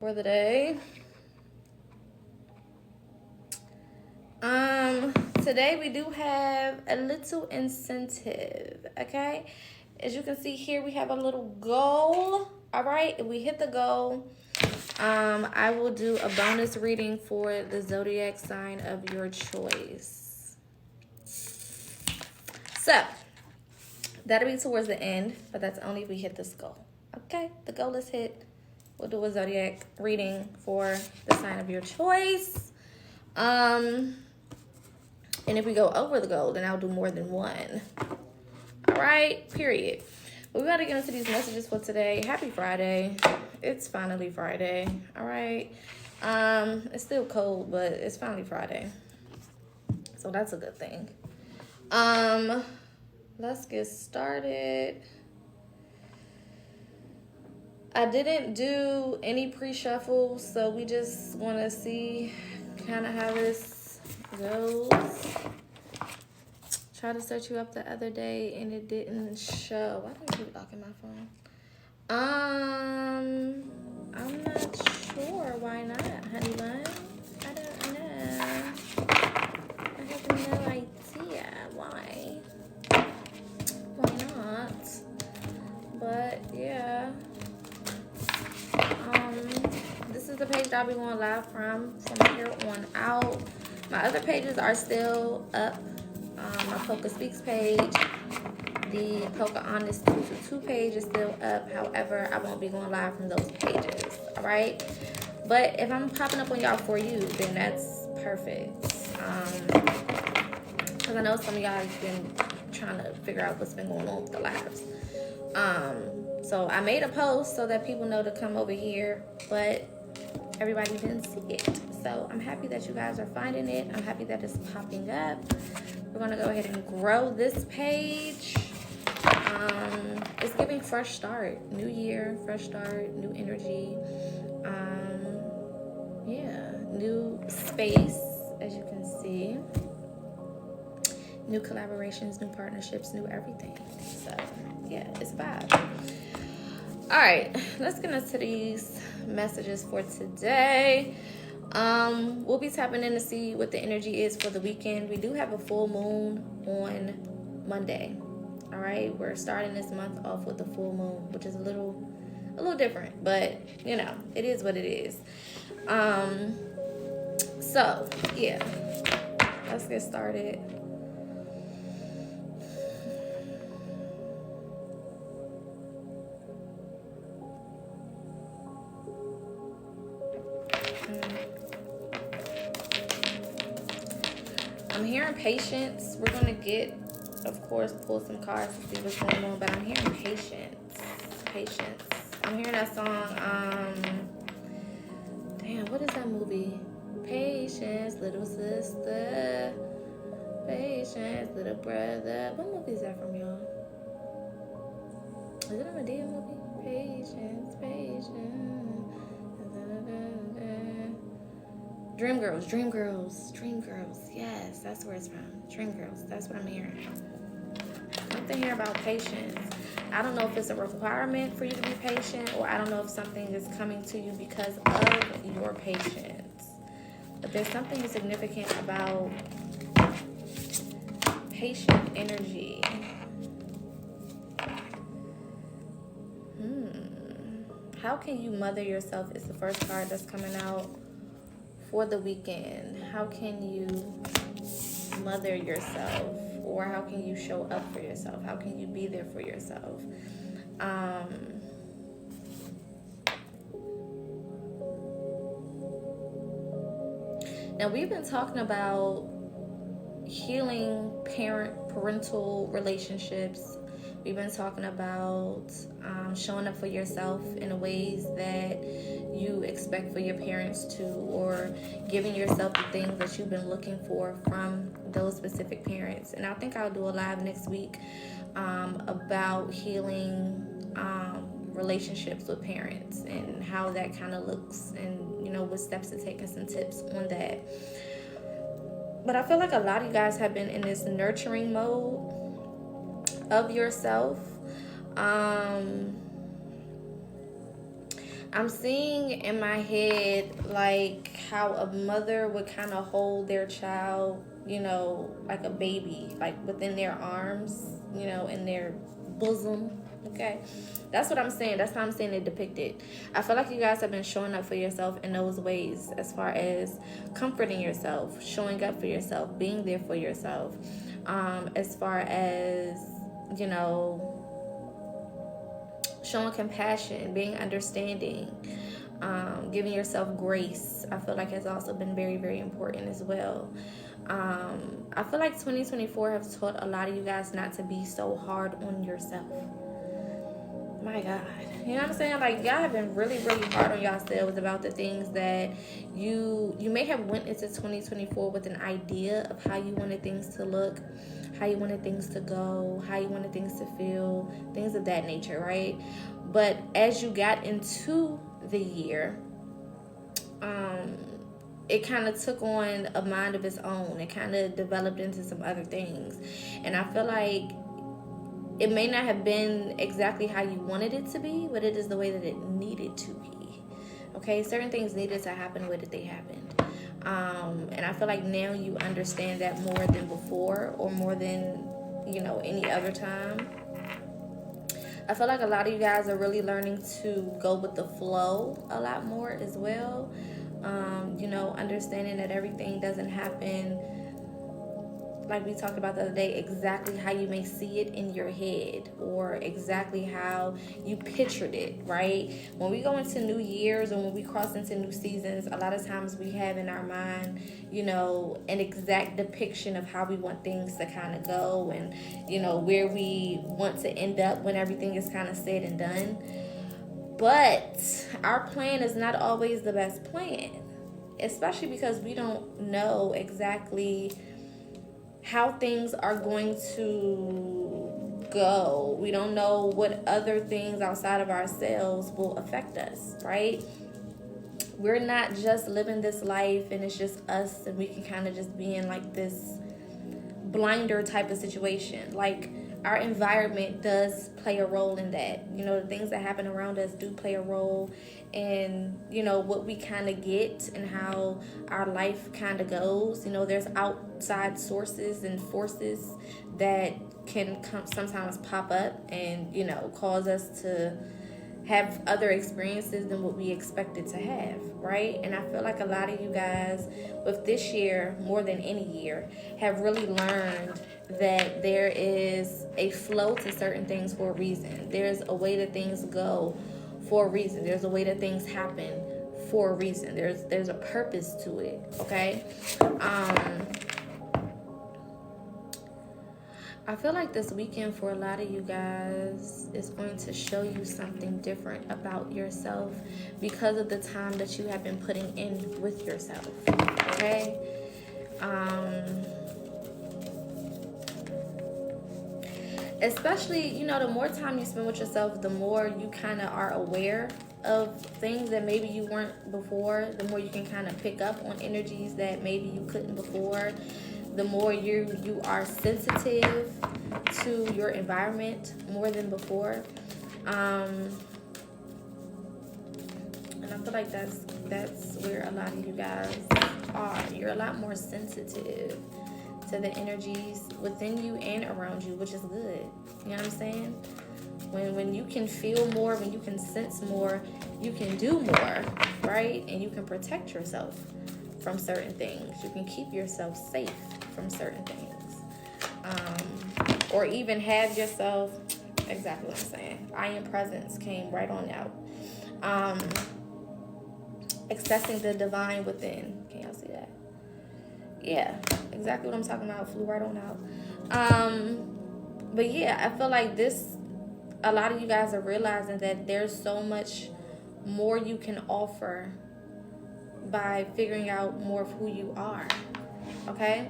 For the day. Today we do have a little incentive, okay? As you can see here, we have a little goal. All right, if we hit the goal, I will do a bonus reading for the zodiac sign of your choice. So that'll be towards the end, but that's only if we hit this goal. Okay, the goal is hit. We'll do a zodiac reading for the sign of your choice. And if we go over the goal, then I'll do more than one. All right, period. But we got to get into these messages for today. Happy Friday. It's finally Friday. All right. It's still cold, but it's finally Friday. So that's a good thing. Let's get started. I didn't do any pre-shuffle, so we just want to see kind of how this goes. Tried to search you up the other day and it didn't show. Why didn't keep locking my phone? I'm not sure. Why not, honey bun? I don't know. I have no idea why. Why not? But yeah. This is the page that I'll be going live from here on out. My other pages are still up. My PocaSPEAKS page, the Poca Honest 222 page is still up. However, I won't be going live from those pages. All right. But if I'm popping up on y'all for you, then that's perfect. Because I know some of y'all have been trying to figure out what's been going on with the lives. So I made a post so that people know to come over here, but everybody didn't see it. So I'm happy that you guys are finding it. I'm happy that it's popping up. We're gonna go ahead and grow this page. It's giving fresh start, new year, fresh start, new energy. Yeah, new space, as you can see. New collaborations, new partnerships, new everything. So yeah, it's a vibe. All right, let's get into these messages for today. We'll be tapping in to see what the energy is for the weekend. We do have a full moon on Monday. All right, we're starting this month off with a full moon, which is a little different, but you know, it is what it is. So yeah, let's get started. I'm hearing patience. We're gonna get, of course, pull some cards to see what's going on, but I'm hearing patience. Patience. I'm hearing that song, damn, what is that movie? Patience, little sister. Patience, little brother. What movie is that from, y'all? Is it a Medea movie? Patience, patience. Dreamgirls. Yes, that's where it's from. Dreamgirls. That's what I'm hearing. Something here about patience. I don't know if it's a requirement for you to be patient, or I don't know if something is coming to you because of your patience. But there's something significant about patient energy. How can you mother yourself is the first card that's coming out for the weekend. How can you mother yourself, or how can you show up for yourself? How can you be there for yourself? Now, we've been talking about healing parental relationships. We've been talking about showing up for yourself in the ways that you expect for your parents to, or giving yourself the things that you've been looking for from those specific parents. And I think I'll do a live next week about healing relationships with parents and how that kind of looks, and you know, what steps to take and some tips on that. But I feel like a lot of you guys have been in this nurturing mode of yourself. I'm seeing in my head like how a mother would kind of hold their child, like a baby, like within their arms, in their bosom. Okay, that's what I'm saying. That's how I'm saying it depicted. I feel like you guys have been showing up for yourself in those ways, as far as comforting yourself, showing up for yourself, being there for yourself, as far as, showing compassion, being understanding, giving yourself grace. I feel like has also been very, very important as well. I feel like 2024 has taught a lot of you guys not to be so hard on yourself. My God. You know what I'm saying? Like, y'all have been really, really hard on yourselves about the things that you may have went into 2024 with an idea of how you wanted things to look, how you wanted things to go, how you wanted things to feel, things of that nature, right? But as you got into the year, it kind of took on a mind of its own. It kind of developed into some other things. And I feel like it may not have been exactly how you wanted it to be, but it is the way that it needed to be. Okay, certain things needed to happen the way that they happened. And I feel like now you understand that more than before, or more than, any other time. I feel like a lot of you guys are really learning to go with the flow a lot more as well. Understanding that everything doesn't happen, like we talked about the other day, exactly how you may see it in your head, or exactly how you pictured it, right? When we go into new years, or when we cross into new seasons, a lot of times we have in our mind, an exact depiction of how we want things to kind of go, and, where we want to end up when everything is kind of said and done. But our plan is not always the best plan, especially because we don't know exactly how things are going to go. We don't know what other things outside of ourselves will affect us, right? We're not just living this life and it's just us, and we can kind of just be in like this blinder type of situation. Like, our environment does play a role in that. The things that happen around us do play a role in, what we kind of get and how our life kind of goes. There's outside sources and forces that can sometimes pop up and, cause us to have other experiences than what we expected to have, right? And I feel like a lot of you guys with this year, more than any year, have really learned that there is a flow to certain things for a reason. There's a way that things go for a reason. There's a way that things happen for a reason. There's a purpose to it, okay? I feel like this weekend for a lot of you guys is going to show you something different about yourself because of the time that you have been putting in with yourself, okay? Especially, the more time you spend with yourself, the more you kind of are aware of things that maybe you weren't before, the more you can kind of pick up on energies that maybe you couldn't before. The more you are sensitive to your environment more than before, and I feel like that's where a lot of you guys are. You're a lot more sensitive to the energies within you and around you, which is good. You know what I'm saying? When you can feel more, when you can sense more, you can do more, right? And you can protect yourself from certain things. You can keep yourself safe from certain things, or even have yourself, exactly what I'm saying, I am presence came right on out. Accessing the divine within, can y'all see that? Yeah, exactly what I'm talking about, flew right on out. But yeah, I feel like a lot of you guys are realizing that there's so much more you can offer by figuring out more of who you are, okay?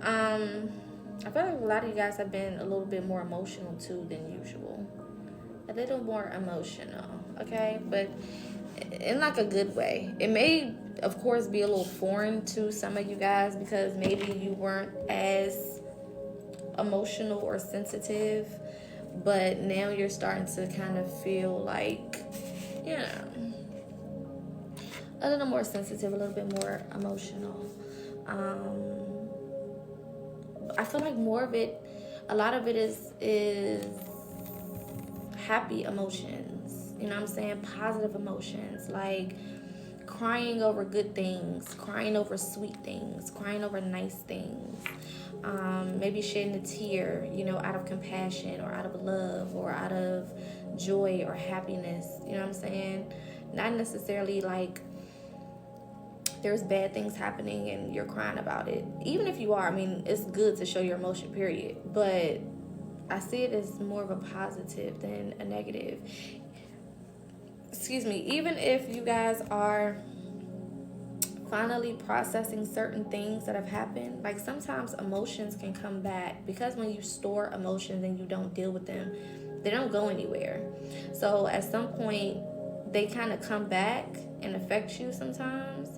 I feel like a lot of you guys have been a little bit more emotional too than usual. A little more emotional, okay? But in like a good way. It may, of course, be a little foreign to some of you guys because maybe you weren't as emotional or sensitive, but now you're starting to kind of feel like, a little more sensitive, a little bit more emotional. I feel like more of it, a lot of it is happy emotions. You know what I'm saying? Positive emotions, like crying over good things, crying over sweet things, crying over nice things. Maybe shedding a tear, out of compassion or out of love or out of joy or happiness. You know what I'm saying? Not necessarily like there's bad things happening and you're crying about it. Even if you are, it's good to show your emotion, period. But I see it as more of a positive than a negative. Excuse me. Even if you guys are finally processing certain things that have happened, like sometimes emotions can come back, because when you store emotions and you don't deal with them, they don't go anywhere. So at some point they kind of come back and affect you sometimes.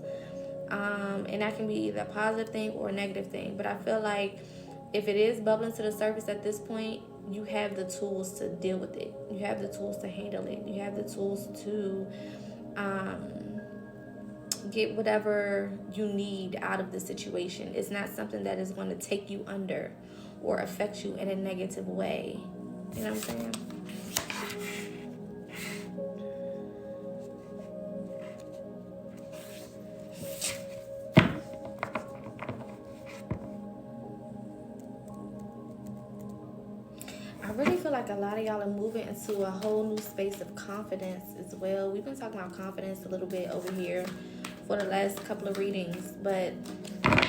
And that can be either a positive thing or a negative thing. But I feel like if it is bubbling to the surface at this point, you have the tools to deal with it. You have the tools to handle it. You have the tools to get whatever you need out of the situation. It's not something that is going to take you under or affect you in a negative way. You know what I'm saying? I really feel like a lot of y'all are moving into a whole new space of confidence as well. We've been talking about confidence a little bit over here for the last couple of readings, but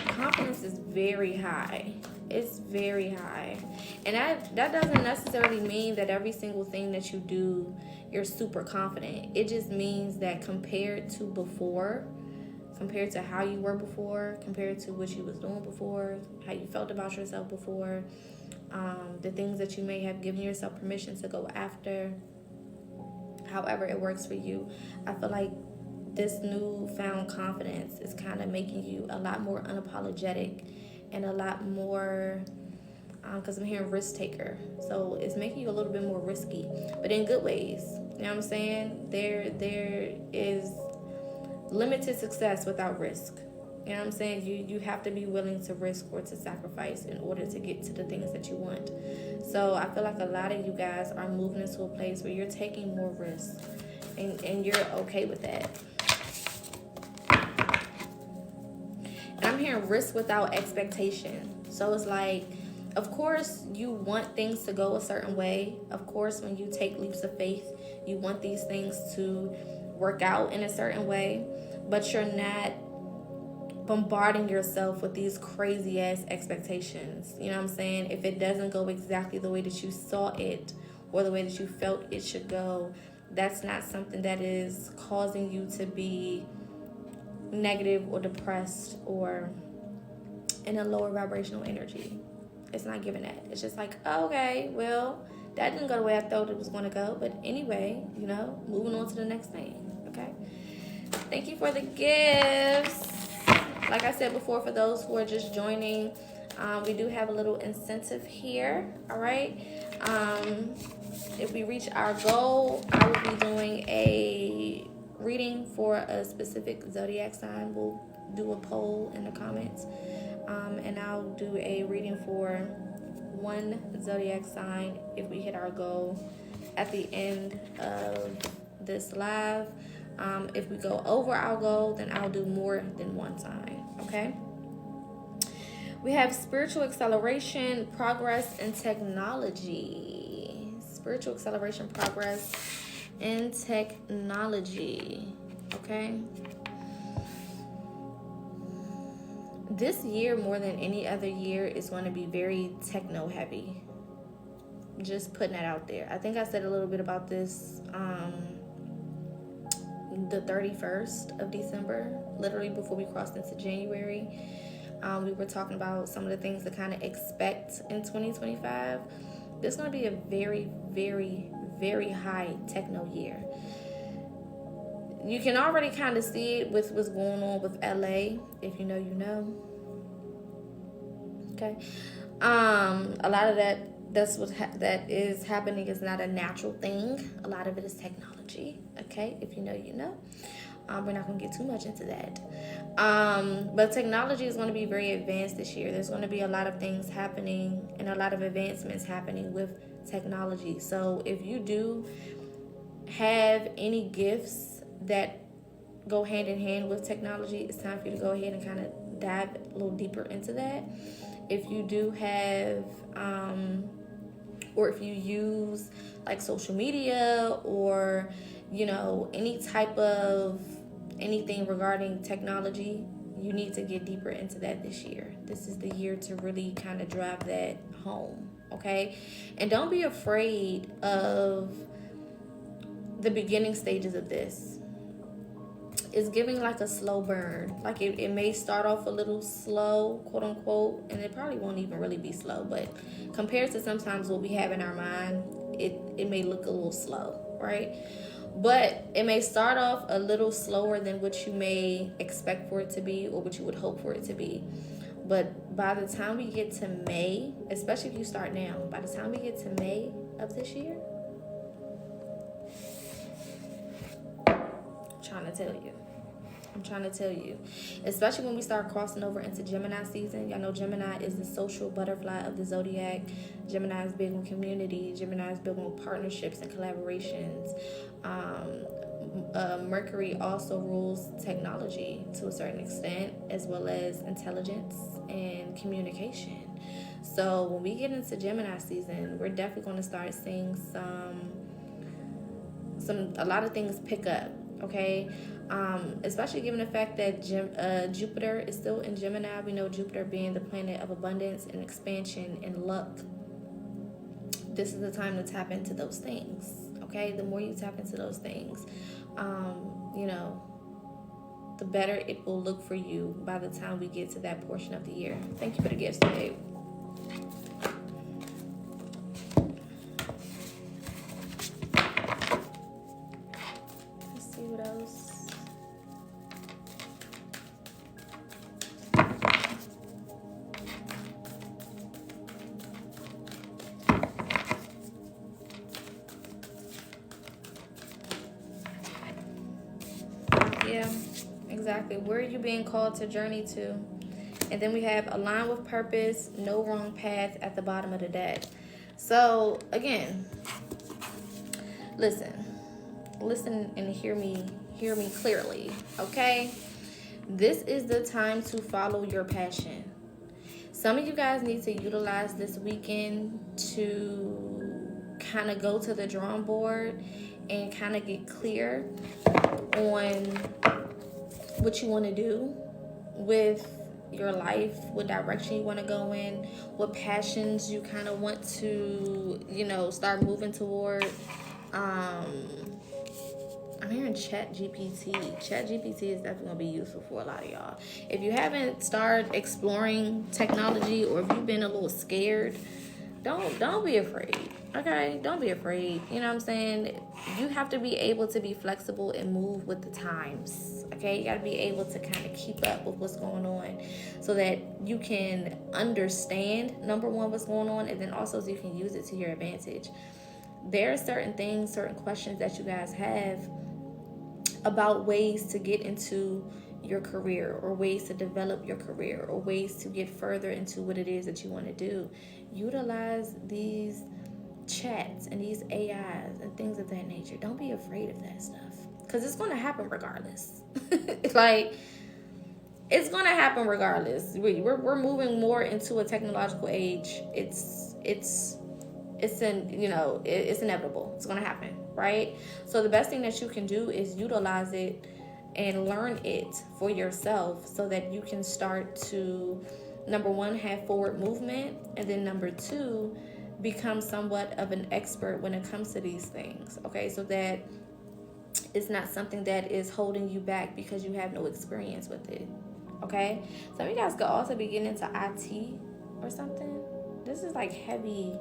confidence is very high. It's very high. And that doesn't necessarily mean that every single thing that you do, you're super confident. It just means that compared to before, compared to how you were before, compared to what you was doing before, how you felt about yourself before, the things that you may have given yourself permission to go after, however it works for you, I feel like this newfound confidence is kind of making you a lot more unapologetic and a lot more, because I'm hearing risk taker. So it's making you a little bit more risky, but in good ways. You know what I'm saying? There is limited success without risk. You know what I'm saying? You have to be willing to risk or to sacrifice in order to get to the things that you want. So I feel like a lot of you guys are moving into a place where you're taking more risks, and you're okay with that. And I'm hearing risk without expectation. So it's like, of course, you want things to go a certain way. Of course, when you take leaps of faith, you want these things to work out in a certain way, but you're not bombarding yourself with these crazy ass expectations. You know what I'm saying? If it doesn't go exactly the way that you saw it or the way that you felt it should go, that's not something that is causing you to be negative or depressed or in a lower vibrational energy. It's not giving that. It's just like, oh, okay, well, that didn't go the way I thought it was going to go, but anyway, moving on to the next thing. Okay, thank you for the gifts. Like I said before, for those who are just joining, we do have a little incentive here. All right, if we reach our goal, I will be doing a reading for a specific zodiac sign. We'll do a poll in the comments, and I'll do a reading for one zodiac sign if we hit our goal at the end of this live. If we go over our goal, then I'll do more than one sign. Okay, we have spiritual acceleration, progress, and technology. Spiritual acceleration, progress, and technology. Okay, this year, more than any other year, is going to be very techno heavy. Just putting that out there. I think I said a little bit about this the 31st of December, literally before we crossed into January. We were talking about some of the things to kind of expect in 2025. This is going to be a very, very, very high techno year. You can already kind of see it with what's going on with LA. If you know, you know. Okay. A lot of that is happening is not a natural thing. A lot of it is technology. Okay, if you know, you know. We're not going to get too much into that. But technology is going to be very advanced this year. There's going to be a lot of things happening and a lot of advancements happening with technology. So if you do have any gifts that go hand in hand with technology, it's time for you to go ahead and kind of dive a little deeper into that. If you do have, or if you use like social media or, any type of anything regarding technology, you need to get deeper into that this year. This is the year to really kind of drive that home, okay? And don't be afraid of the beginning stages of this. It's giving like a slow burn. Like it may start off a little slow, quote unquote, and it probably won't even really be slow, but compared to sometimes what we have in our mind, it may look a little slow, right? But it may start off a little slower than what you may expect for it to be or what you would hope for it to be. But by the time we get to May, especially if you start now, by the time we get to May of this year, I'm trying to tell you, especially when we start crossing over into Gemini season. Y'all know Gemini is the social butterfly of the zodiac. Gemini is big on community. Gemini is big on partnerships and collaborations. Mercury also rules technology to a certain extent, as well as intelligence and communication. So when we get into Gemini season, we're definitely going to start seeing a lot of things pick up. Okay, especially given the fact that Jupiter is still in Gemini. We know Jupiter being the planet of abundance and expansion and luck. This is the time to tap into those things. Okay, the more you tap into those things, the better it will look for you by the time we get to that portion of the year. Thank you for the gifts today. Yeah, exactly. Where are you being called to journey to? And then we have align with purpose, no wrong path at the bottom of the deck. So again, listen and hear me clearly, okay? This is the time to follow your passion. Some of you guys need to utilize this weekend to kind of go to the drawing board and kind of get clear on what you want to do with your life, what direction you want to go in, what passions you kind of want to, start moving toward. I'm hearing Chat GPT. Chat GPT is definitely going to be useful for a lot of y'all. If you haven't started exploring technology, or if you've been a little scared, don't be afraid. Okay, don't be afraid. You know what I'm saying? You have to be able to be flexible and move with the times. Okay, you got to be able to kind of keep up with what's going on so that you can understand, number one, what's going on, and then also so you can use it to your advantage. There are certain things, certain questions that you guys have about ways to get into your career, or ways to develop your career, or ways to get further into what it is that you want to do. Utilize these chats and these AIs and things of that nature. Don't be afraid of that stuff, because it's going to happen regardless. It's going to happen regardless. We're moving more into a technological age. It's inevitable. It's going to happen, right? So the best thing that you can do is utilize it and learn it for yourself, so that you can start to, number one, have forward movement, and then number two, become somewhat of an expert when it comes to these things. Okay, so that it's not something that is holding you back because you have no experience with it. Okay, some of you guys could also be getting into IT or something. This is like heavy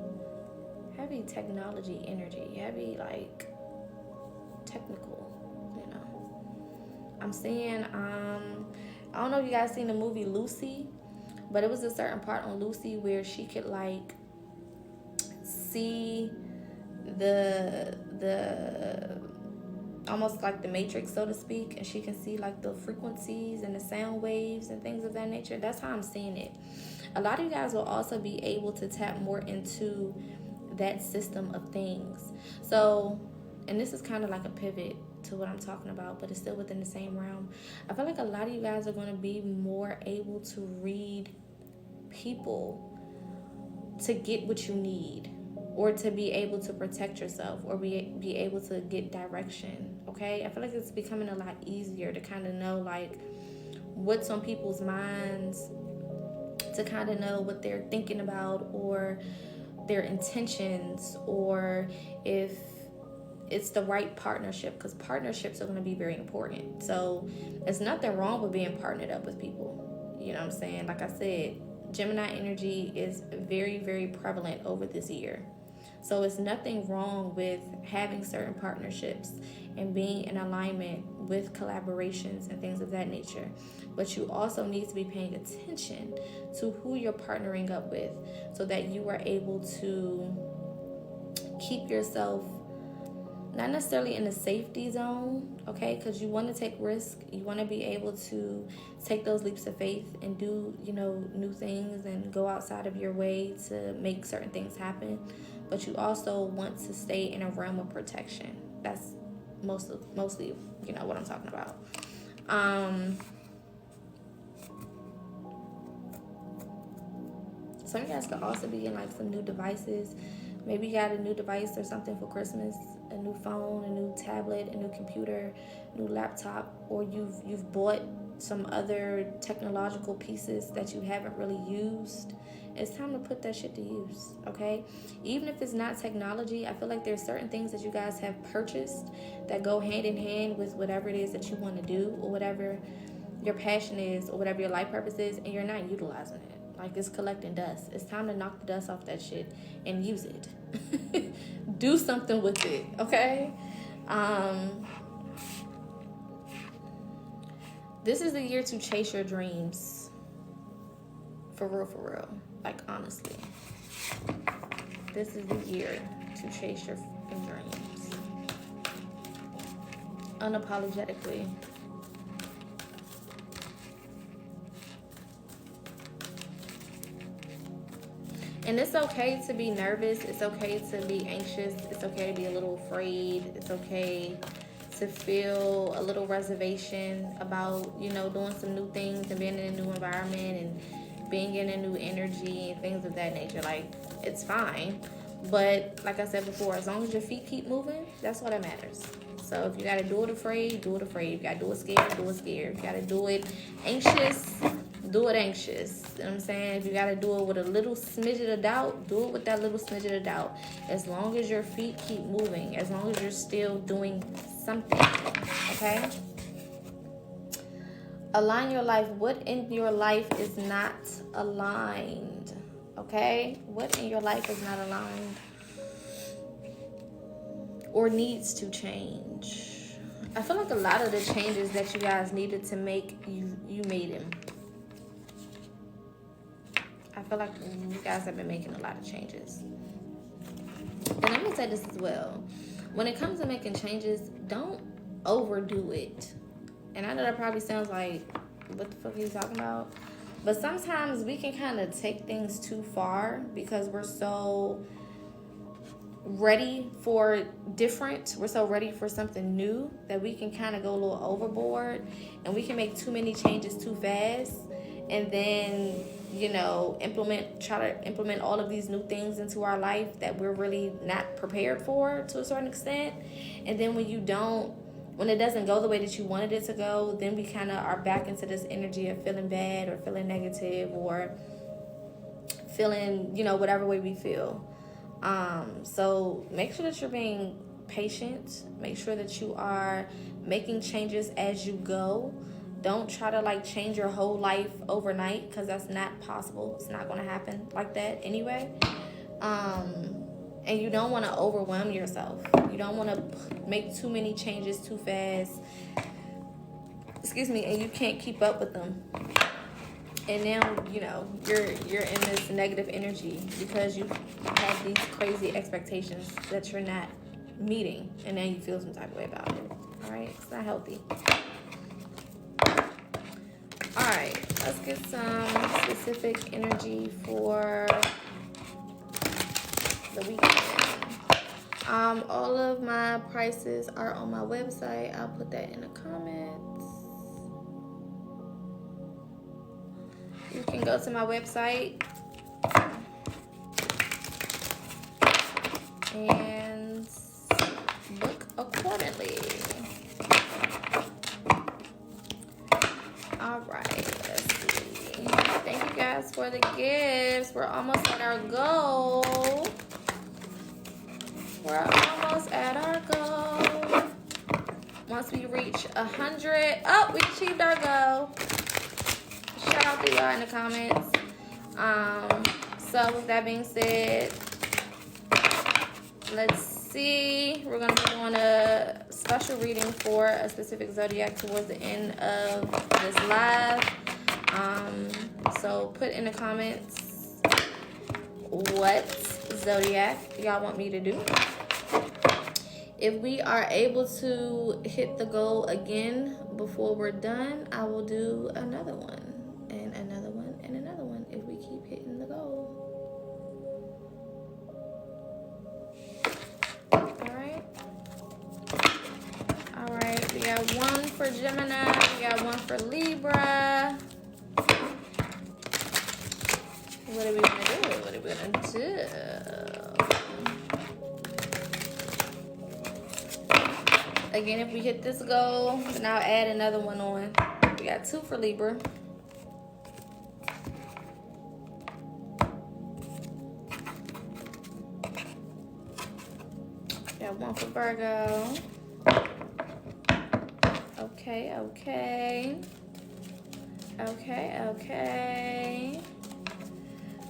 technology energy, heavy like technical, I'm seeing, I don't know if you guys seen the movie Lucy, but it was a certain part on Lucy where she could like see the almost like the Matrix, so to speak, and she can see like the frequencies and the sound waves and things of that nature. That's how I'm seeing it. A lot of you guys will also be able to tap more into that system of things. So, and this is kind of like a pivot to what I'm talking about, but it's still within the same realm. I feel like a lot of you guys are going to be more able to read people to get what you need, or to be able to protect yourself, or be able to get direction. Okay, I feel like it's becoming a lot easier to kind of know like what's on people's minds, to kind of know what they're thinking about, or their intentions, or if it's the right partnership, because partnerships are going to be very important. So there's nothing wrong with being partnered up with people. You know what I'm saying? Like I said, Gemini energy is very, very prevalent over this year. So it's nothing wrong with having certain partnerships and being in alignment with collaborations and things of that nature. But you also need to be paying attention to who you're partnering up with, so that you are able to keep yourself not necessarily in a safety zone, okay? Because you want to take risk. You want to be able to take those leaps of faith and do, new things and go outside of your way to make certain things happen. But you also want to stay in a realm of protection. That's mostly, what I'm talking about. Some of you guys could also be in like some new devices. Maybe you got a new device or something for Christmas, a new phone, a new tablet, a new computer, new laptop, or you've bought some other technological pieces that you haven't really used. It's time to put that shit to use, okay? Even if it's not technology, I feel like there's certain things that you guys have purchased that go hand in hand with whatever it is that you want to do, or whatever your passion is, or whatever your life purpose is, and you're not utilizing it. Like, it's collecting dust. It's time to knock the dust off that shit and use it. Do something with it, okay? This is the year to chase your dreams. For real. Like, honestly. This is the year to chase your dreams. Unapologetically. And it's okay to be nervous. It's okay to be anxious. It's okay to be a little afraid. It's okay to feel a little reservation about, doing some new things and being in a new environment and being in a new energy and things of that nature. Like, it's fine. But like I said before, as long as your feet keep moving, that's all that matters. So if you got to do it afraid, do it afraid. If you got to do it scared, do it scared. If you got to do it anxious, do it anxious. You know what I'm saying? If you got to do it with a little smidget of doubt, do it with that little smidget of doubt. As long as your feet keep moving, as long as you're still doing something, okay? Align your life. What in your life is not aligned, okay? What in your life is not aligned or needs to change? I feel like a lot of the changes that you guys needed to make, you made them. I feel like you guys have been making a lot of changes. And let me say this as well. When it comes to making changes, don't overdo it. And I know that probably sounds like, what the fuck are you talking about? But sometimes we can kind of take things too far because we're so ready for different. We're so ready for something new that we can kind of go a little overboard. And we can make too many changes too fast. And then, try to implement all of these new things into our life that we're really not prepared for to a certain extent. And then when it doesn't go the way that you wanted it to go, then we kind of are back into this energy of feeling bad or feeling negative or feeling, whatever way we feel. So make sure that you're being patient. Make sure that you are making changes as you go. Don't try to change your whole life overnight, because that's not possible. It's not going to happen like that anyway. And you don't want to overwhelm yourself. You don't want to make too many changes too fast. And you can't keep up with them. And now, you're in this negative energy because you have these crazy expectations that you're not meeting, and now you feel some type of way about it. All right, it's not healthy. All right, let's get some specific energy for the weekend. All of my prices are on my website. I'll put that in the comments. You can go to my website and book accordingly. All right, let's see. Thank you guys for the gifts. We're almost at our goal. We're almost at our goal. Once we reach 100, oh, we achieved our goal. Shout out to y'all in the comments. So with that being said, let's see. We're gonna be doing a special reading for a specific zodiac towards the end of this live. So put in the comments what zodiac y'all want me to do. If we are able to hit the goal again before we're done, I will do another one and another one and another one if we keep hitting the goal. All right, we got one for Gemini, we got one for Libra. What are we gonna do? What are we gonna do? Again, if we hit this goal, then I'll add another one on. We got two for Libra. Got one for Virgo. Okay.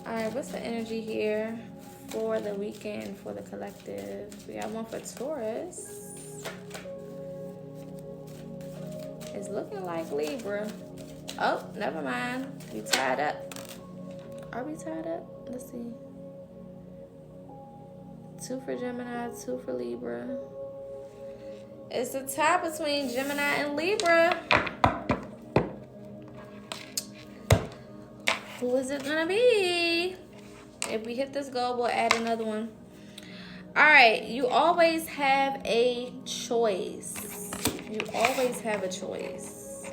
All right, what's the energy here for the weekend for the collective? We got one for Taurus. It's looking like Libra. Oh, never mind. We tied up. Are we tied up? Let's see. Two for Gemini, two for Libra. It's a tie between Gemini and Libra. Who is it gonna be? If we hit this goal, we'll add another one. All right, you always have a choice. You always have a choice.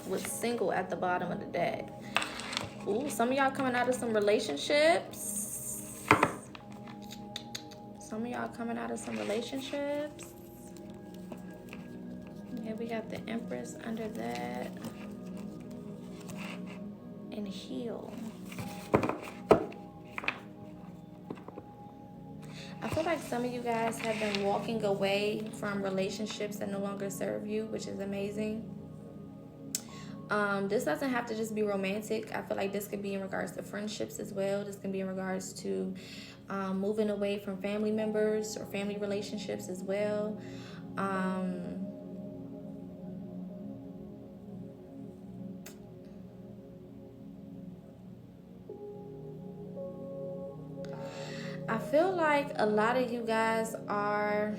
With single at the bottom of the deck. Ooh, some of y'all coming out of some relationships. Some of y'all coming out of some relationships. Yeah, we got the Empress under that. And heal. I feel like some of you guys have been walking away from relationships that no longer serve you, which is amazing. This doesn't have to just be romantic. I feel like this could be in regards to friendships as well. This can be in regards to moving away from family members or family relationships as well. I feel like a lot of you guys are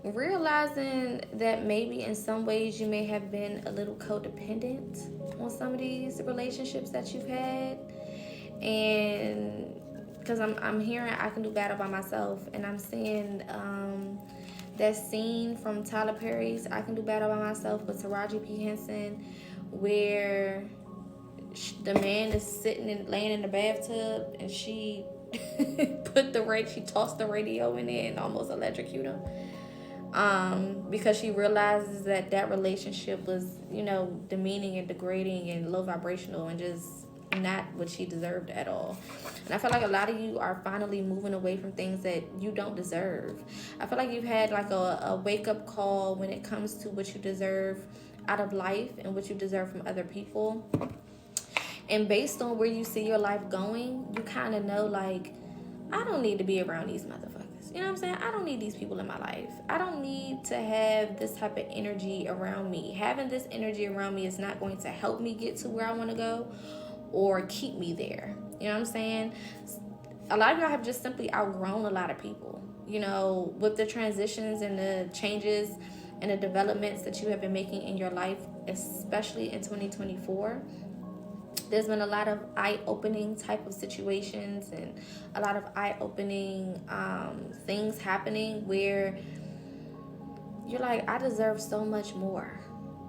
realizing that maybe in some ways you may have been a little codependent on some of these relationships that you've had. And because I'm hearing I can do better by myself, and I'm seeing that scene from Tyler Perry's I Can Do Better by Myself with Taraji P. Henson, where the man is sitting and laying in the bathtub, and she she tossed the radio in there and almost electrocuted him. Because she realizes that relationship was, demeaning and degrading and low vibrational and just not what she deserved at all. And I feel like a lot of you are finally moving away from things that you don't deserve. I feel like you've had like a wake-up call when it comes to what you deserve out of life and what you deserve from other people. And based on where you see your life going, you kind of know, like, I don't need to be around these motherfuckers. You know what I'm saying? I don't need these people in my life. I don't need to have this type of energy around me. Having this energy around me is not going to help me get to where I want to go or keep me there. You You know what I'm saying? A lot of y'all have just simply outgrown a lot of people. You know, with the transitions and the changes and the developments that you have been making in your life, especially in 2024, there's been a lot of eye-opening type of situations and a lot of eye-opening things happening where you're like, I deserve so much more.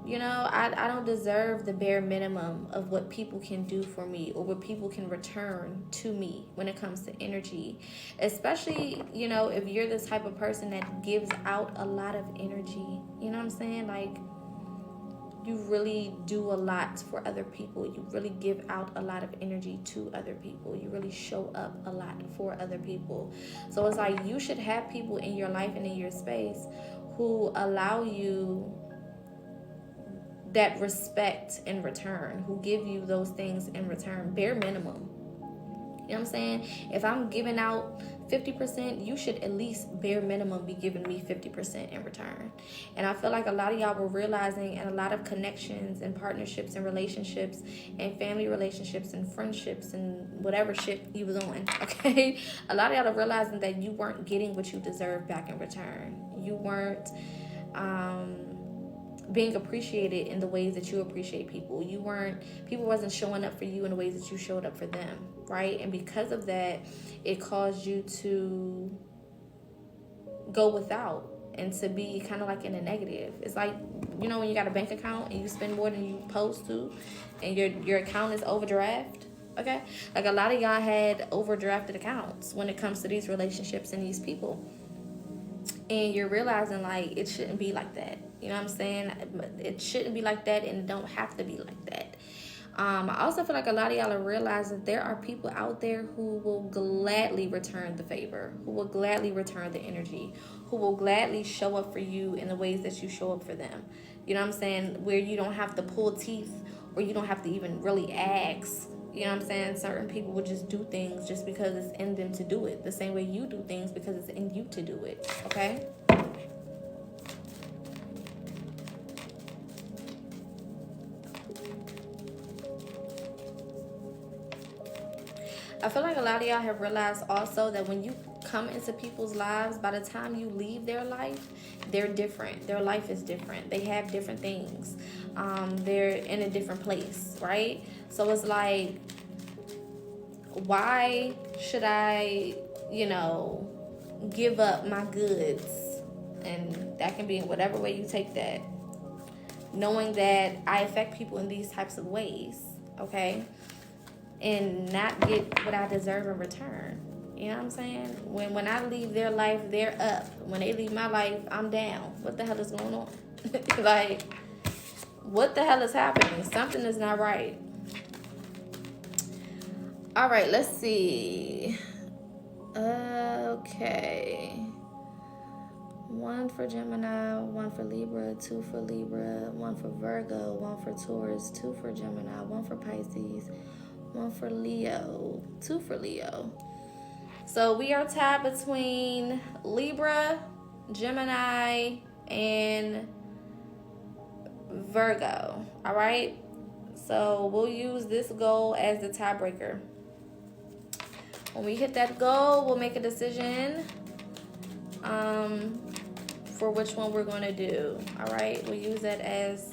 You know, I don't deserve the bare minimum of what people can do for me or what people can return to me when it comes to energy. Especially, you know, if you're the type of person that gives out a lot of energy. You know what I'm saying? Like, you really do a lot for other people. You really give out a lot of energy to other people. You really show up a lot for other people. So it's like you should have people in your life and in your space who allow you that respect in return, who give you those things in return, bare minimum. You know what I'm saying? If I'm giving out 50%, you should at least bare minimum be giving me 50% in return. And I feel like a lot of y'all were realizing, and a lot of connections and partnerships and relationships and family relationships and friendships and whatever shit you was on, okay? A lot of y'all are realizing that you weren't getting what you deserve back in return. You weren't being appreciated in the ways that you appreciate people. People wasn't showing up for you in the ways that you showed up for them, right? And because of that, it caused you to go without and to be kind of like in a negative. It's like, you know, when you got a bank account and you spend more than you supposed to and your account is overdraft, okay? Like a lot of y'all had overdrafted accounts when it comes to these relationships and these people. And you're realizing, like, it shouldn't be like that. You know what I'm saying? It shouldn't be like that, and it don't have to be like that. I also feel like a lot of y'all are realizing there are people out there who will gladly return the favor, who will gladly return the energy, who will gladly show up for you in the ways that you show up for them. You know what I'm saying? Where you don't have to pull teeth or you don't have to even really ask. You know what I'm saying? Certain people would just do things just because it's in them to do it. The same way you do things because it's in you to do it. Okay? I feel like a lot of y'all have realized also that when you come into people's lives, by the time you leave their life, they're different. Their life is different. They have different things. They're in a different place, right? So it's like, why should I, you know, give up my goods? And that can be in whatever way you take that. Knowing that I affect people in these types of ways, okay? And not get what I deserve in return. You know what I'm saying? When I leave their life, they're up. When they leave my life, I'm down. What the hell is going on? Like, what the hell is happening? Something is not right. All right, let's see. Okay. 1 for Gemini, 1 for Libra, 2 for Libra, 1 for Virgo, 1 for Taurus, 2 for Gemini, 1 for Pisces, 1 for Leo, 2 for Leo. So we are tied between Libra, Gemini, and Virgo. All right? So we'll use this goal as the tiebreaker. When we hit that goal, we'll make a decision for which one we're going to do. All right? We'll use that as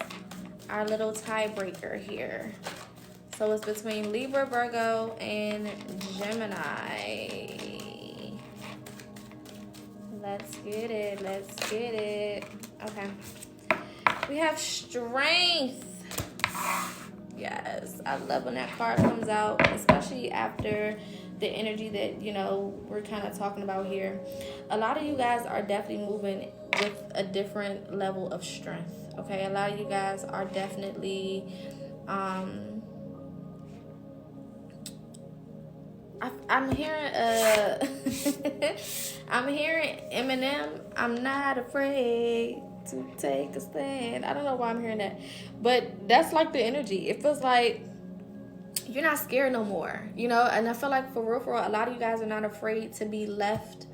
our little tiebreaker here. So it's between Libra, Virgo, and Gemini. Let's get it. Let's get it. Okay. We have Strength. Yes. I love when that card comes out, especially after the energy that, you know, we're kind of talking about here. A lot of you guys are definitely moving with a different level of strength. Okay. A lot of you guys are definitely... I'm hearing I'm hearing Eminem. I'm not afraid to take a stand. I don't know why I'm hearing that, but that's like the energy. It feels like you're not scared no more, you know. And I feel like for real, a lot of you guys are not afraid to be left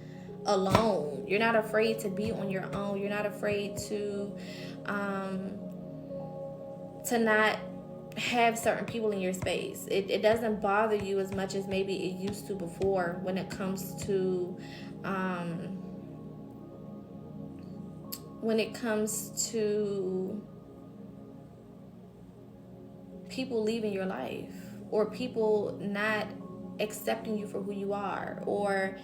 alone. You're not afraid to be on your own. You're not afraid to not have certain people in your space. It doesn't bother you as much as maybe it used to before when it comes to people leaving your life, or people not accepting you for who you are, or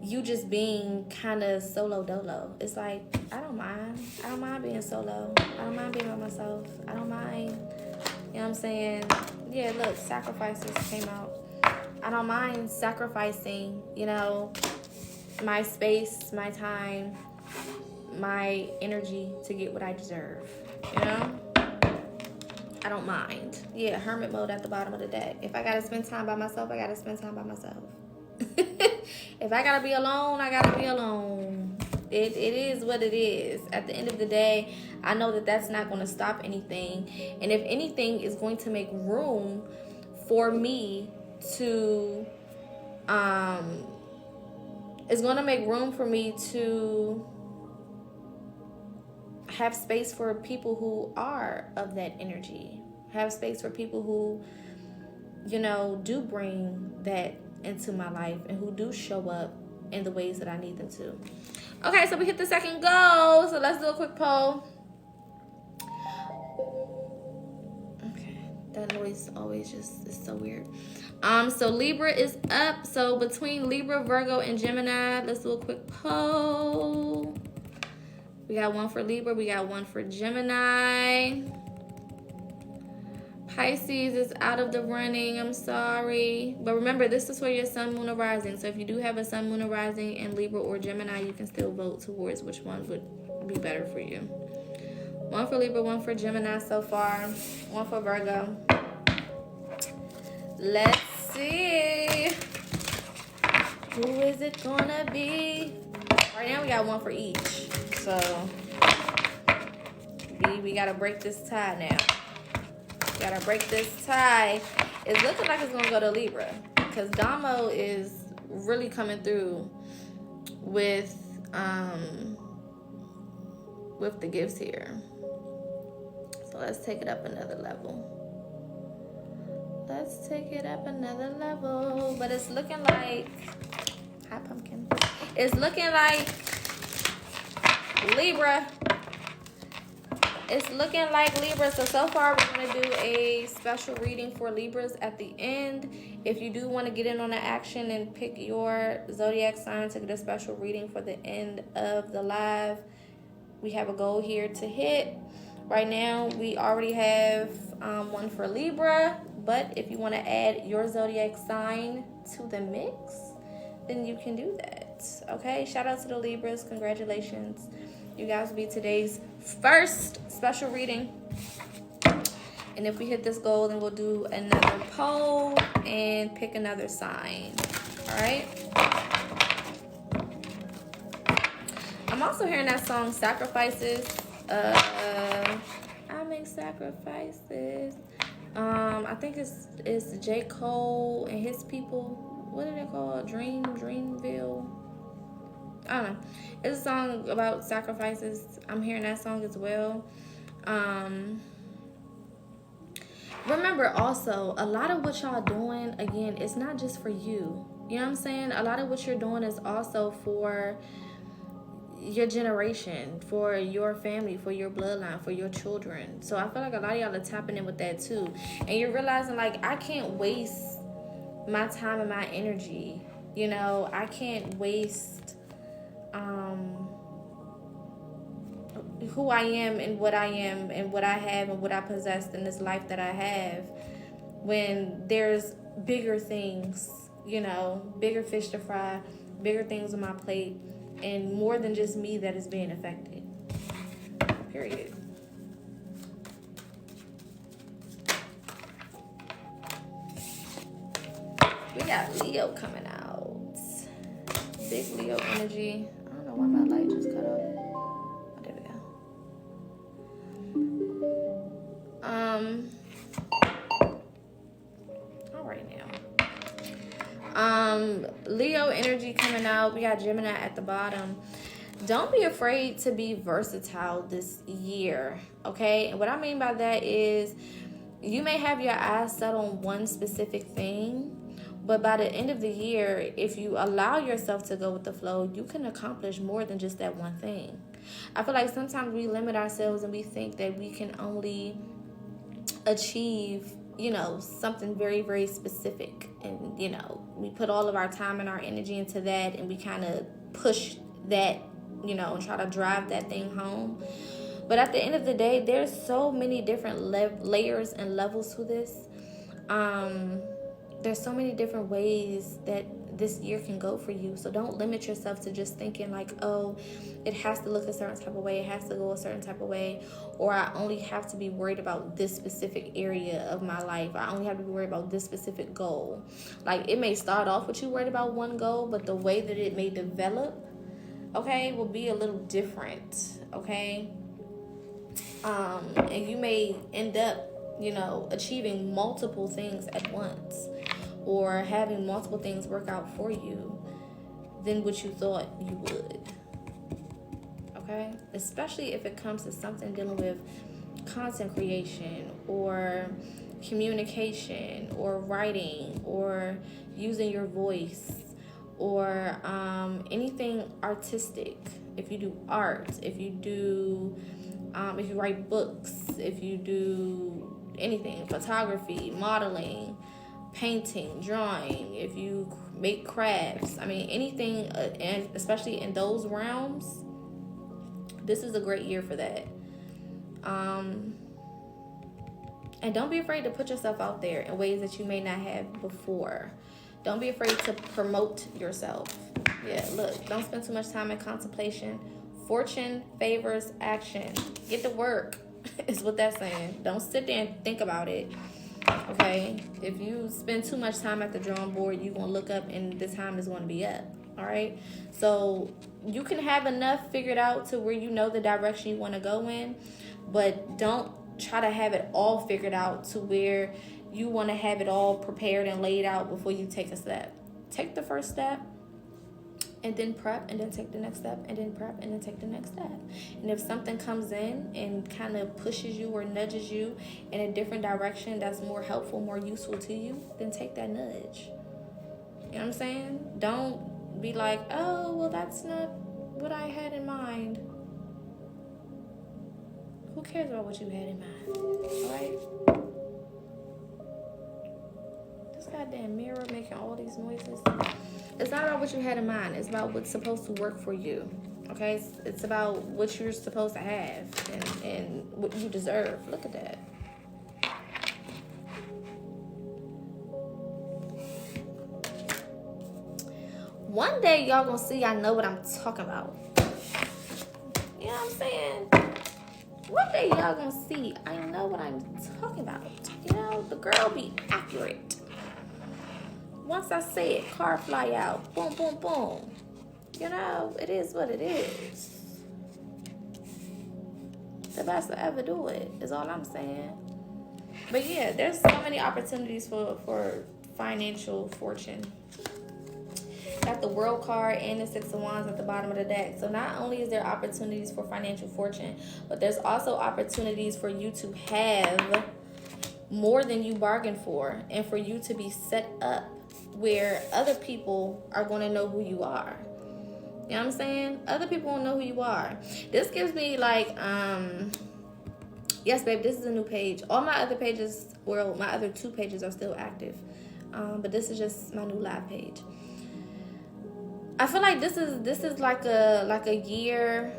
you just being kind of solo dolo. It's like, I don't mind being solo. I don't mind being by myself. I don't mind, you know what I'm saying? Yeah, look, sacrifices came out. I don't mind sacrificing, my space, my time, my energy to get what I deserve, I don't mind. Yeah, hermit mode at the bottom of the deck. If I gotta spend time by myself, I gotta spend time by myself. If I gotta be alone, I gotta be alone. It is what it is. At the end of the day, I know that that's not going to stop anything. And if anything, is going to make room for me to, it's going to make room for me to have space for people who are of that energy. Have space for people who, do bring that into my life and who do show up in the ways that I need them to. Okay, so we hit the second goal. So let's do a quick poll. Okay, that noise always just is so weird. So Libra is up. So between Libra, Virgo, and Gemini, let's do a quick poll. We got one for Libra. We got one for Gemini. Pisces is out of the running. I'm sorry. But remember, this is for your sun, moon, or rising. So if you do have a sun, moon, or rising in Libra or Gemini, you can still vote towards which one would be better for you. One for Libra, one for Gemini so far. One for Virgo. Let's see. Who is it gonna be? Right now we got one for each. So we gotta break this tie now. Gotta break this tie. It's looking like it's gonna go to Libra, because Damo is really coming through with the gifts here. So let's take it up another level. Let's take it up another level. But it's looking like, hi pumpkin. It's looking like Libra. It's looking like Libra. So far we're going to do a special reading for Libras at the end. If you do want to get in on the action and pick your zodiac sign to get a special reading for the end of the live, we have a goal here to hit. Right now we already have one for Libra, but if you want to add your zodiac sign to the mix, then you can do that. Okay, shout out to the Libras. Congratulations. You guys will be today's first special reading. And if we hit this goal, then we'll do another poll and pick another sign. All right. I'm also hearing that song Sacrifices. I make sacrifices. I think it's J. Cole and his people. What are they called? Dreamville. I don't know. It's a song about sacrifices. I'm hearing that song as well. Remember also, a lot of what y'all doing, again, it's not just for you. You know what I'm saying? A lot of what you're doing is also for your generation, for your family, for your bloodline, for your children. So I feel like a lot of y'all are tapping in with that too. And you're realizing, like, I can't waste my time and my energy. I can't waste who I am and what I am and what I have and what I possess in this life that I have, when there's bigger things, bigger fish to fry, bigger things on my plate, and more than just me that is being affected. Period. We got Leo coming out. Big Leo energy. I don't know why my light just cut off. Oh, there we go. All right now. Leo energy coming out. We got Gemini at the bottom. Don't be afraid to be versatile this year, okay? And what I mean by that is, you may have your eyes set on one specific thing, but by the end of the year, if you allow yourself to go with the flow, you can accomplish more than just that one thing. I feel like sometimes we limit ourselves and we think that we can only achieve, something very, very specific. And, we put all of our time and our energy into that, and we kind of push that, and try to drive that thing home. But at the end of the day, there's so many different layers and levels to this. There's so many different ways that this year can go for you. So don't limit yourself to just thinking like, oh, it has to look a certain type of way, it has to go a certain type of way, or I only have to be worried about this specific area of my life. I only have to be worried about this specific goal. Like, it may start off with you worried about one goal, but the way that it may develop, okay, will be a little different, okay? And you may end up, achieving multiple things at once, or having multiple things work out for you than what you thought you would. Okay? Especially if it comes to something dealing with content creation, or communication, or writing, or using your voice, or anything artistic. If you do art, if you write books, if you do anything, photography, modeling, painting, drawing, if you make crafts, anything, and especially in those realms, this is a great year for that. And don't be afraid to put yourself out there in ways that you may not have before. Don't be afraid to promote yourself. Yeah, look, don't spend too much time in contemplation. Fortune favors action. Get to work is what that's saying. Don't sit there and think about it. Okay? If you spend too much time at the drawing board, you're going to look up and the time is going to be up. All right? So you can have enough figured out to where you know the direction you want to go in, but don't try to have it all figured out to where you want to have it all prepared and laid out before you take a step. Take the first step, and then prep, and then take the next step, and then prep, and then take the next step. And if something comes in and kind of pushes you or nudges you in a different direction that's more helpful, more useful to you, then take that nudge. You know what I'm saying? Don't be like, oh, well, that's not what I had in mind. Who cares about what you had in mind? All right? This goddamn mirror making all these noises. It's not about what you had in mind. It's about what's supposed to work for you. Okay? It's about what you're supposed to have and what you deserve. Look at that. One day, y'all gonna see I know what I'm talking about. You know what I'm saying? One day, y'all gonna see I know what I'm talking about. The girl be accurate. Once I say it, car fly out. Boom, boom, boom. It is what it is. The best to ever do it is all I'm saying. But yeah, there's so many opportunities for financial fortune. Got the World card and the Six of Wands at the bottom of the deck. So not only is there opportunities for financial fortune, but there's also opportunities for you to have more than you bargained for, and for you to be set up where other people are going to know who you are. You know what I'm saying? Other people won't know who you are. This gives me like, yes, babe, this is a new page. All my other pages, well, my other 2 pages are still active. But this is just my new live page. I feel like this is like a year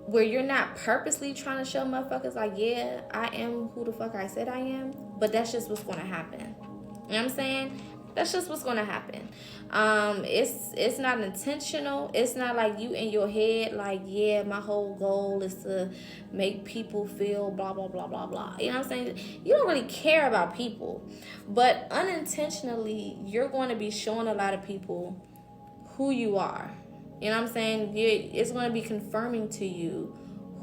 where you're not purposely trying to show motherfuckers like, yeah, I am who the fuck I said I am, but that's just what's going to happen. You know what I'm saying? That's just what's going to happen. It's not intentional. It's not like you in your head like, yeah, my whole goal is to make people feel blah, blah, blah, blah, blah. You know what I'm saying? You don't really care about people. But unintentionally, you're going to be showing a lot of people who you are. You know what I'm saying? It's going to be confirming to you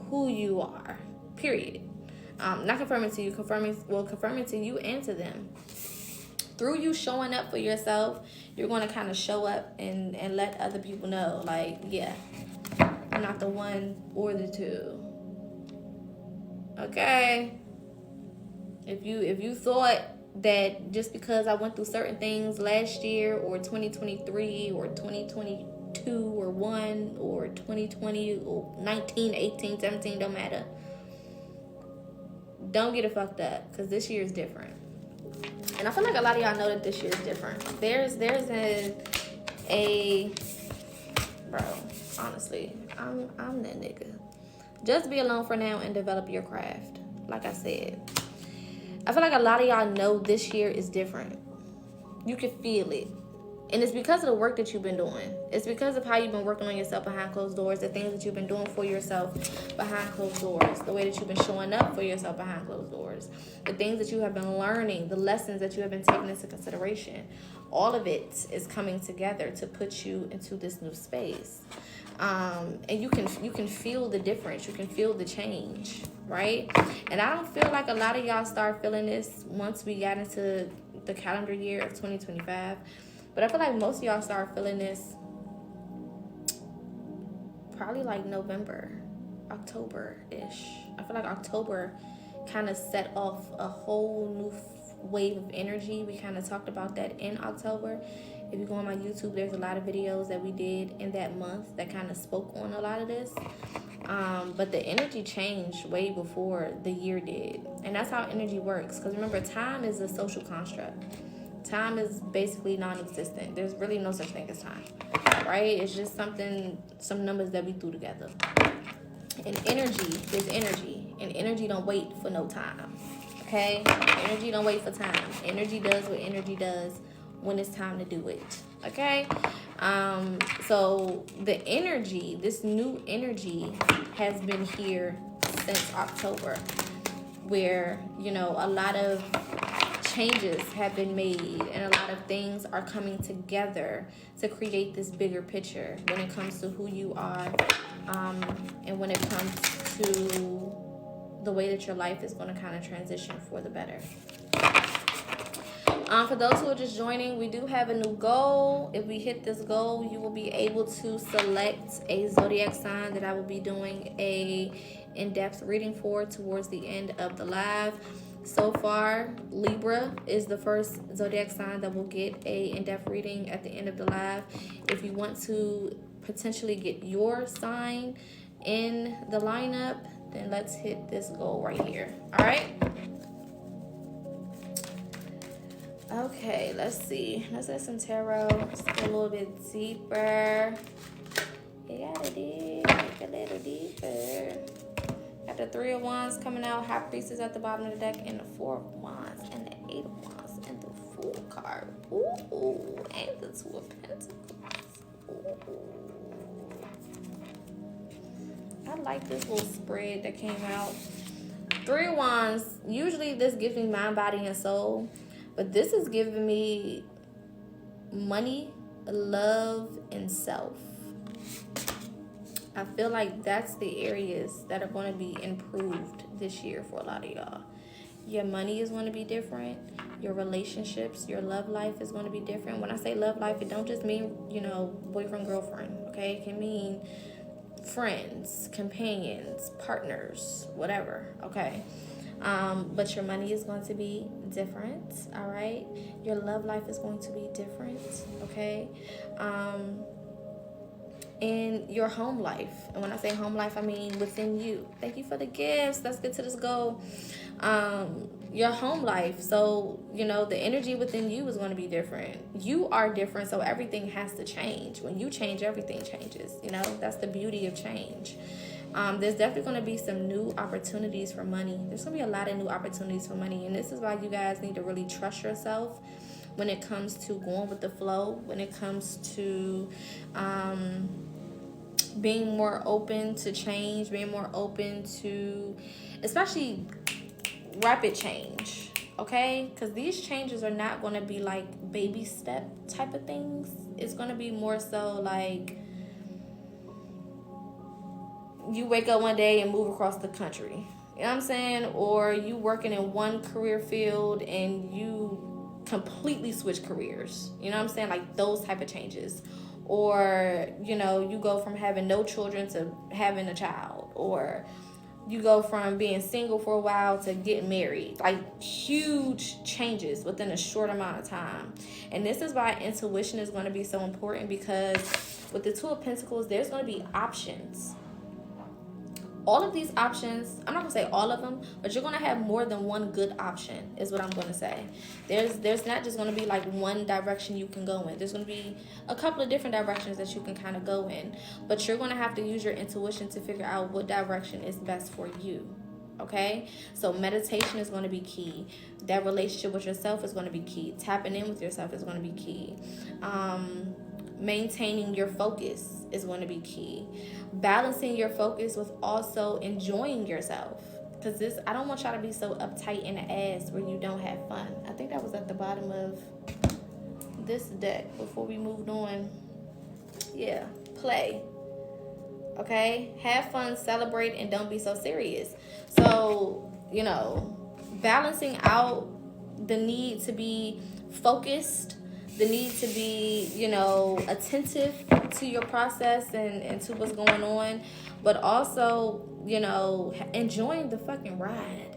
who you are. Period. Not confirming to you, confirming to you and to them. Through you showing up for yourself, you're going to kind of show up and let other people know, like, yeah, I'm not the one or the two. Okay? If you thought that just because I went through certain things last year or 2023 or 2022 or 1 or 2020 or 19, 18, 17, don't matter. Don't get it fucked up, because this year is different. And I feel like a lot of y'all know that this year is different. There's a bro, honestly, I'm that nigga. Just be alone for now and develop your craft. Like I said, I feel like a lot of y'all know this year is different. You can feel it. And it's because of the work that you've been doing. It's because of how you've been working on yourself behind closed doors, the things that you've been doing for yourself behind closed doors, the way that you've been showing up for yourself behind closed doors, the things that you have been learning, the lessons that you have been taking into consideration. All of it is coming together to put you into this new space. And you can feel the difference. You can feel the change, right? And I don't feel like a lot of y'all start feeling this once we got into the calendar year of 2025. But I feel like most of y'all start feeling this probably like November, October-ish. I feel like October kind of set off a whole new wave of energy. We kind of talked about that in October. If you go on my YouTube, there's a lot of videos that we did in that month that kind of spoke on a lot of this. But the energy changed way before the year did. And that's how energy works. Because remember, time is a social construct. Time is basically non-existent. There's really no such thing as time, right? It's just some numbers that we threw together. And energy is energy. And energy don't wait for no time, okay? Energy don't wait for time. Energy does what energy does when it's time to do it, okay? So the energy, this new energy has been here since October, where, you know, a lot of changes have been made and a lot of things are coming together to create this bigger picture when it comes to who you are, and when it comes to the way that your life is going to kind of transition for the better. For those who are just joining, we do have a new goal. If we hit this goal, you will be able to select a zodiac sign that I will be doing a in-depth reading for towards the end of the live. So far, Libra is the first zodiac sign that will get a in-depth reading at the end of the live. If you want to potentially get your sign in the lineup, then let's hit this goal right here. All right? Okay, let's see. Let's get some tarot. Let's go a little bit deeper. You gotta dig a little deeper. Got the 3 of Wands coming out, High Priestess at the bottom of the deck, and the 4 of Wands, and the 8 of Wands, and the Fool card. Ooh, and the 2 of Pentacles. Ooh. I like this little spread that came out. 3 of Wands, usually this gives me mind, body, and soul, but this is giving me money, love, and self. I feel like that's the areas that are going to be improved this year for a lot of y'all. Your money is going to be different. Your relationships, your love life is going to be different. When I say love life, it don't just mean, you know, boyfriend, girlfriend, okay? It can mean friends, companions, partners, whatever, okay? But your money is going to be different, all right? Your love life is going to be different, okay? In your home life. And when I say home life, I mean within you. Thank you for the gifts. Let's get to this goal. Your home life. So, you know, the energy within you is going to be different. You are different, so everything has to change. When you change, everything changes. You know, that's the beauty of change. There's definitely going to be some new opportunities for money. There's going to be a lot of new opportunities for money. And this is why you guys need to really trust yourself when it comes to going with the flow, when it comes to being more open to change, being more open to especially rapid change, okay? Because these changes are not going to be like baby step type of things. It's going to be more so like you wake up one day and move across the country. You know what I'm saying? Or you working in one career field and you completely switch careers. You know what I'm saying? Like those type of changes. Or, you know, you go from having no children to having a child. Or you go from being single for a while to getting married. Like, huge changes within a short amount of time. And this is why intuition is going to be so important, because with the Two of Pentacles, there's going to be options. All of these options, I'm not going to say all of them, but you're going to have more than one good option, is what I'm going to say. There's not just going to be like one direction you can go in. There's going to be a couple of different directions that you can kind of go in. But you're going to have to use your intuition to figure out what direction is best for you. Okay? So meditation is going to be key. That relationship with yourself is going to be key. Tapping in with yourself is going to be key. Maintaining your focus is going to be key. Balancing your focus with also enjoying yourself, because this, I don't want y'all to be so uptight in the ass where you don't have fun. I think that was at the bottom of this deck before we moved on. Yeah, play. Okay, have fun, celebrate, and don't be so serious. So, you know, balancing out the need to be focused, the need to be, you know, attentive to your process and to what's going on, but also, you know, enjoying the fucking ride.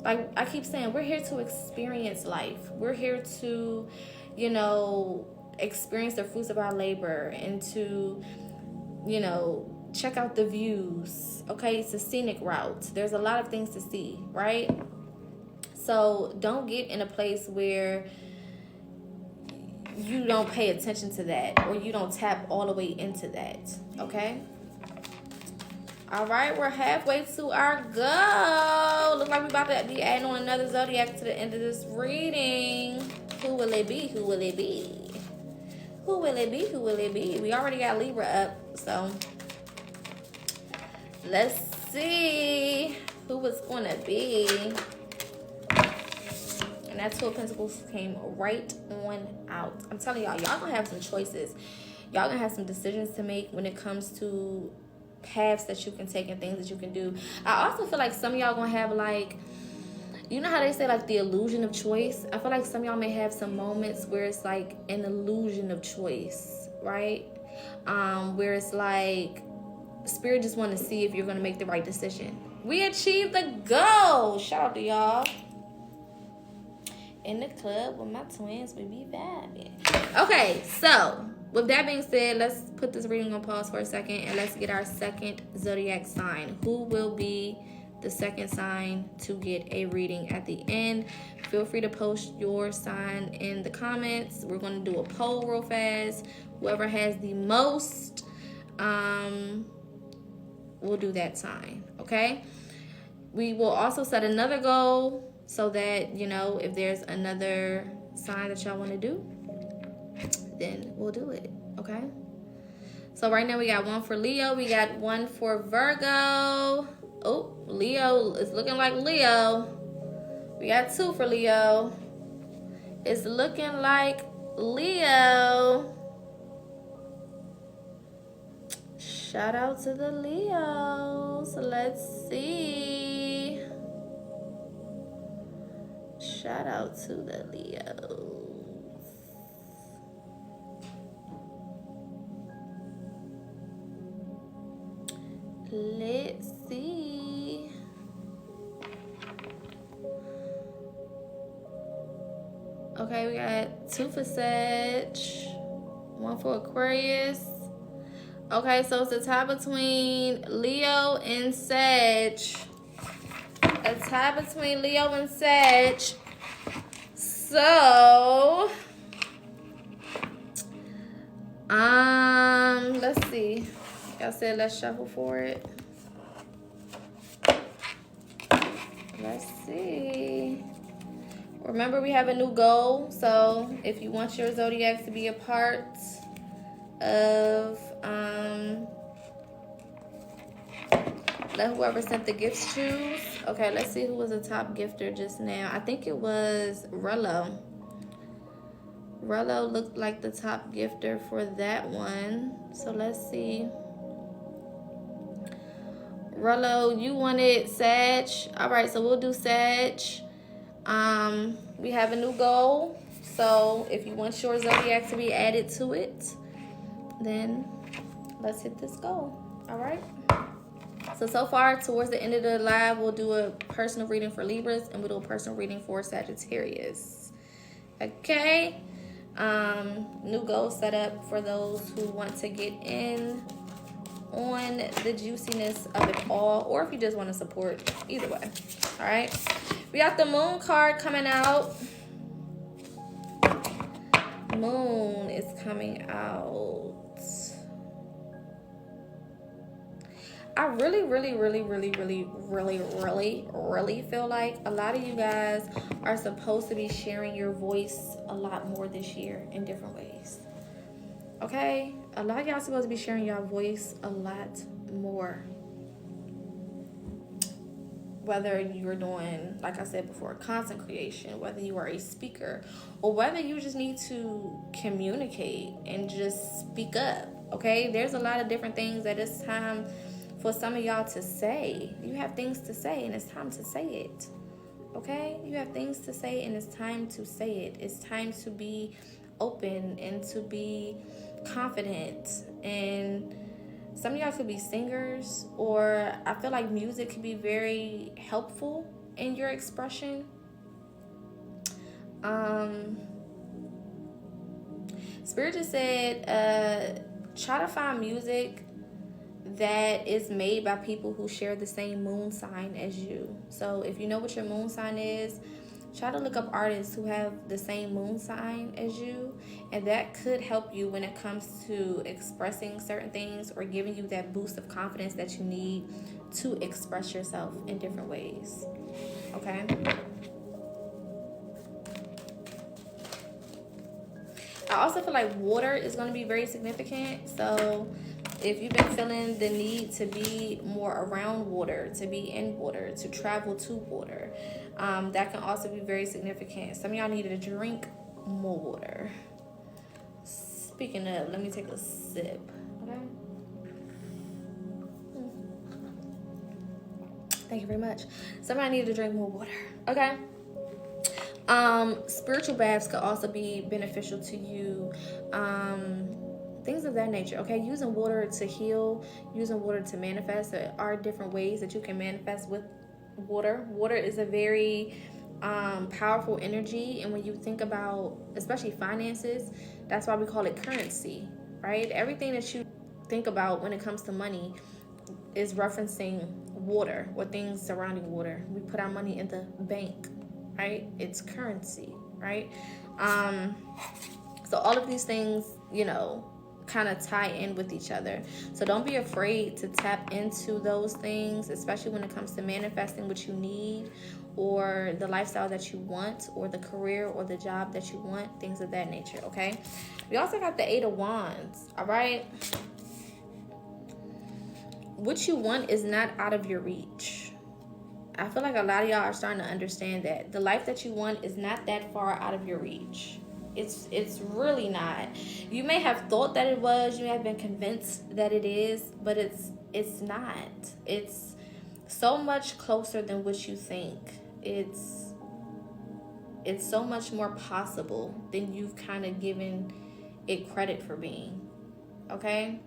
Like I keep saying, we're here to experience life. We're here to, you know, experience the fruits of our labor and to, you know, check out the views. Okay, it's a scenic route. There's a lot of things to see, right? So don't get in a place where you don't pay attention to that, or you don't tap all the way into that. Okay? All right, we're halfway to our goal. Looks like we're about to be adding on another zodiac to the end of this reading. Who will it be? Who will it be? Who will it be? Who will it be? We already got Libra up, so let's see who it's gonna be. And that Two of Pentacles came right on out. I'm telling y'all gonna have some choices. Y'all gonna have some decisions to make when it comes to paths that you can take and things that you can do. I also feel like some of y'all gonna have, like, you know how they say, like, the illusion of choice? I feel like some of y'all may have some moments where it's like an illusion of choice, right? Where it's like Spirit just want to see if you're gonna make the right decision. We achieved the goal. Shout out to y'all. In the club with my twins, we be vibing. Okay, so with that being said, let's put this reading on pause for a second and let's get our second zodiac sign. Who will be the second sign to get a reading at the end? Feel free to post your sign in the comments. We're going to do a poll real fast. Whoever has the most, we'll do that sign, okay? We will also set another goal so that, you know, if there's another sign that y'all want to do, then we'll do it, okay? So right now we got one for Leo. We got one for Virgo. Oh, Leo. It's looking like Leo. We got two for Leo. It's looking like Leo. Shout out to the Leos. Let's see. Shout out to the Leos. Let's see. Okay, we got two for Sag, one for Aquarius. Okay, so it's a tie between Leo and Sag. A tie between Leo and Sag. So, let's see. Y'all said let's shuffle for it. Let's see. Remember, we have a new goal. So, if you want your zodiac to be a part of, let whoever sent the gifts choose. Okay, let's see who was the top gifter just now. I think it was Rello. Rello looked like the top gifter for that one. So let's see. Rello, you wanted Sag. All right, so we'll do Sag. We have a new goal. So if you want your zodiac to be added to it, then let's hit this goal. All right. So far, towards the end of the live, we'll do a personal reading for Libras, and we'll do a personal reading for Sagittarius. Okay? New goal set up for those who want to get in on the juiciness of it all, or if you just want to support, either way. All right? We got the Moon card coming out. Moon is coming out. I really feel like a lot of you guys are supposed to be sharing your voice a lot more this year in different ways. Okay? A lot of y'all are supposed to be sharing your voice a lot more. Whether you're doing, like I said before, content creation, whether you are a speaker, or whether you just need to communicate and just speak up. Okay? There's a lot of different things that it's time for some of y'all to say. You have things to say, and it's time to say it. Okay? You have things to say, and it's time to say it. It's time to be open and to be confident. And some of y'all could be singers, or I feel like music could be very helpful in your expression. Spirit just said, try to find music that is made by people who share the same moon sign as you. So if you know what your moon sign is, try to look up artists who have the same moon sign as you, and that could help you when it comes to expressing certain things or giving you that boost of confidence that you need to express yourself in different ways. Okay? I also feel like water is going to be very significant. So if you've been feeling the need to be more around water, to be in water, to travel to water, that can also be very significant. Some of y'all need to drink more water. Speaking of, let me take a sip. Okay. Thank you very much. Somebody need to drink more water. Okay. Spiritual baths could also be beneficial to you. Things of that nature. Okay. Using water to heal, using water to manifest. There are different ways that you can manifest with water. Water is a very powerful energy, and when you think about especially finances, that's why we call it currency, right? Everything that you think about when it comes to money is referencing water or things surrounding water. We put our money in the bank, right? It's currency, right? So all of these things, kind of tie in with each other. So don't be afraid to tap into those things, especially when it comes to manifesting what you need, or the lifestyle that you want, or the career or the job that you want, things of that nature. Okay. We also got the 8 of Wands. All right. What you want is not out of your reach. I feel like a lot of y'all are starting to understand that the life that you want is not that far out of your reach. It's really not. You may have thought that it was, you may have been convinced that it is, but it's not. It's so much closer than what you think. It's so much more possible than you've kind of given it credit for being. Okay?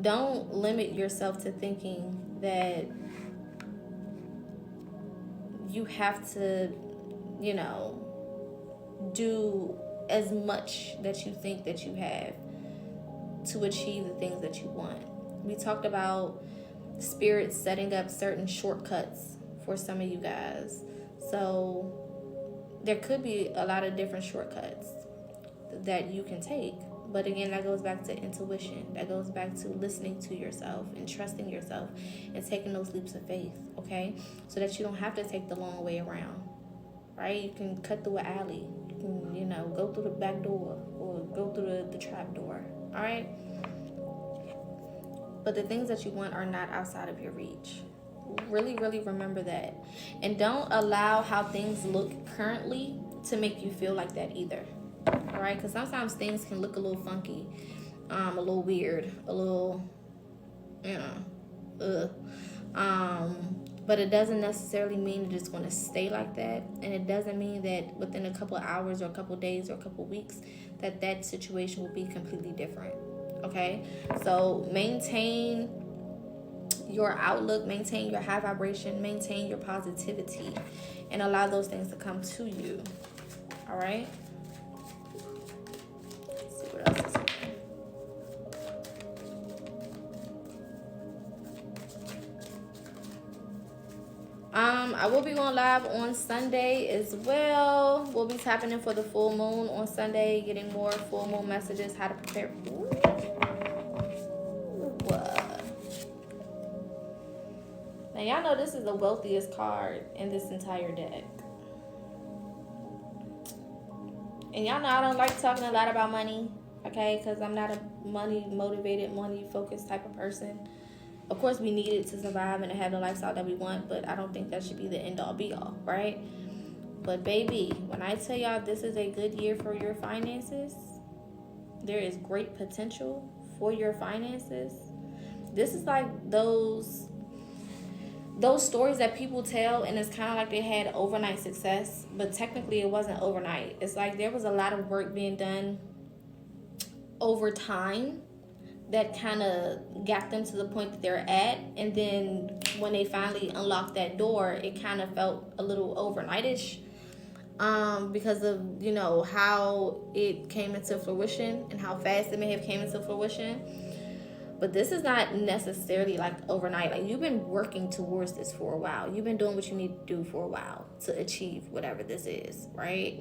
Don't limit yourself to thinking that you have to, do as much that you think that you have to achieve the things that you want. We talked about spirit setting up certain shortcuts for some of you guys. So there could be a lot of different shortcuts that you can take. But again, that goes back to intuition. That goes back to listening to yourself and trusting yourself and taking those leaps of faith, okay? So that you don't have to take the long way around, right? You can cut through an alley. You can, go through the back door or go through the trap door, all right? But the things that you want are not outside of your reach. Really, really remember that. And don't allow how things look currently to make you feel like that either. All right, because sometimes things can look a little funky, a little weird, a little, but it doesn't necessarily mean that it's going to stay like that, and it doesn't mean that within a couple of hours or a couple of days or a couple of weeks that situation will be completely different. Okay, so maintain your outlook, maintain your high vibration, maintain your positivity, and allow those things to come to you. All right? Let's see what else is here. I will be going live on Sunday as well. We'll be tapping in for the full moon on Sunday, getting more full moon messages, how to prepare. Ooh. Now, y'all know this is the wealthiest card in this entire deck. And y'all know I don't like talking a lot about money, okay? Because I'm not a money-motivated, money-focused type of person. Of course, we need it to survive and to have the lifestyle that we want, but I don't think that should be the end-all, be-all, right? But, baby, when I tell y'all this is a good year for your finances, there is great potential for your finances. This is like those stories that people tell, and it's kind of like they had overnight success, but technically it wasn't overnight. It's like there was a lot of work being done over time that kind of got them to the point that they're at, and then when they finally unlocked that door, it kind of felt a little overnightish, because of, you know, how it came into fruition and how fast it may have came into fruition. But this is not necessarily like overnight. Like, you've been working towards this for a while. You've been doing what you need to do for a while to achieve whatever this is, right?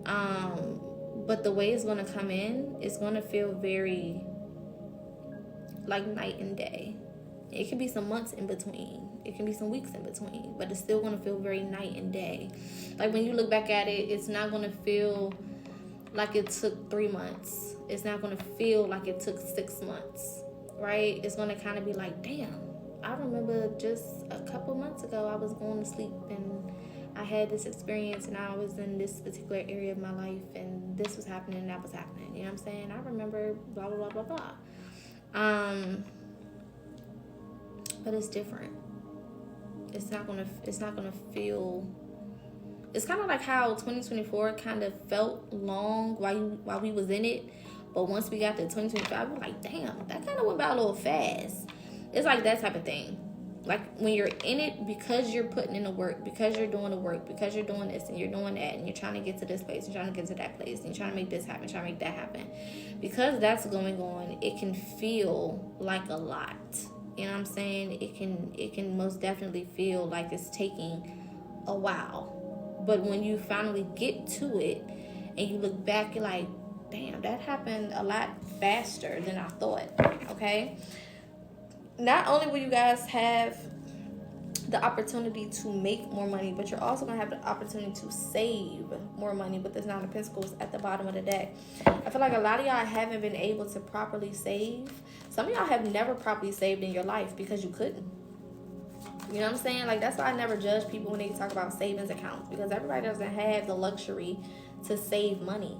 But the way it's going to come in, it's going to feel very like night and day. It can be some months in between. It can be some weeks in between. But it's still going to feel very night and day. Like, when you look back at it, it's not going to feel like it took 3 months. It's not going to feel like it took 6 months, right? It's going to kind of be like, damn, I remember just a couple months ago I was going to sleep and I had this experience and I was in this particular area of my life and this was happening and that was happening. You know what I'm saying? I remember blah, blah, blah, blah, blah. But it's different. It's not gonna feel. It's kind of like how 2024 kind of felt long while we was in it, but once we got to 2025, we're like, damn, that kind of went by a little fast. It's like that type of thing. Like, when you're in it, because you're putting in the work, because you're doing the work, because you're doing this and you're doing that, and you're trying to get to this place, you're trying to get to that place, and you're trying to make this happen, trying to make that happen. Because that's going on, it can feel like a lot. You know what I'm saying? It can most definitely feel like it's taking a while. But when you finally get to it and you look back, you're like, damn, that happened a lot faster than I thought. Okay? Not only will you guys have the opportunity to make more money, but you're also going to have the opportunity to save more money with this Nine of Pentacles at the bottom of the deck. I feel like a lot of y'all haven't been able to properly save. Some of y'all have never properly saved in your life because you couldn't. You know what I'm saying? Like, that's why I never judge people when they talk about savings accounts, because everybody doesn't have the luxury to save money.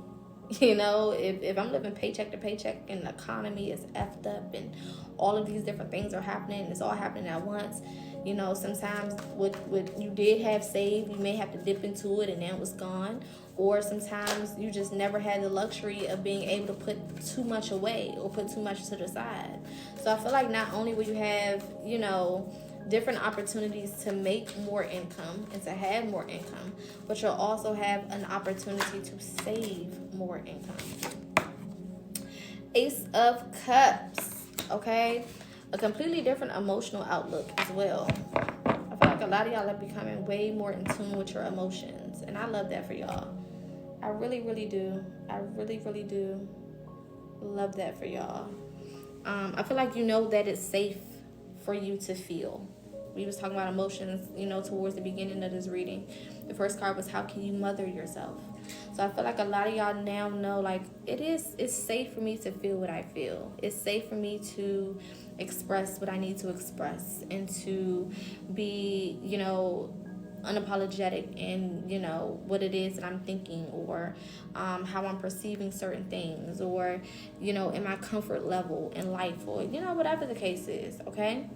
You know, if I'm living paycheck to paycheck and the economy is effed up and all of these different things are happening, it's all happening at once. You know, sometimes what you did have saved, you may have to dip into it and then it was gone. Or sometimes you just never had the luxury of being able to put too much away or put too much to the side. So I feel like not only will you have, you know, different opportunities to make more income and to have more income, but you'll also have an opportunity to save more income. Ace of Cups, okay? A completely different emotional outlook as well. I feel like a lot of y'all are becoming way more in tune with your emotions, and I love that for y'all. I really, really do. I really, really do love that for y'all. I feel like you know that it's safe for you to feel. We was talking about emotions, you know, towards the beginning of this reading. The first card was, how can you mother yourself? So I feel like a lot of y'all now know, like, it's safe for me to feel what I feel. It's safe for me to express what I need to express and to be, you know, unapologetic in, you know, what it is that I'm thinking, or how I'm perceiving certain things, or, you know, in my comfort level in life, or, you know, whatever the case is, okay?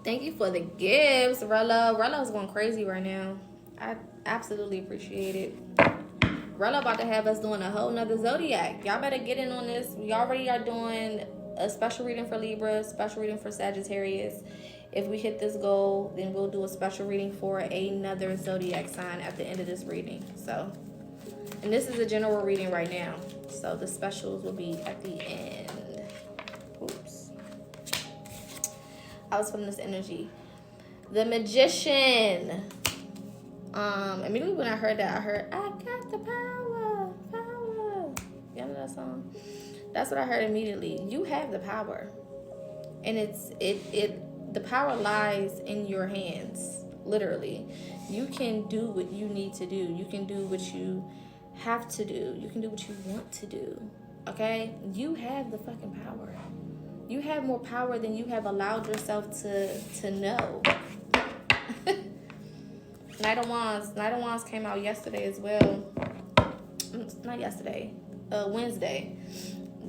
Thank you for the gifts, Rella. Rella's going crazy right now. I absolutely appreciate it. Rella about to have us doing a whole nother zodiac. Y'all better get in on this. We already are doing a special reading for Libra, special reading for Sagittarius. If we hit this goal, then we'll do a special reading for another zodiac sign at the end of this reading. So, and this is a general reading right now. So the specials will be at the end. Oops. I was feeling this energy. The Magician. Immediately when I heard that, I heard, I got the power, power. You know that song? That's what I heard immediately. You have the power. And the power lies in your hands, literally. You can do what you need to do. You can do what you have to do. You can do what you want to do. Okay? You have the fucking power. You have more power than you have allowed yourself to know. Knight of Wands came out yesterday as well. Not yesterday. Wednesday.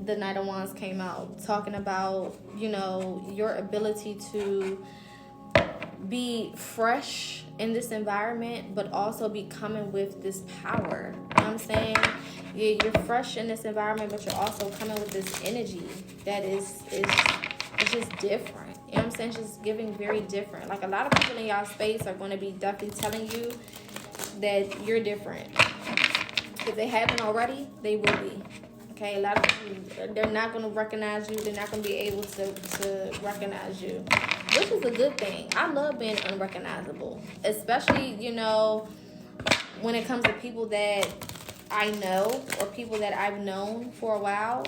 The Knight of Wands came out talking about, you know, your ability to be fresh in this environment, but also be coming with this power. You know what I'm saying? You're fresh in this environment, but you're also coming with this energy that is just different. You know what I'm saying? It's just giving very different. Like, a lot of people in y'all space are going to be definitely telling you that you're different. If they haven't already, they will be. Okay, a lot of people, they're not going to recognize you. They're not going to be able to recognize you, which is a good thing. I love being unrecognizable, especially, you know, when it comes to people that I know or people that I've known for a while.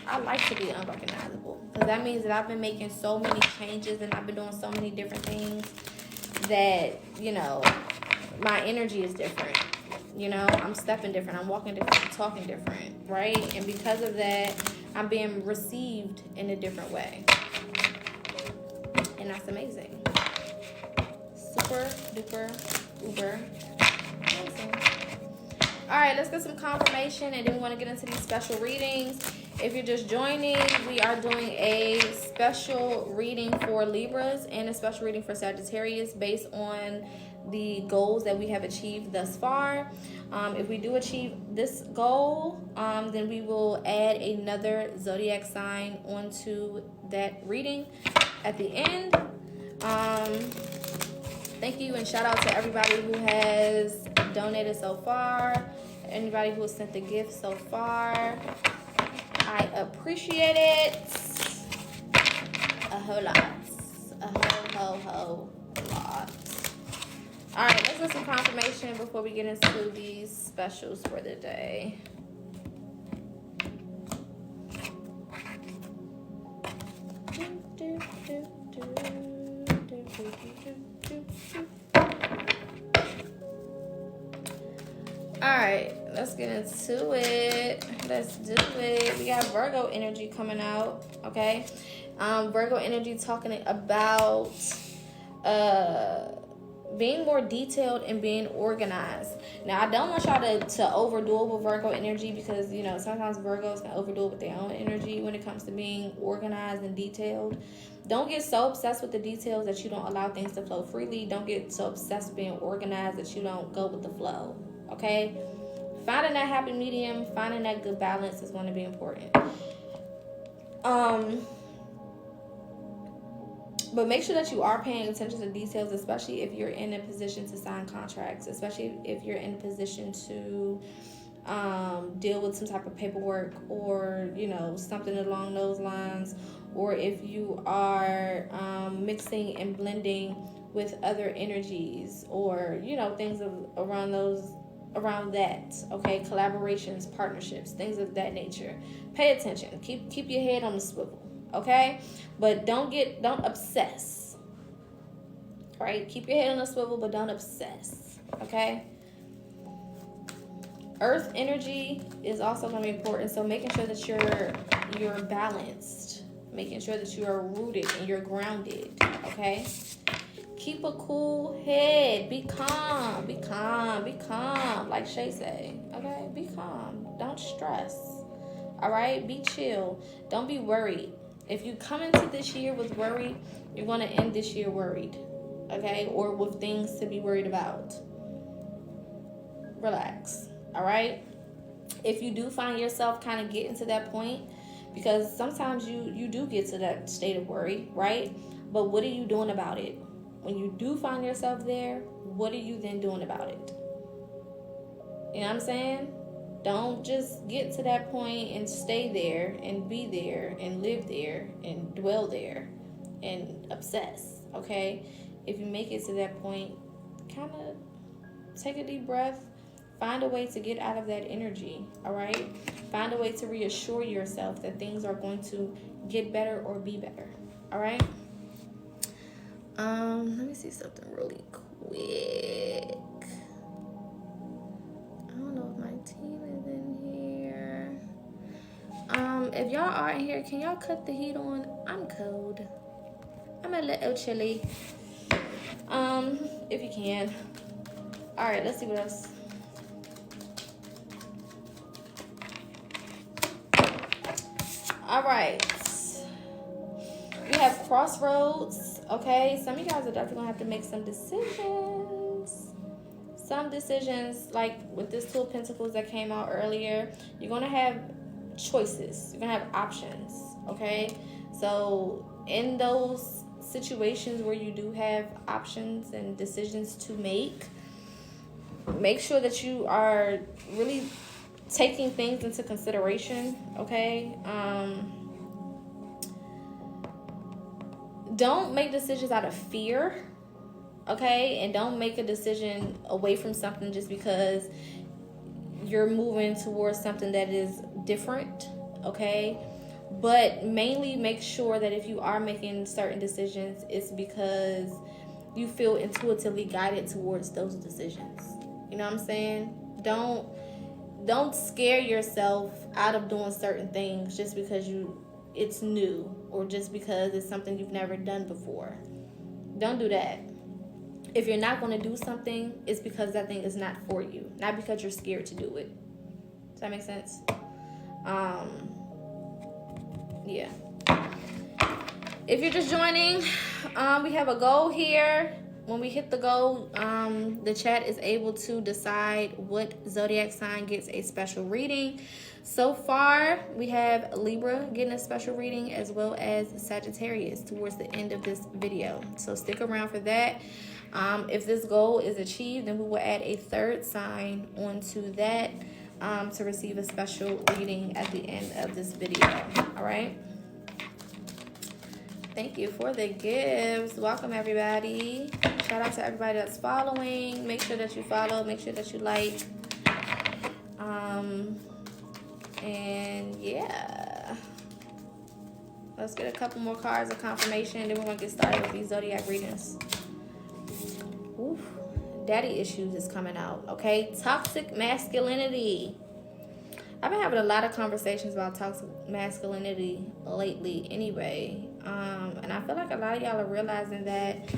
I like to be unrecognizable because that means that I've been making so many changes and I've been doing so many different things that, you know, my energy is different. You know, I'm stepping different, I'm walking different, I'm talking different, right? And because of that, I'm being received in a different way. And that's amazing. Super duper uber amazing. All right, let's get some confirmation, and then we want to get into these special readings. If you're just joining, we are doing a special reading for Libras and a special reading for Sagittarius based on the goals that we have achieved thus far. If we do achieve this goal, then we will add another zodiac sign onto that reading at the end. Thank you and shout out to everybody who has donated so far, anybody who has sent the gift so far. I appreciate it a whole lot. A whole lot. All right, let's get some confirmation before we get into these specials for the day. All right, let's get into it. Let's do it. We got Virgo energy coming out, okay? Virgo energy talking about being more detailed and being organized. Now, I don't want y'all to overdo it with Virgo energy because, you know, sometimes Virgos can overdo it with their own energy when it comes to being organized and detailed. Don't get so obsessed with the details that you don't allow things to flow freely. Don't get so obsessed with being organized that you don't go with the flow, okay? Finding that happy medium, finding that good balance is going to be important. But make sure that you are paying attention to details, especially if you're in a position to sign contracts, especially if you're in a position to deal with some type of paperwork or, you know, something along those lines, or if you are mixing and blending with other energies or, you know, things around that, okay? Collaborations, partnerships, things of that nature. Pay attention. Keep your head on the swivel. Okay, but don't obsess. All right, keep your head on a swivel, but don't obsess. Okay. Earth energy is also going to be important, so making sure that you're balanced, making sure that you are rooted and you're grounded. Okay. Keep a cool head. Be calm. Be calm. Be calm. Like Shay say. Okay. Be calm. Don't stress. All right. Be chill. Don't be worried. If you come into this year with worry, you're going to end this year worried, okay? Or with things to be worried about. Relax, all right? If you do find yourself kind of getting to that point, Because sometimes you do get to that state of worry, right? But what are you doing about it? When you do find yourself there, what are you then doing about it? You know what I'm saying? Don't just get to that point and stay there and be there and live there and dwell there and obsess, okay? If you make it to that point, kind of take a deep breath. Find a way to get out of that energy, all right? Find a way to reassure yourself that things are going to get better or be better, all right? Let me see something really quick. I don't know if my team is in here. If y'all are in here, can y'all cut the heat on? I'm cold. I'm a little chilly. If you can. All right, let's see what else. All right. We have crossroads, okay? Some of you guys are definitely going to have to make some decisions. Some decisions, like with this Two of Pentacles that came out earlier, you're going to have choices. You're going to have options, okay? So in those situations where you do have options and decisions to make sure that you are really taking things into consideration, okay? Don't make decisions out of fear, okay? And don't make a decision away from something just because you're moving towards something that is different, okay? But mainly make sure that if you are making certain decisions, it's because you feel intuitively guided towards those decisions. You know what I'm saying? Don't scare yourself out of doing certain things just because it's new or just because it's something you've never done before. Don't do that. If you're not going to do something, it's because that thing is not for you, not because you're scared to do it. Does that make sense? Yeah. If you're just joining, we have a goal here. When we hit the goal, the chat is able to decide what zodiac sign gets a special reading. So far, we have Libra getting a special reading as well as Sagittarius towards the end of this video. So stick around for that. If this goal is achieved, then we will add a third sign onto that to receive a special reading at the end of this video. All right. Thank you for the gifts. Welcome, everybody. Shout out to everybody that's following. Make sure that you follow. Make sure that you like. And yeah. Let's get a couple more cards of confirmation. Then we're going to get started with these zodiac readings. Oof. Daddy issues is coming out, okay? Toxic masculinity. I've been having a lot of conversations about toxic masculinity lately anyway. And I feel like a lot of y'all are realizing that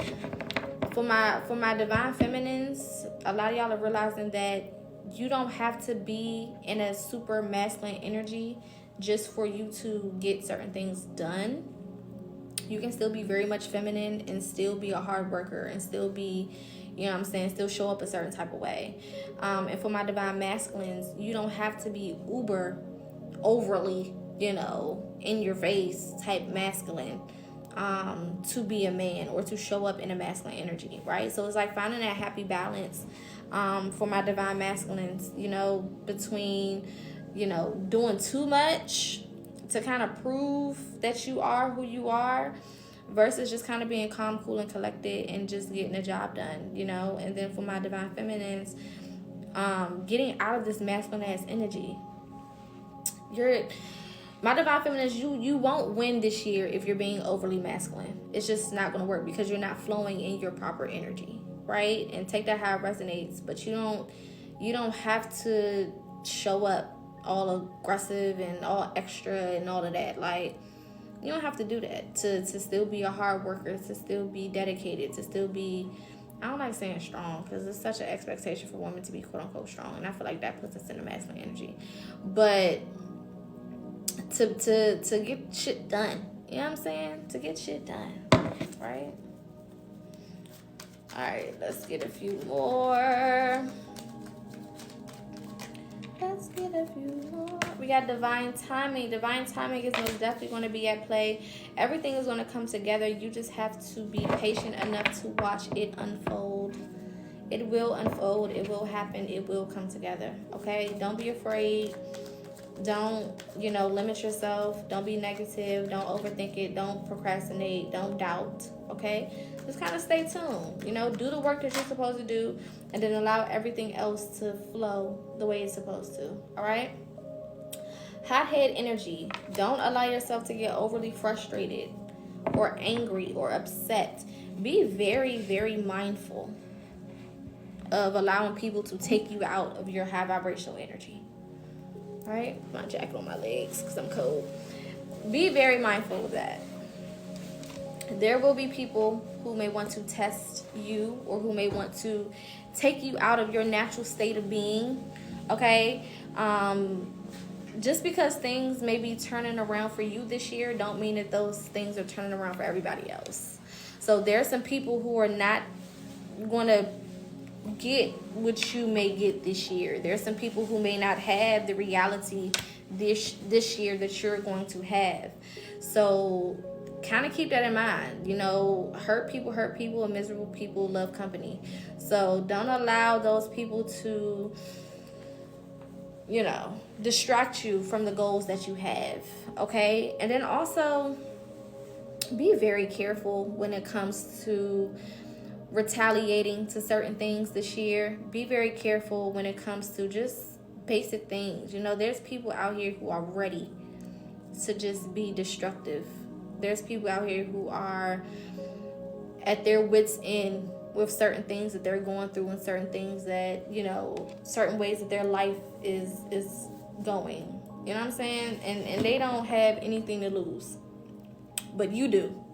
for my divine feminines, a lot of y'all are realizing that you don't have to be in a super masculine energy just for you to get certain things done. You can still be very much feminine and still be a hard worker and still be, you know what I'm saying, still show up a certain type of way. And for my divine masculines, you don't have to be overly, in your face type masculine to be a man or to show up in a masculine energy, right? So it's like finding that happy balance for my divine masculines, between, doing too much to kind of prove that you are who you are versus just kind of being calm, cool, and collected and just getting the job done, And then for my divine feminines, getting out of this masculine ass energy. My divine feminines, you won't win this year if you're being overly masculine. It's just not going to work because you're not flowing in your proper energy, right? And take that how it resonates, but you don't have to show up all aggressive and all extra and all of that. Like, you don't have to do that to still be a hard worker, to still be dedicated, to still be, I don't like saying strong because it's such an expectation for women to be quote unquote strong, and I feel like that puts us in the masculine energy. But to get shit done, you know what I'm saying? To get shit done, right? All right, let's get a few more. Let's get a few more. We got divine timing. Divine timing is most definitely going to be at play. Everything is going to come together. You just have to be patient enough to watch it unfold. It will unfold. It will happen. It will come together. Okay? Don't be afraid. Don't, limit yourself. Don't be negative. Don't overthink it. Don't procrastinate. Don't doubt. Okay? Just kind of stay tuned. Do the work that you're supposed to do, and then allow everything else to flow the way it's supposed to. All right? Hothead energy. Don't allow yourself to get overly frustrated or angry or upset. Be very, very mindful of allowing people to take you out of your high vibrational energy. All right? My jacket on my legs because I'm cold. Be very mindful of that. There will be people who may want to test you, or who may want to take you out of your natural state of being. Okay? Just because things may be turning around for you this year don't mean that those things are turning around for everybody else. So there are some people who are not going to get what you may get this year. There's some people who may not have the reality this year that you're going to have. So kind of keep that in mind. Hurt people, and miserable people love company. So don't allow those people to, distract you from the goals that you have. Okay? And then also be very careful when it comes to retaliating to certain things this year. Be very careful when it comes to just basic things. There's people out here who are ready to just be destructive. There's people out here who are at their wits' end with certain things that they're going through, and certain things that, certain ways that their life is going. You know what I'm saying? And they don't have anything to lose. But you do.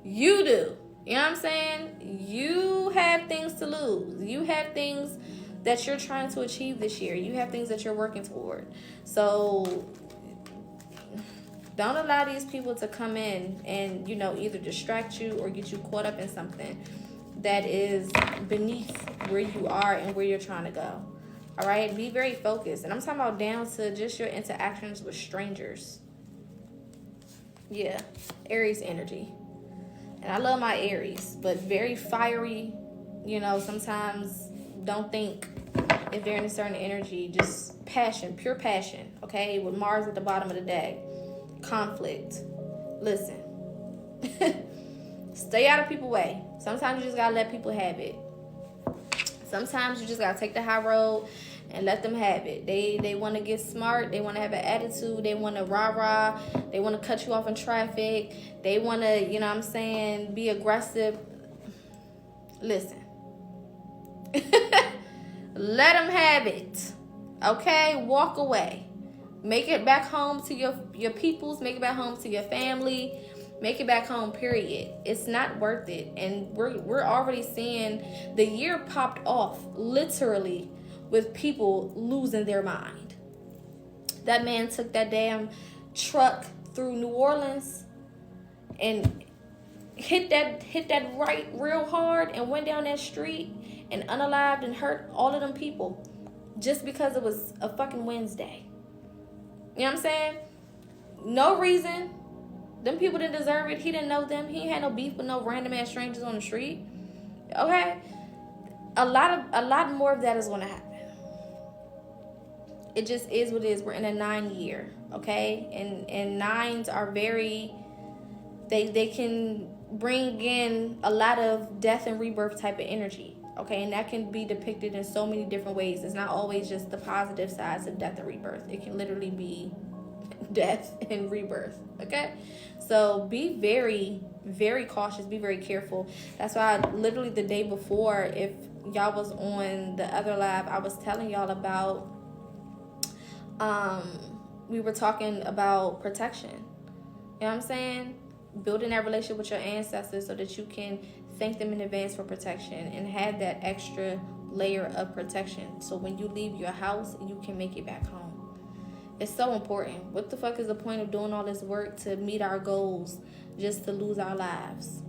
You do. You know what I'm saying? You have things to lose. You have things that you're trying to achieve this year. You have things that you're working toward. So don't allow these people to come in and, either distract you or get you caught up in something that is beneath where you are and where you're trying to go. All right? Be very focused. And I'm talking about down to just your interactions with strangers. Yeah. Aries energy. And I love my Aries, but very fiery. Sometimes don't think if they're in a certain energy. Just passion, pure passion. Okay? With Mars at the bottom of the deck. Conflict. Listen. Stay out of people's way. Sometimes you just gotta let people have it. Sometimes you just gotta take the high road and let them have it. They want to get smart. They want to have an attitude. They want to rah-rah. They want to cut you off in traffic. They want to, be aggressive. Listen. Let them have it. Okay? Walk away. Make it back home to your peoples. Make it back home to your family. Make it back home, period. It's not worth it. And we're already seeing the year popped off, literally, with people losing their mind. That man took that damn truck through New Orleans and hit that right real hard and went down that street and unalived and hurt all of them people just because it was a fucking Wednesday. You know what I'm saying? No reason. Them people didn't deserve it. He didn't know them. He ain't had no beef with no random ass strangers on the street. Okay? A lot more of that is going to happen. It just is what it is. We're in a 9 year, okay? And 9s are very, they can bring in a lot of death and rebirth type of energy, okay? And that can be depicted in so many different ways. It's not always just the positive sides of death and rebirth. It can literally be death and rebirth, okay? So be very, very cautious. Be very careful. That's why literally the day before, if y'all was on the other live, I was telling y'all about we were talking about protection. You know what I'm saying? Building that relationship with your ancestors so that you can thank them in advance for protection and have that extra layer of protection. So when you leave your house, you can make it back home. It's so important. What the fuck is the point of doing all this work to meet our goals just to lose our lives?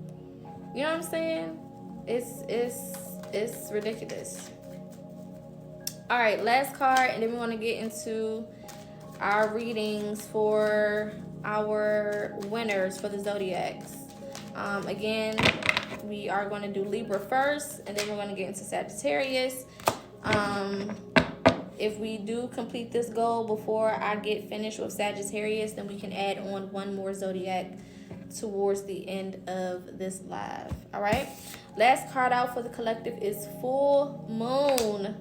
You know what I'm saying? It's ridiculous. All right, last card, and then we want to get into our readings for our winners for the zodiacs. Again, we are going to do Libra first, and then we're going to get into Sagittarius. If we do complete this goal before I get finished with Sagittarius, then we can add on one more zodiac towards the end of this live. All right, last card out for the collective is full moon.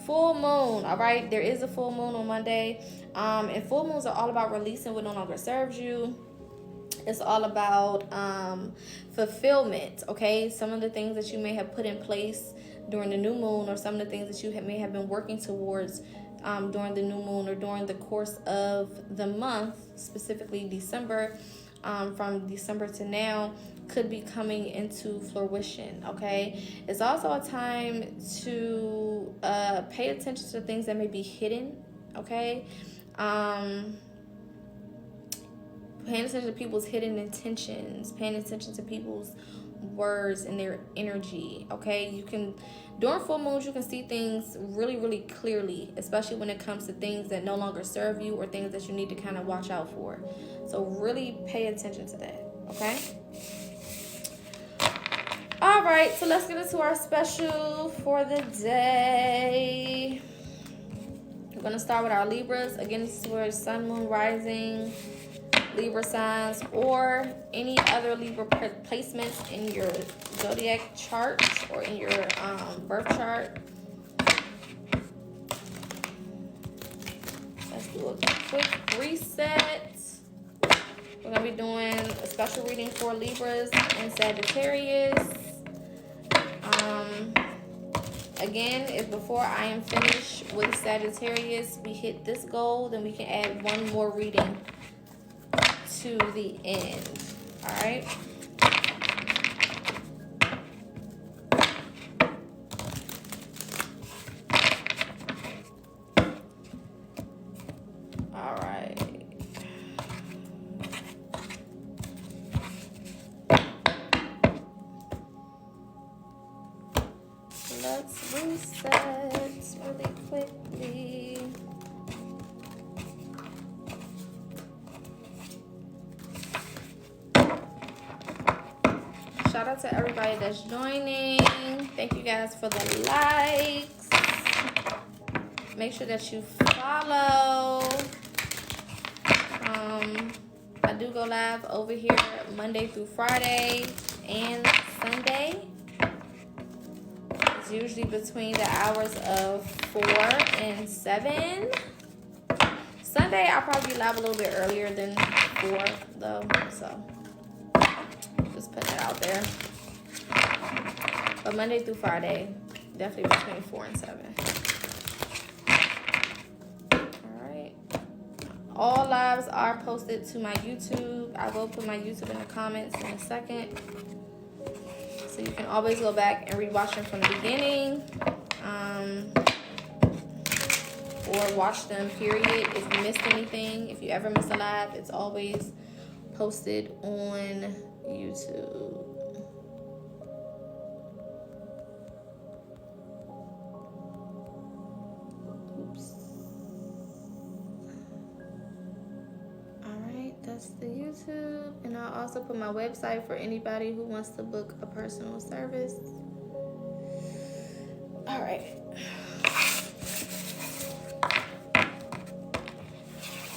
Full moon. All right, there is a full moon on Monday, and full moons are all about releasing what no longer serves you. It's all about fulfillment. Okay, some of the things that you may have put in place during the new moon, or some of the things that you may have been working towards during the new moon, or during the course of the month, specifically December, from December to now, could be coming into fruition. Okay, it's also a time to pay attention to things that may be hidden. Okay, paying attention to people's hidden intentions, paying attention to people's words and their energy. Okay, you can, during full moons, you can see things really, really clearly, especially when it comes to things that no longer serve you, or things that you need to kind of watch out for. So really pay attention to that. Okay. All right, so let's get into our special for the day. We're going to start with our Libras. Again, this is where Sun, Moon, Rising, Libra signs, or any other Libra placements in your zodiac chart or in your birth chart. Let's do a quick reset. We're going to be doing a special reading for Libras and Sagittarius. Again, if before I am finished with Sagittarius, we hit this goal, then we can add one more reading to the end. All right. All right. Let's reset really quickly. Shout out to everybody that's joining. Thank you guys for the likes. Make sure that you follow. I do go live over here Monday through Friday and Sunday. It's usually between the hours of 4 and 7. Sunday, I'll probably be live a little bit earlier than 4, though. So, just putting it out there. But Monday through Friday, definitely between 4 and 7. All right. All lives are posted to my YouTube. I will put my YouTube in the comments in a second. So you can always go back and rewatch them from the beginning, or watch them, period. If you missed anything, if you ever miss a live, it's always posted on YouTube. Oops. Alright, that's the YouTube. And I'll also put my website for anybody who wants to book a personal service. Alright.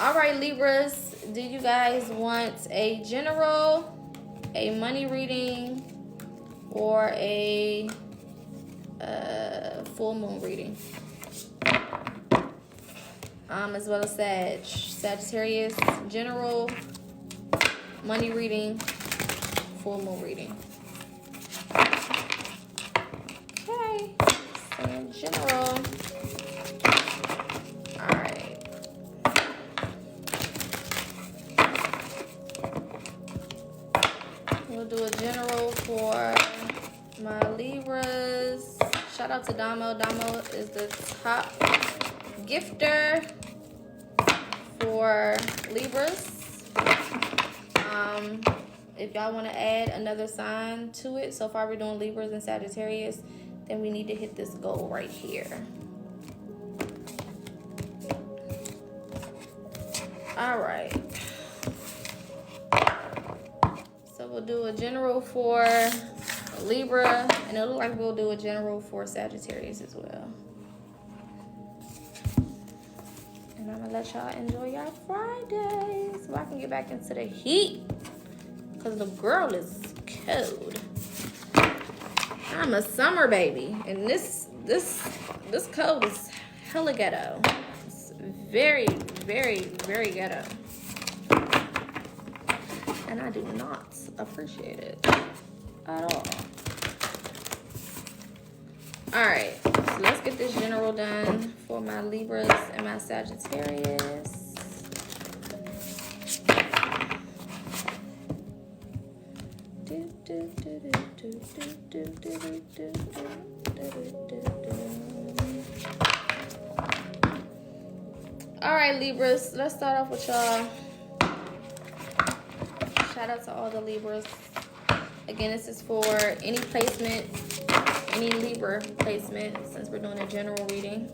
Alright, Libras, do you guys want a general, a money reading, or a full moon reading? As well as Sagittarius, general, money reading, full moon reading. Okay, so in general. We'll do a general for my Libras. Shout out to Damo. Damo is the top gifter for Libras. If y'all want to add another sign to it, so far we're doing Libras and Sagittarius, then we need to hit this goal right here. All right. So we'll do a general for Libra, and it looks like we'll do a general for Sagittarius as well. And I'm gonna let y'all enjoy y'all Friday so I can get back into the heat, because the girl is cold. I'm a summer baby, and this cold is hella ghetto. It's very, very, very ghetto, and I do not appreciate it at all. All right, so let's get this general done for my Libras and my Sagittarius. All right, Libras, let's start off with y'all. Shout out to all the Libras. Again, this is for any placement, any Libra placement, since we're doing a general reading.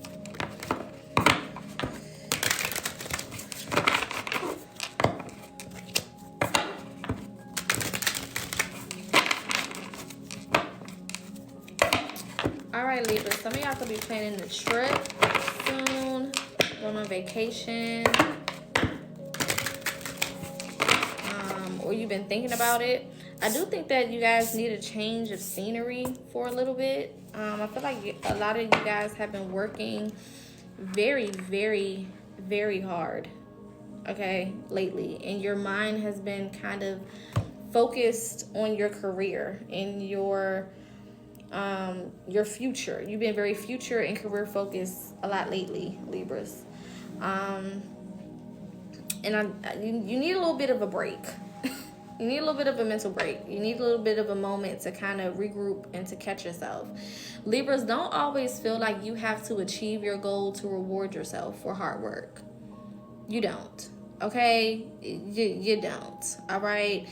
All right, Libra, some of y'all could be planning a trip soon, going on vacation, or you've been thinking about it. I do think that you guys need a change of scenery for a little bit. I feel like a lot of you guys have been working very, very, very hard, okay, lately. And your mind has been kind of focused on your career and your future. You've been very future and career focused a lot lately, Libras. And you need a little bit of a break. You need a little bit of a mental break. You need a little bit of a moment to kind of regroup and to catch yourself. Libras, don't always feel like you have to achieve your goal to reward yourself for hard work. You don't, okay? You don't, all right?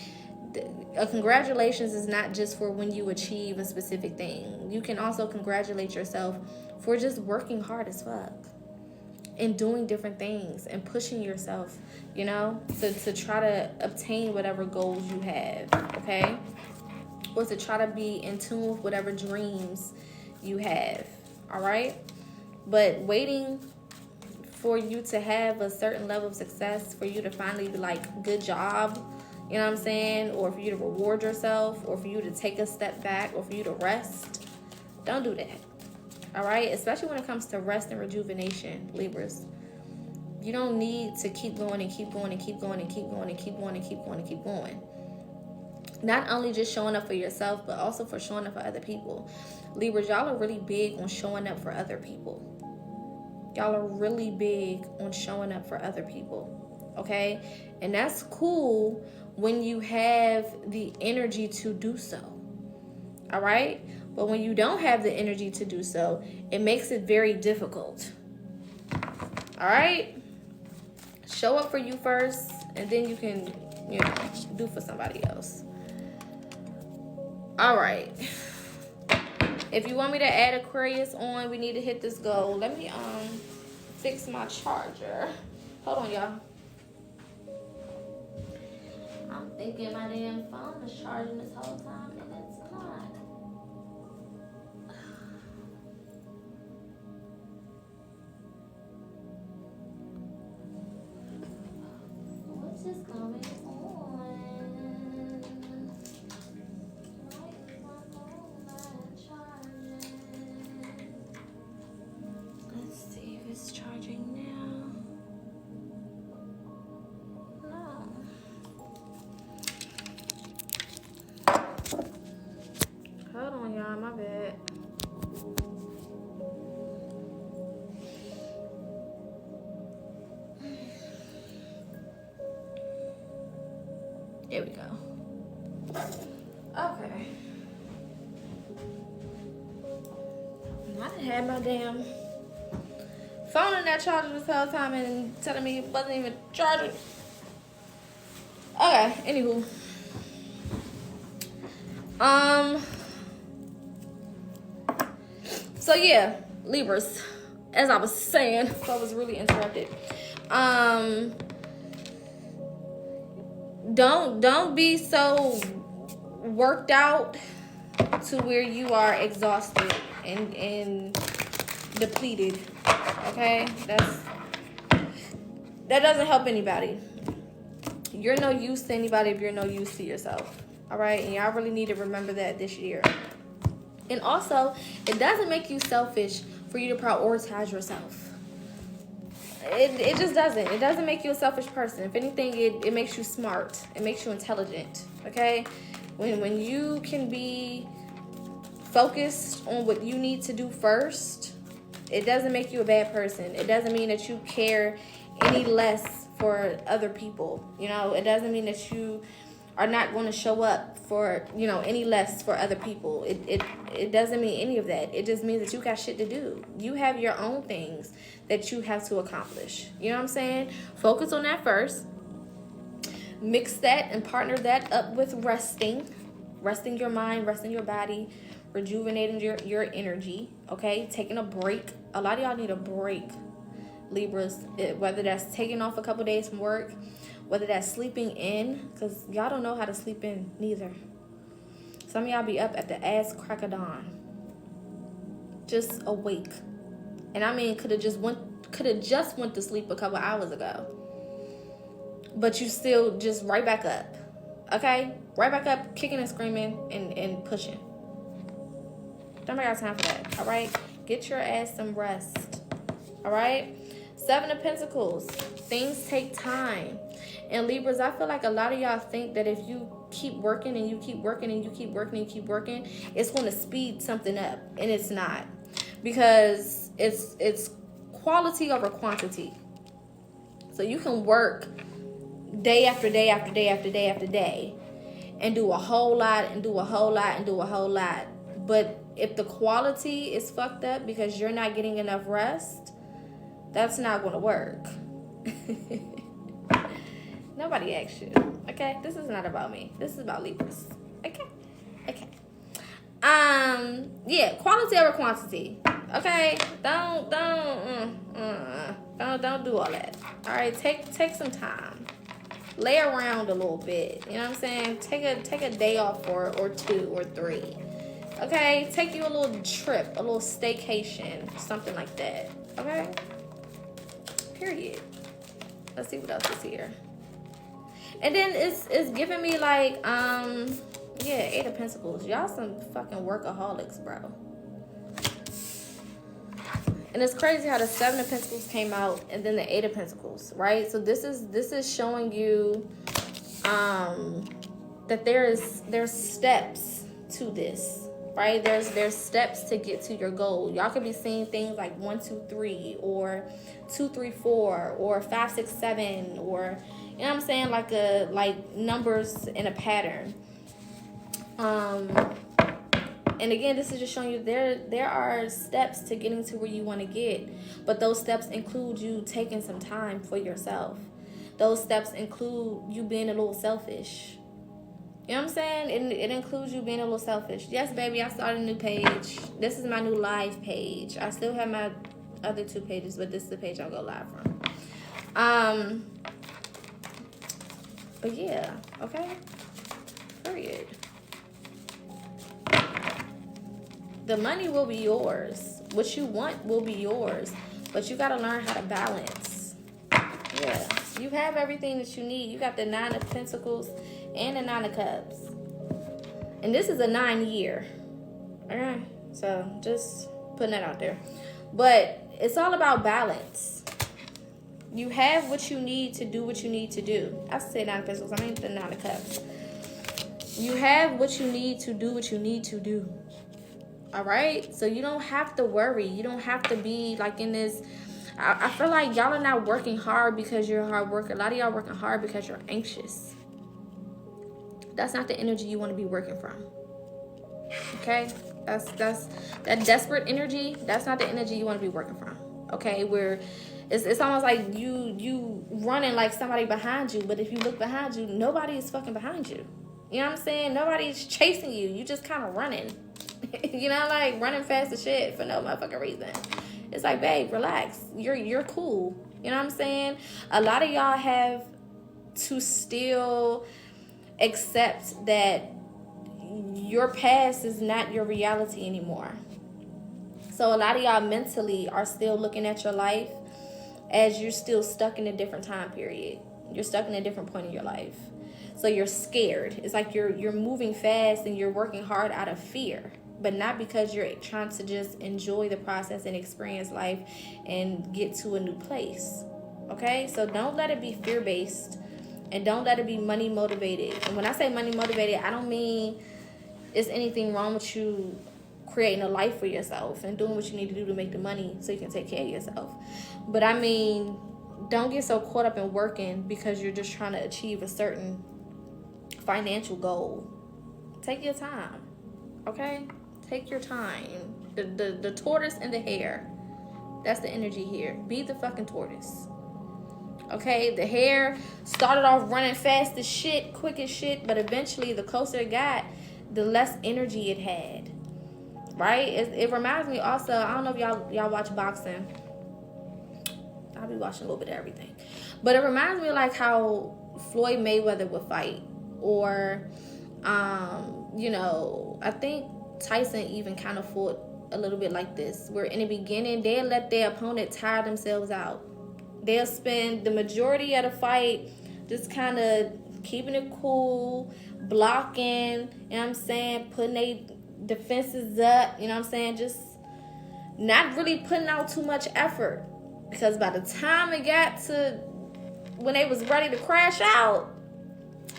A congratulations is not just for when you achieve a specific thing. You can also congratulate yourself for just working hard as fuck and doing different things and pushing yourself, you know, to try to obtain whatever goals you have, okay? Or to try to be in tune with whatever dreams you have, all right? But waiting for you to have a certain level of success, for you to finally be like, good job, you know what I'm saying? Or for you to reward yourself, or for you to take a step back, or for you to rest, don't do that. All right, especially when it comes to rest and rejuvenation, Libras. You don't need to keep going and keep going and keep going and keep going and keep going and keep going and keep going. Not only just showing up for yourself, but also for showing up for other people. Libras, y'all are really big on showing up for other people. Y'all are really big on showing up for other people, okay? And that's cool when you have the energy to do so, all right? But when you don't have the energy to do so, it makes it very difficult. All right? Show up for you first, and then you can, you know, do for somebody else. All right. If you want me to add Aquarius on, we need to hit this goal. Let me fix my charger. Hold on, y'all. I'm thinking my damn phone is charging this whole time, and it's not. What is going on? Why is my phone not charging? Let's see if it's charging now. No. Hold on, y'all. My bad. There we go. Okay. I done had my damn phone in that charger this whole time and telling me it wasn't even charging. Okay, anywho. So yeah, Libras, as I was saying, so I was really interrupted. don't be so worked out to where you are exhausted and depleted. Okay? That doesn't help anybody. You're no use to anybody if you're no use to yourself. All right? And y'all really need to remember that this year. And also, it doesn't make you selfish for you to prioritize yourself. It just doesn't. It doesn't make you a selfish person. If anything, it makes you smart. It makes you intelligent. Okay? When you can be focused on what you need to do first, it doesn't make you a bad person. It doesn't mean that you care any less for other people. You know, it doesn't mean that you are not going to show up for, you know, any less for other people. It doesn't mean any of that. It just means that you got shit to do. You have your own things that you have to accomplish. You know what I'm saying? Focus on that first. Mix that and partner that up with resting your mind, resting your body, rejuvenating your energy. Okay, taking a break. A lot of y'all need a break, Libras. Whether that's taking off a couple days from work, whether that's sleeping in, because y'all don't know how to sleep in neither. Some of y'all be up at the ass crack of dawn, just awake. And I mean, could have just went to sleep a couple hours ago, but you still just right back up. Okay, right back up, kicking and screaming and pushing. Don't got time for that. All right, get your ass some rest. All right. 7 of Pentacles. Things take time. And Libras, I feel like a lot of y'all think that if you keep working and you keep working and you keep working and you keep working, it's going to speed something up. And it's not. Because it's quality over quantity. So you can work day after day after day after day after day and do a whole lot and do a whole lot and do a whole lot. But if the quality is fucked up because you're not getting enough rest, that's not going to work. Nobody asked you. Okay? This is not about me. This is about Libras. Okay? Okay. Yeah, quality over quantity. Okay? Don't do all that. All right? Take some time. Lay around a little bit. You know what I'm saying? Take a day off or 2 or 3. Okay? Take you a little trip, a little staycation, something like that. Okay? Period. Let's see what else is here. And then it's giving me like, yeah, 8 of Pentacles. Y'all some fucking workaholics, bro. And it's crazy how the 7 of Pentacles came out and then the 8 of Pentacles, right? So this is showing you that there's steps to this, right? There's steps to get to your goal. Y'all could be seeing things like 1, 2, 3 or 2, 3, 4 or 5, 6, 7 or, you know what I'm saying, like numbers in a pattern. And again, this is just showing you there are steps to getting to where you want to get. But those steps include you taking some time for yourself. Those steps include you being a little selfish. You know what I'm saying? It includes you being a little selfish. Yes, baby, I started a new page. This is my new live page. I still have my other 2 pages, but this is the page I'll go live from. But yeah, okay? Period. The money will be yours. What you want will be yours. But you got to learn how to balance. Yeah. You have everything that you need. You got the 9 of Pentacles and the 9 of Cups. And this is a 9 year. Alright? So, just putting that out there. But it's all about balance. You have what you need to do what you need to do. I say 9 of Pentacles. I mean the 9 of Cups. You have what you need to do what you need to do. All right? So you don't have to worry. You don't have to be like in this. I feel like y'all are not working hard because you're a hard worker. A lot of y'all working hard because you're anxious. That's not the energy you want to be working from. Okay? That's that desperate energy. That's not the energy you want to be working from. Okay? Where it's almost like you running like somebody behind you, but if you look behind you, nobody is fucking behind you. You know what I'm saying? Nobody's chasing you. You just kind of running. You know, like running fast as shit for no motherfucking reason. It's like, babe, relax. You're cool. You know what I'm saying? A lot of y'all have to still accept that your past is not your reality anymore. So a lot of y'all mentally are still looking at your life as you're still stuck in a different time period. You're stuck in a different point in your life. So you're scared. It's like you're moving fast and you're working hard out of fear, but not because you're trying to just enjoy the process and experience life and get to a new place. Okay? So don't let it be fear-based, and don't let it be money motivated. And when I say money motivated, I don't mean is anything wrong with you creating a life for yourself and doing what you need to do to make the money so you can take care of yourself. But I mean, don't get so caught up in working because you're just trying to achieve a certain financial goal. Take your time, okay? Take your time. The tortoise and the hare, that's the energy here. Be the fucking tortoise. Okay, the hare started off running fast as shit, quick as shit, but eventually the closer it got, the less energy it had. Right? It reminds me also, I don't know if y'all watch boxing. I'll be watching a little bit of everything. But it reminds me of like how Floyd Mayweather would fight. Or, I think Tyson even kind of fought a little bit like this. Where in the beginning, they'll let their opponent tire themselves out. They'll spend the majority of the fight just kind of keeping it cool, blocking, you know what I'm saying, putting their defenses up, you know what I'm saying, just not really putting out too much effort. Because by the time it got to when they was ready to crash out,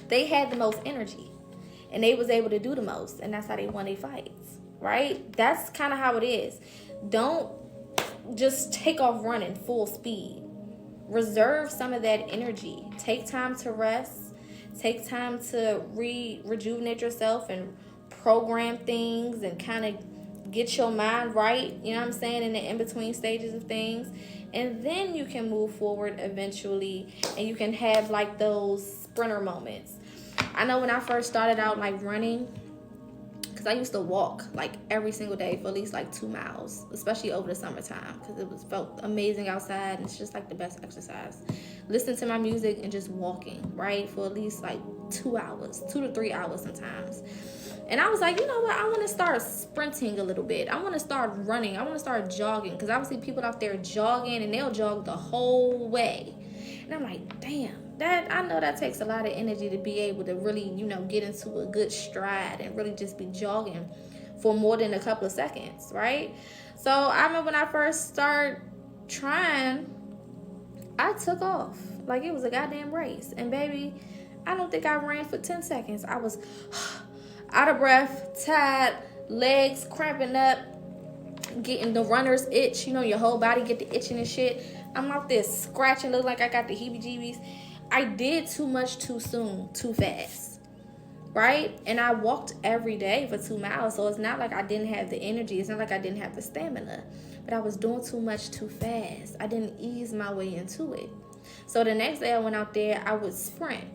they had the most energy. And they was able to do the most. And that's how they won their fights, right? That's kind of how it is. Don't just take off running full speed. Reserve some of that energy. Take time to rest. Take time to rejuvenate yourself and program things and kind of get your mind right, you know what I'm saying, in the in-between stages of things. And then you can move forward eventually and you can have like those sprinter moments. I know when I first started out like running, because I used to walk like every single day for at least like 2 miles, especially over the summertime, because it felt amazing outside and it's just like the best exercise. Listen to my music and just walking, right, for at least like 2 hours, 2 to 3 hours sometimes. And I was like, you know what, I want to start sprinting a little bit. I want to start running. I want to start jogging, because I would see people out there jogging and they'll jog the whole way. And I'm like, damn. I know that takes a lot of energy to be able to really, get into a good stride and really just be jogging for more than a couple of seconds, right? So I remember when I first started trying, I took off like it was a goddamn race. And baby, I don't think I ran for 10 seconds. I was out of breath, tired, legs cramping up, getting the runner's itch. Your whole body get the itching and shit. I'm out there scratching, look like I got the heebie-jeebies. I did too much too soon, too fast, right? And I walked every day for 2 miles, so it's not like I didn't have the energy. It's not like I didn't have the stamina, but I was doing too much too fast. I didn't ease my way into it. So the next day I went out there, I would sprint.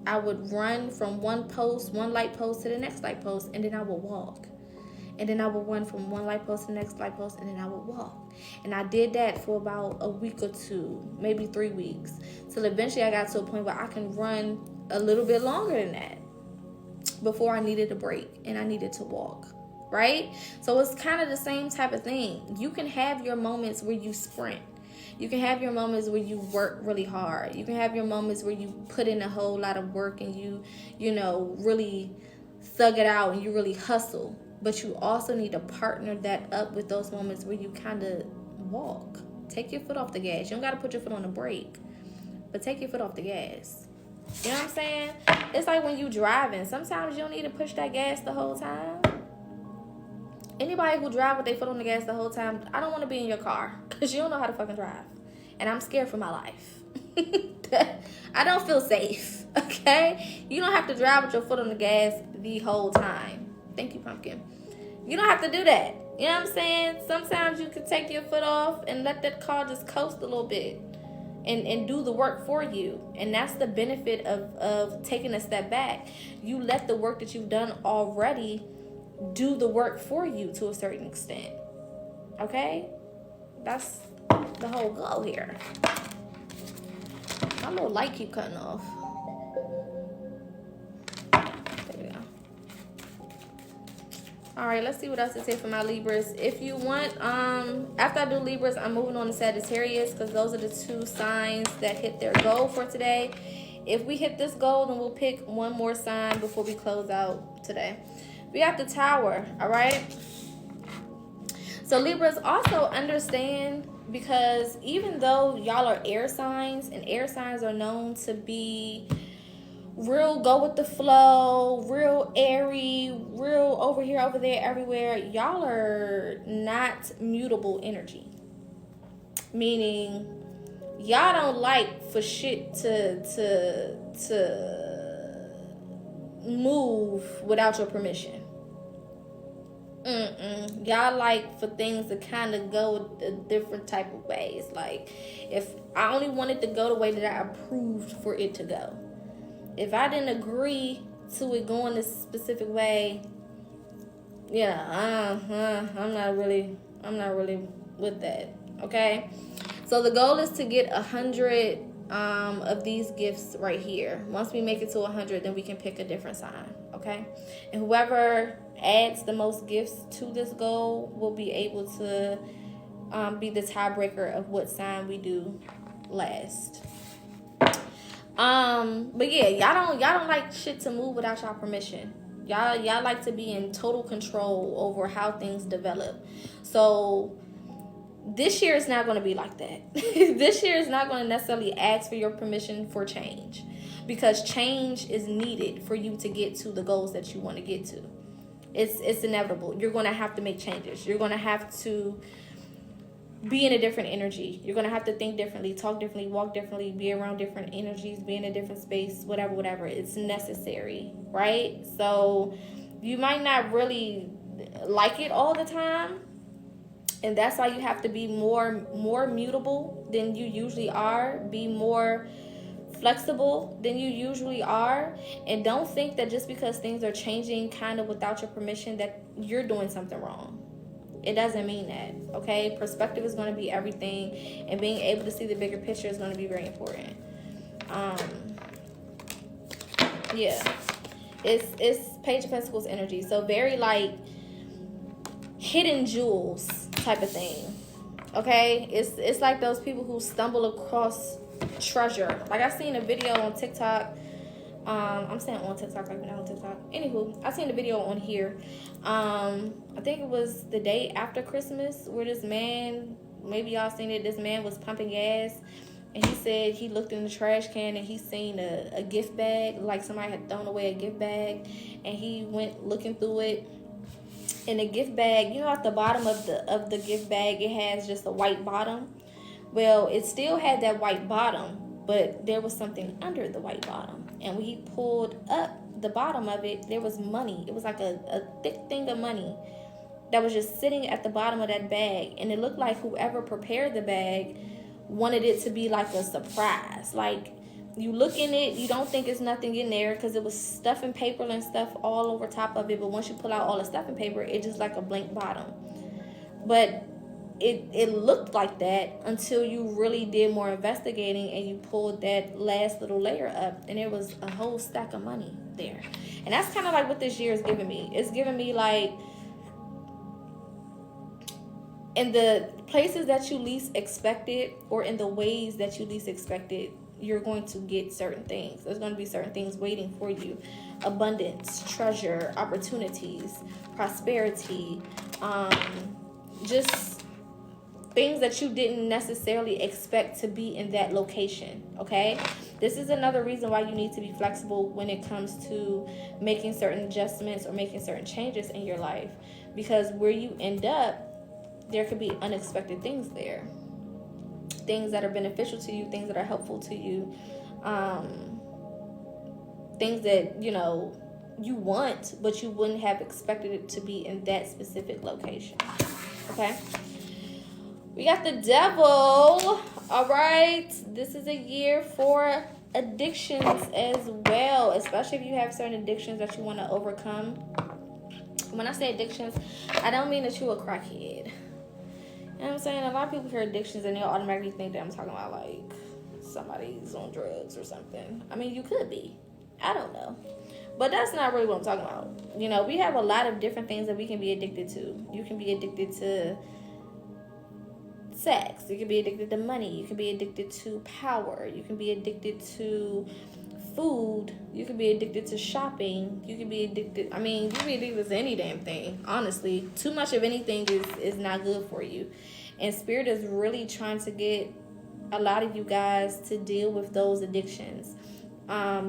I would run from one light post to the next light post, and then I would walk. And then I would run from one light post to the next light post, and then I would walk. And I did that for about a week or 2, maybe 3 weeks. Till eventually I got to a point where I can run a little bit longer than that before I needed a break and I needed to walk, right? So it's kind of the same type of thing. You can have your moments where you sprint. You can have your moments where you work really hard. You can have your moments where you put in a whole lot of work and you really thug it out and you really hustle. But you also need to partner that up with those moments where you kind of walk. Take your foot off the gas. You don't got to put your foot on the brake, but take your foot off the gas. You know what I'm saying? It's like when you driving. Sometimes you don't need to push that gas the whole time. Anybody who drive with their foot on the gas the whole time, I don't want to be in your car because you don't know how to fucking drive. And I'm scared for my life. I don't feel safe, okay? You don't have to drive with your foot on the gas the whole time. Thank you, Pumpkin. You don't have to do that. You know what I'm saying? Sometimes you can take your foot off and let that car just coast a little bit and do the work for you. And that's the benefit of taking a step back. You let the work that you've done already do the work for you to a certain extent. Okay? That's the whole goal here. My little light keep cutting off. All right, let's see what else to say for my Libras. If you want, after I do Libras, I'm moving on to Sagittarius because those are the two signs that hit their goal for today. If we hit this goal, then we'll pick one more sign before we close out today. We have the Tower, all right? So Libras, also understand, because even though y'all are air signs, and air signs are known to be real go with the flow, real airy, real over here, over there, everywhere, y'all are not mutable energy. Meaning y'all don't like for shit to move without your permission. Y'all like for things to kind of go a different type of ways. Like, if I only wanted to go the way that I approved for it to go. If I didn't agree to it going this specific way, yeah, I'm not really with that. Okay, so the goal is to get 100 of these gifts right here. Once we make it to 100, then we can pick a different sign. Okay, and whoever adds the most gifts to this goal will be able to be the tiebreaker of what sign we do last. But yeah, y'all don't like shit to move without y'all permission. Y'all like to be in total control over how things develop. So this year is not going to be like that. This year is not going to necessarily ask for your permission for change, because change is needed for you to get to the goals that you want to get to. It's inevitable. You're going to have to make changes. You're going to have to be in a different energy. You're going to have to think differently, talk differently, walk differently, be around different energies, be in a different space, whatever. It's necessary, right? So you might not really like it all the time, and that's why you have to be more mutable than you usually are. Be more flexible than you usually are. And don't think that just because things are changing kind of without your permission that you're doing something wrong. It doesn't mean that, okay? Perspective is going to be everything, and being able to see the bigger picture is going to be very important. Yeah, it's Page of Pentacles energy, so very like hidden jewels type of thing, okay? It's like those people who stumble across treasure. Like, I seen a video on TikTok. I'm saying on TikTok, like not on TikTok. Anywho, I seen the video on here. I think it was the day after Christmas, where this man, maybe y'all seen it, this man was pumping gas, and he said he looked in the trash can and he seen a gift bag, like somebody had thrown away a gift bag, and he went looking through it. And the gift bag, you know, at the bottom of the gift bag, it has just a white bottom. Well, it still had that white bottom, but there was something under the white bottom. And when he pulled up the bottom of it, there was money. It was like a thick thing of money that was just sitting at the bottom of that bag. And it looked like whoever prepared the bag wanted it to be like a surprise. Like, you look in it, you don't think it's nothing in there because it was stuff and paper and stuff all over top of it. But once you pull out all the stuff and paper, it's just like a blank bottom. But it looked like that until you really did more investigating and you pulled that last little layer up, and there was a whole stack of money there. And that's kind of like what this year is giving me. It's giving me like, in the places that you least expected, or in the ways that you least expected, you're going to get certain things. There's going to be certain things waiting for you. Abundance, treasure, opportunities, prosperity, just things that you didn't necessarily expect to be in that location, okay? This is another reason why you need to be flexible when it comes to making certain adjustments or making certain changes in your life, because where you end up, there could be unexpected things there. Things that are beneficial to you, things that are helpful to you, things that, you know, you want, but you wouldn't have expected it to be in that specific location, okay? We got the Devil. All right. This is a year for addictions as well, especially if you have certain addictions that you want to overcome. When I say addictions, I don't mean that you're a crackhead. You know what I'm saying? A lot of people hear addictions and they'll automatically think that I'm talking about like somebody's on drugs or something. I mean, you could be. I don't know. But that's not really what I'm talking about. You know, we have a lot of different things that we can be addicted to. You can be addicted to sex. You can be addicted to money. You can be addicted to power. You can be addicted to food. You can be addicted to shopping. You can be addicted. I mean, you can be addicted to any damn thing. Honestly, too much of anything is not good for you. And Spirit is really trying to get a lot of you guys to deal with those addictions,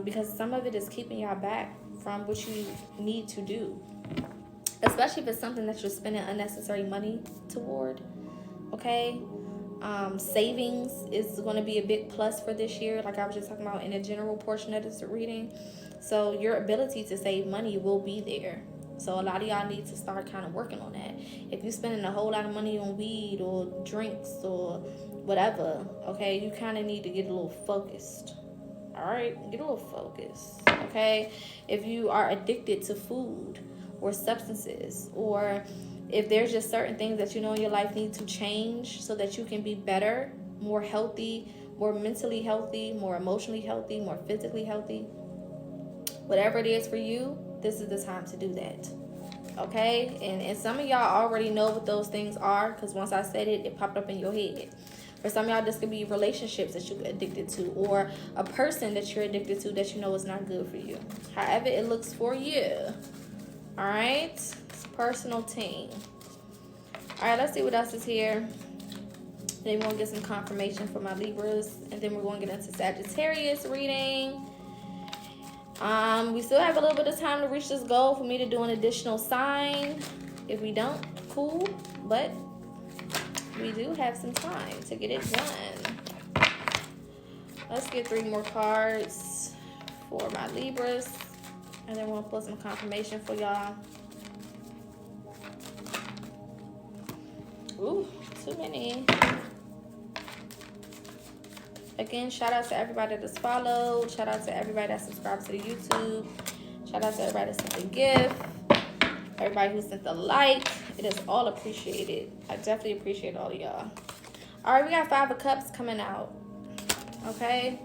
because some of it is keeping y'all back from what you need to do, especially if it's something that you're spending unnecessary money toward. Okay, savings is going to be a big plus for this year, like I was just talking about in a general portion of this reading. So your ability to save money will be there. So a lot of y'all need to start kind of working on that. If you're spending a whole lot of money on weed or drinks or whatever, okay, you kind of need to get a little focused. All right, get a little focused. Okay, if you are addicted to food or substances, or if there's just certain things that you know in your life need to change so that you can be better, more healthy, more mentally healthy, more emotionally healthy, more physically healthy, whatever it is for you, this is the time to do that. Okay, and some of y'all already know what those things are, because once I said it, it popped up in your head. For some of y'all, this could be relationships that you're addicted to, or a person that you're addicted to that you know is not good for you. However it looks for you. All right, it's personal team. All right, let's see what else is here. Then we're going to get some confirmation for my Libras, and then we're going to get into Sagittarius reading. We still have a little bit of time to reach this goal for me to do an additional sign. If we don't, cool, but we do have some time to get it done. Let's get 3 more cards for my Libras, and then we'll pull some confirmation for y'all. Ooh, too many. Again, shout out to everybody that's followed. Shout out to everybody that subscribed to the YouTube. Shout out to everybody that sent the gift. Everybody who sent the like. It is all appreciated. I definitely appreciate all of y'all. All right, we got 5 of Cups coming out. Okay.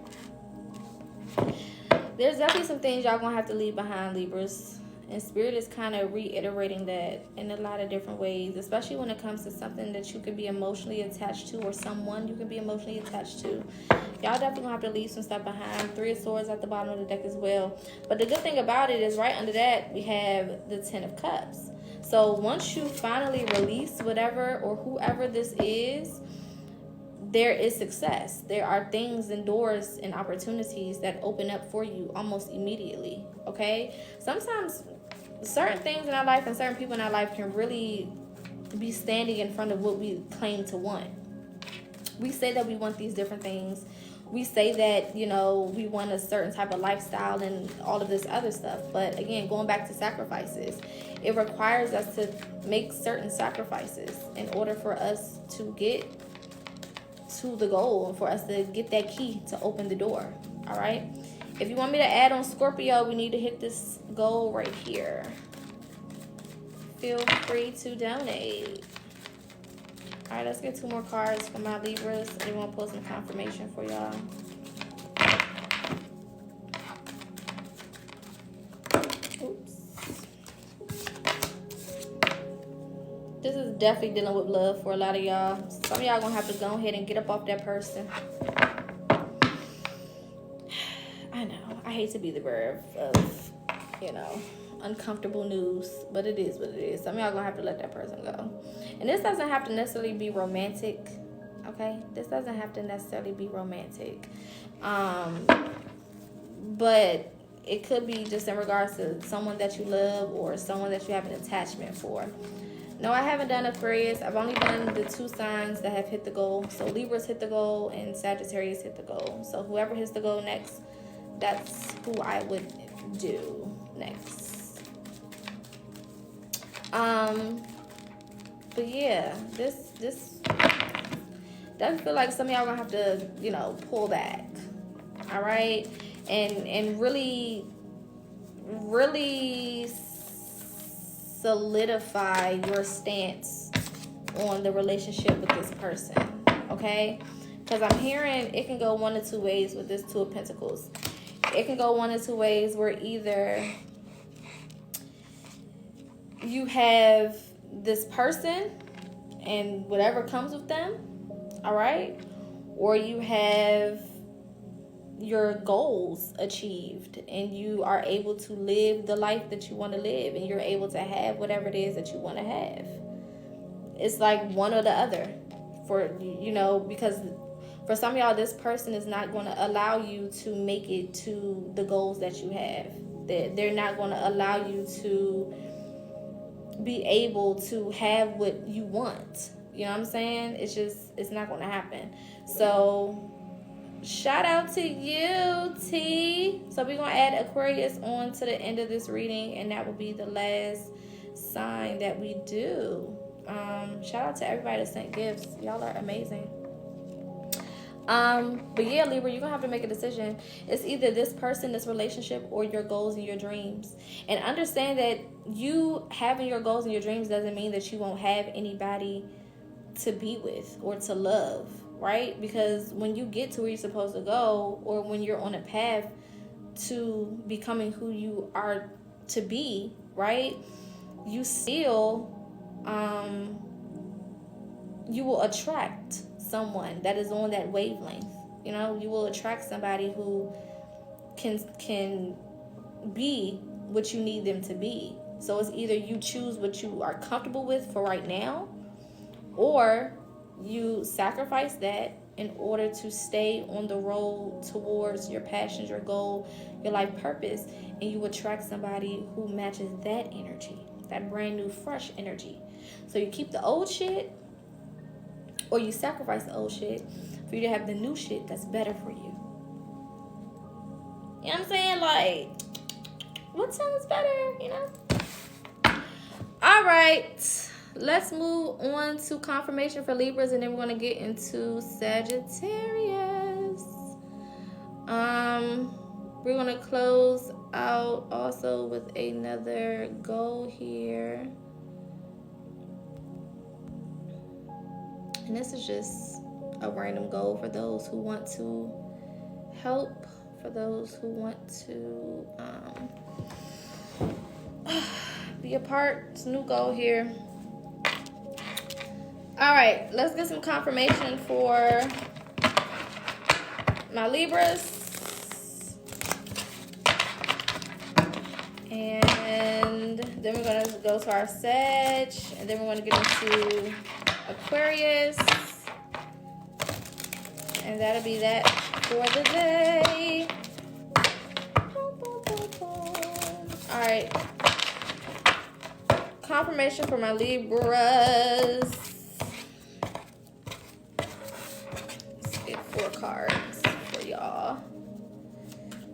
There's definitely some things y'all gonna have to leave behind, Libras. And Spirit is kind of reiterating that in a lot of different ways, especially when it comes to something that you could be emotionally attached to, or someone you could be emotionally attached to. Y'all definitely gonna have to leave some stuff behind. 3 of Swords at the bottom of the deck as well. But the good thing about it is right under that, we have the 10 of Cups. So once you finally release whatever or whoever this is, there is success. There are things and doors and opportunities that open up for you almost immediately. Okay? Sometimes certain things in our life and certain people in our life can really be standing in front of what we claim to want. We say that we want these different things. We say that, you know, we want a certain type of lifestyle and all of this other stuff. But again, going back to sacrifices, it requires us to make certain sacrifices in order for us to get to the goal, for us to get that key to open the door. All right. If you want me to add on Scorpio, we need to hit this goal right here. Feel free to donate. All right, let's get 2 more cards for my Libras. I want to pull some confirmation for y'all. Oops. This is definitely dealing with love for a lot of y'all. Some of y'all gonna have to go ahead and get up off that person. I know, I hate to be the bearer of, you know, uncomfortable news, but it is what it is. Some of y'all gonna have to let that person go. And this doesn't have to necessarily be romantic, okay? This doesn't have to necessarily be romantic. But it could be just in regards to someone that you love or someone that you have an attachment for. No, I haven't done Aquarius. I've only done the 2 signs that have hit the goal. So Libras hit the goal and Sagittarius hit the goal. So whoever hits the goal next, that's who I would do next. But yeah, this doesn't feel like some of y'all gonna have to, you know, pull back. All right, and really solidify your stance on the relationship with this person. Okay, because I'm hearing it can go 1 or 2 ways with this 2 of Pentacles. It can go 1 or 2 ways where either you have this person and whatever comes with them, all right? Or you have your goals achieved and you are able to live the life that you want to live and you're able to have whatever it is that you want to have. It's like one or the other, for because for some of y'all, this person is not going to allow you to make it to the goals that you have. They're not going to allow you to be able to have what you want. You know what I'm saying? It's not going to happen. So shout out to you, T. So we're going to add Aquarius on to the end of this reading, and that will be the last sign that we do. Shout out to everybody that sent gifts. Y'all are amazing. But yeah, Libra, you're gonna have to make a decision. It's either this person, this relationship, or your goals and your dreams. And understand that you having your goals and your dreams doesn't mean that you won't have anybody to be with or to love, right? Because when you get to where you're supposed to go, or when you're on a path to becoming who you are to be, right, you still you will attract someone that is on that wavelength. You will attract somebody who can be what you need them to be. So it's either you choose what you are comfortable with for right now, or you sacrifice that in order to stay on the road towards your passions, your goal, your life purpose, and you attract somebody who matches that energy, that brand new, fresh energy. So you keep the old shit, or you sacrifice the old shit for you to have the new shit that's better for you. You know what I'm saying? Like, what sounds better, All right. Let's move on to confirmation for Libras, and then we're going to get into Sagittarius. We're going to close out also with another goal here. And this is just a random goal for those who want to help, for those who want to be a part. It's a new goal here. All right, let's get some confirmation for my Libras. And then we're going to go to our Sag, and then we're going to get into Aquarius, and that'll be that for the day. All right, confirmation for my Libras. Let's get 4 cards for y'all.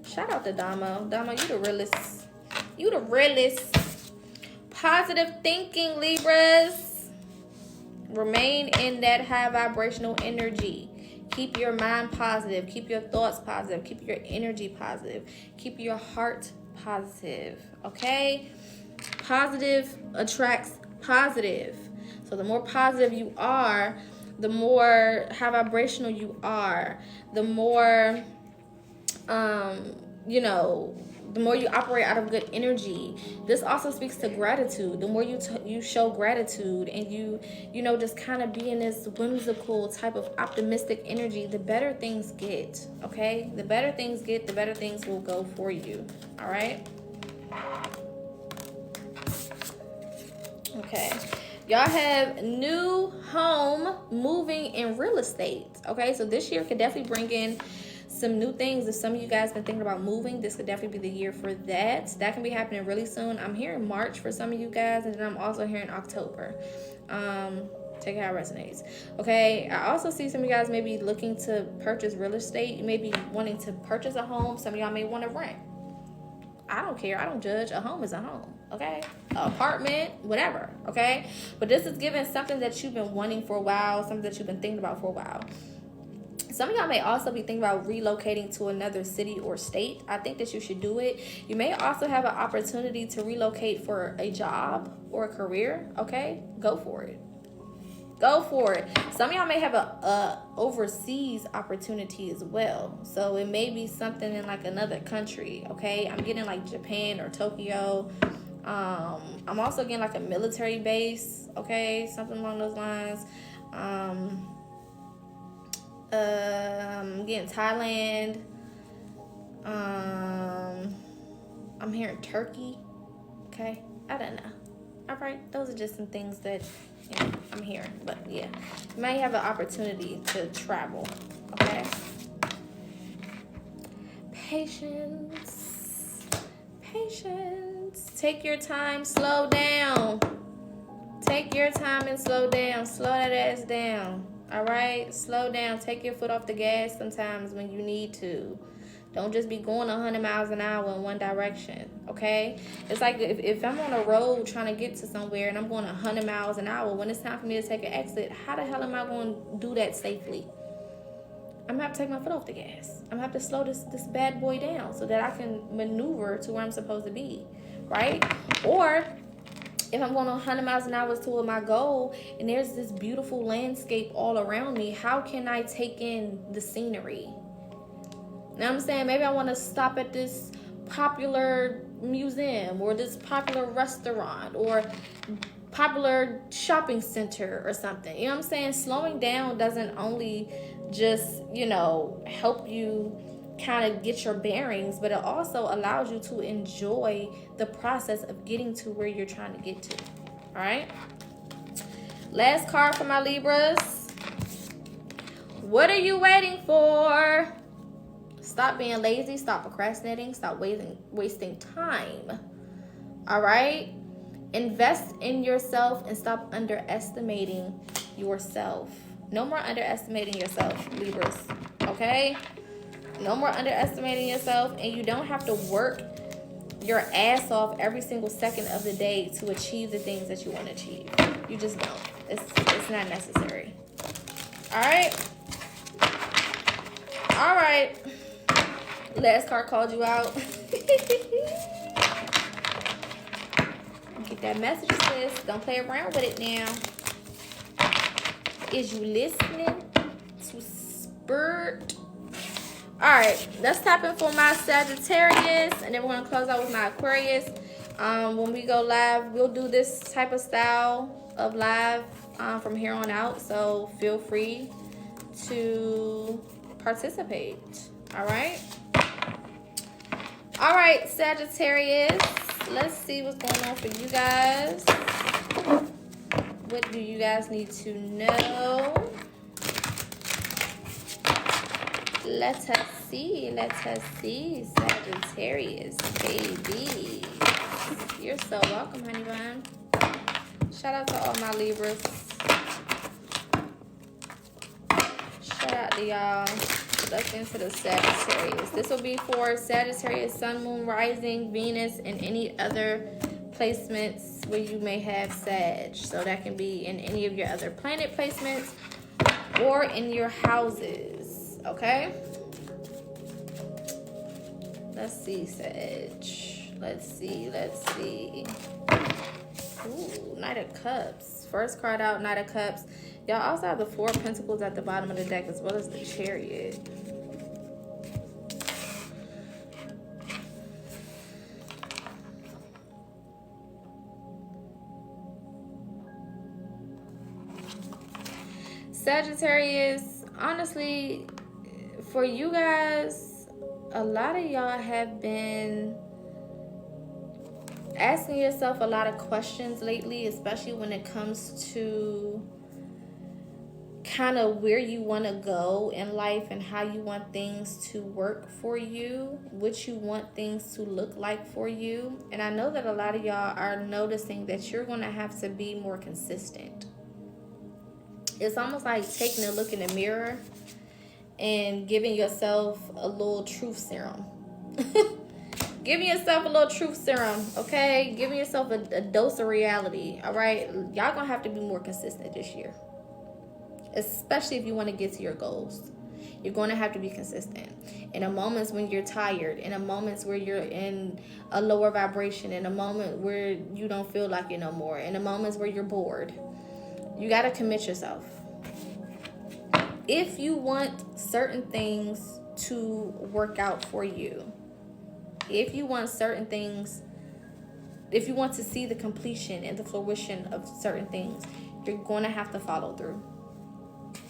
Shout out to Damo. Damo, you the realest. You the realest. Positive thinking, Libras. Remain in that high vibrational energy. Keep your mind positive. Keep your thoughts positive. Keep your energy positive. Keep your heart positive. Okay? Positive attracts positive. So the more positive you are, the more high vibrational you are, the more, the more you operate out of good energy. This also speaks to gratitude. The more you show gratitude and you just kind of be in this whimsical type of optimistic energy, the better things get, okay? The better things get, the better things will go for you, all right? Okay. Y'all have new home moving in real estate, okay? So this year could definitely bring in some new things. If some of you guys been thinking about moving, this could definitely be the year for that. That can be happening really soon. I'm hearing March for some of you guys, and then I'm also hearing October. Take it how it resonates. Okay, I also see some of you guys may be looking to purchase real estate. You may be wanting to purchase a home. Some of y'all may want to rent. I don't care. I don't judge. A home is a home, okay? An apartment, whatever, okay? But this is giving something that you've been wanting for a while, something that you've been thinking about for a while. Some of y'all may also be thinking about relocating to another city or state. I think that you should do it. You may also have an opportunity to relocate for a job or a career, okay? Go for it. Go for it. Some of y'all may have a overseas opportunity as well. So it may be something in like another country, okay? I'm getting like Japan or Tokyo I'm also getting like a military base, okay, something along those lines. Getting Thailand. I'm hearing Turkey. Okay, I don't know. All right, those are just some things that I'm hearing. But yeah, you may have an opportunity to travel. Okay. Patience. Patience. Take your time. Slow down. Take your time and slow down. Slow that ass down. All right? Slow down. Take your foot off the gas sometimes when you need to. Don't just be going 100 miles an hour in one direction, okay? It's like if I'm on a road trying to get to somewhere and I'm going 100 miles an hour, when it's time for me to take an exit, how the hell am I going to do that safely? I'm going to have to take my foot off the gas. I'm going to have to slow this bad boy down so that I can maneuver to where I'm supposed to be, right? Or if I'm going 100 miles an hour toward my goal and there's this beautiful landscape all around me, how can I take in the scenery? Now I'm saying maybe I want to stop at this popular museum or this popular restaurant or popular shopping center or something. You know what I'm saying? Slowing down doesn't only just, help you kind of get your bearings, but it also allows you to enjoy the process of getting to where you're trying to get to. All right? Last card for my Libras. What are you waiting for? Stop being lazy. Stop procrastinating. Stop wasting time. All right? Invest in yourself and stop underestimating yourself. No more underestimating yourself, Libras. Okay? No more underestimating yourself. And you don't have to work your ass off every single second of the day to achieve the things that you want to achieve. You just don't. It's not necessary. All right? All right. Last card called you out. Get that message, sis. Don't play around with it now. Is you listening to Spurt? Alright, let's tap in for my Sagittarius. And then we're going to close out with my Aquarius. When we go live, we'll do this type of style of live from here on out. So feel free to participate. Alright? Alright, Sagittarius. Let's see what's going on for you guys. What do you guys need to know? Let us see. Sagittarius, baby. You're so welcome, honey bun. Shout out to all my Libras. Shout out to y'all. Let's get into the Sagittarius. This will be for Sagittarius, Sun, Moon, Rising, Venus, and any other placements where you may have Sag. So that can be in any of your other planet placements or in your houses. Okay? Let's see, Sag. Let's see. Ooh, Knight of Cups. First card out, Knight of Cups. Y'all also have the Four of Pentacles at the bottom of the deck as well as the Chariot. Sagittarius, honestly, for you guys, a lot of y'all have been asking yourself a lot of questions lately, especially when it comes to kind of where you want to go in life and how you want things to work for you, what you want things to look like for you. And I know that a lot of y'all are noticing that you're going to have to be more consistent. It's almost like taking a look in the mirror and giving yourself a little truth serum. Giving yourself a little truth serum, okay? Giving yourself a dose of reality, all right? Y'all gonna have to be more consistent this year. Especially if you want to get to your goals. You're going to have to be consistent. In a moments when you're tired, in a moments where you're in a lower vibration, in a moment where you don't feel like it no more, in a moments where you're bored, you got to commit yourself. If you want certain things to work out for you, if you want certain things if you want to see the completion and the fruition of certain things, you're going to have to follow through.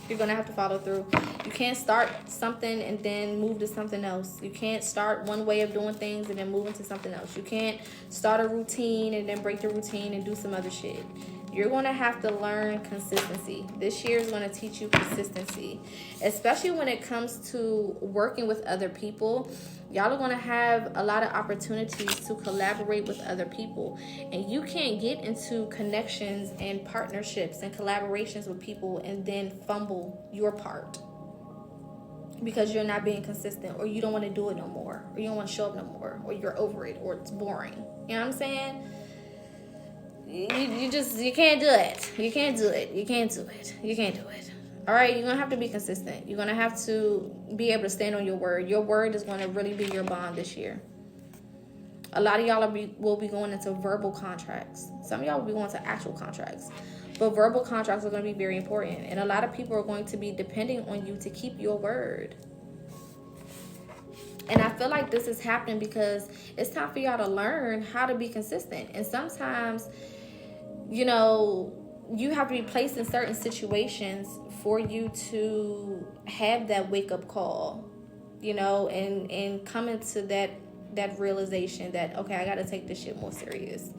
You're going to have to follow through. You can't start something and then move to something else. You can't start one way of doing things and then move into something else. You can't start a routine and then break the routine and do some other shit. You're going to have to learn consistency. This year is going to teach you consistency, especially when it comes to working with other people. Y'all are going to have a lot of opportunities to collaborate with other people. And you can't get into connections and partnerships and collaborations with people and then fumble your part because you're not being consistent, or you don't want to do it no more, or you don't want to show up no more, or you're over it, or it's boring. You know what I'm saying? You can't do it. You can't do it. You can't do it. You can't do it. All right, you're going to have to be consistent. You're going to have to be able to stand on your word. Your word is going to really be your bond this year. A lot of y'all will be going into verbal contracts. Some of y'all will be going to actual contracts. But verbal contracts are going to be very important. And a lot of people are going to be depending on you to keep your word. And I feel like this is happening because it's time for y'all to learn how to be consistent. And sometimes, you know, you have to be placed in certain situations for you to have that wake-up call, you know, and come into that realization that, okay, I got to take this shit more serious.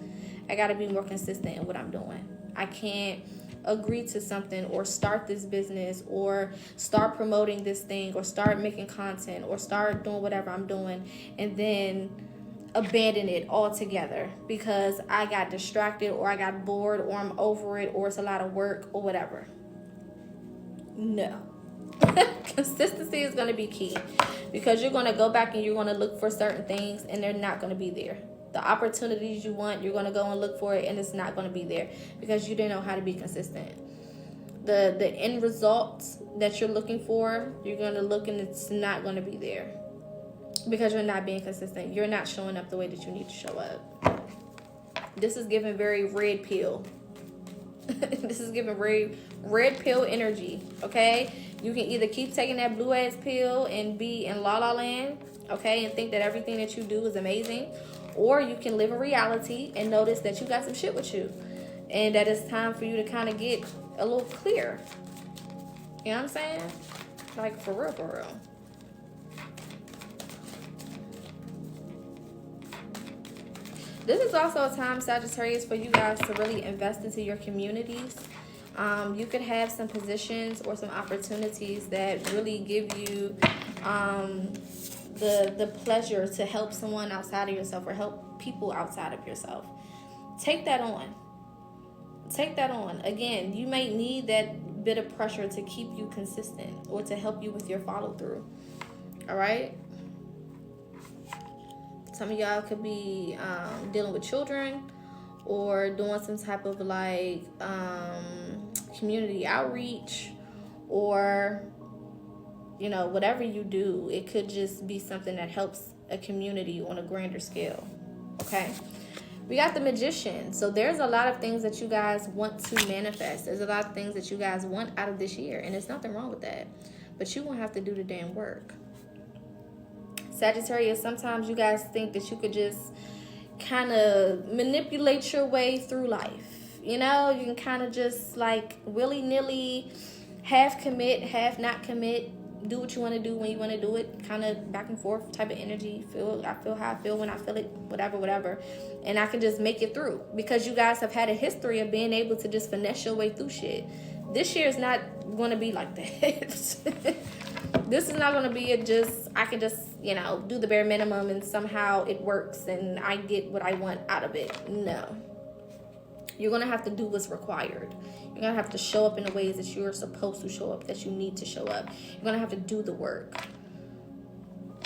I got to be more consistent in what I'm doing. I can't agree to something or start this business or start promoting this thing or start making content or start doing whatever I'm doing and then abandon it altogether because I got distracted or I got bored or I'm over it or it's a lot of work or whatever. No. Consistency is going to be key because you're going to go back and you're going to look for certain things and they're not going to be there. The opportunities you want, you're going to go and look for it and it's not going to be there because you didn't know how to be consistent. The end result that you're looking for, you're going to look and it's not going to be there because you're not being consistent. You're not showing up the way that you need to show up. This is giving very red pill. This is giving very red pill energy, okay? You can either keep taking that blue ass pill and be in la la land, okay, and think that everything that you do is amazing, or you can live in reality and notice that you got some shit with you and that it's time for you to kind of get a little clear. You know what I'm saying? Like, for real, for real. This is also a time, Sagittarius, for you guys to really invest into your communities. You could have some positions or some opportunities that really give you the pleasure to help someone outside of yourself or help people outside of yourself. Take that on. Take that on. Again, you might need that bit of pressure to keep you consistent or to help you with your follow through. All right? Some of y'all could be dealing with children or doing some type of like community outreach or, you know, whatever you do. It could just be something that helps a community on a grander scale. Okay? We got the Magician. So there's a lot of things that you guys want to manifest. There's a lot of things that you guys want out of this year. And there's nothing wrong with that. But you won't have to do the damn work. Sagittarius, sometimes you guys think that you could just kind of manipulate your way through life. You know, you can kind of just like willy-nilly half commit, half not commit, do what you want to do when you want to do it, kind of back and forth type of energy. I feel how I feel when I feel it, whatever. And I can just make it through because you guys have had a history of being able to just finesse your way through shit. This year is not going to be like that. This is not going to be I can just, you know, do the bare minimum and somehow it works and I get what I want out of it. No. You're going to have to do what's required. You're going to have to show up in the ways that you're supposed to show up, that you need to show up. You're going to have to do the work.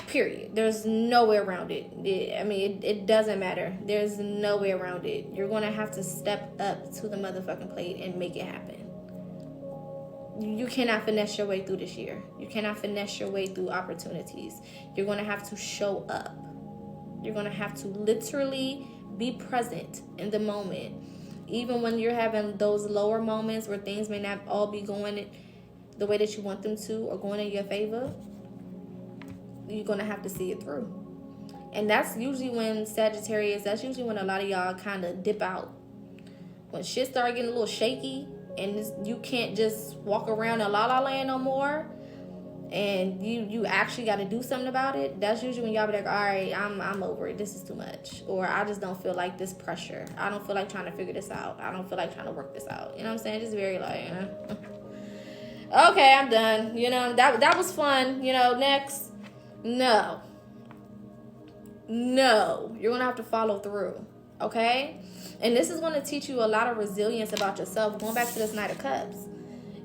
Period. There's no way around it. It doesn't matter. There's no way around it. You're going to have to step up to the motherfucking plate and make it happen. You cannot finesse your way through this year. You cannot finesse your way through opportunities. You're going to have to show up. You're going to have to literally be present in the moment. Even when you're having those lower moments where things may not all be going the way that you want them to or going in your favor, you're going to have to see it through. And that's usually when Sagittarius, that's usually when a lot of y'all kind of dip out. When shit start getting a little shaky and you can't just walk around in la la land no more, and you actually got to do something about it, that's usually when y'all be like, all right, I'm over it, this is too much, or I just don't feel like this pressure, I don't feel like trying to figure this out, I don't feel like trying to work this out, you know what I'm saying? Just very like, okay, I'm done, you know, that was fun, you know, next. No, you're gonna have to follow through, okay? And this is going to teach you a lot of resilience about yourself. Going back to this Knight of Cups,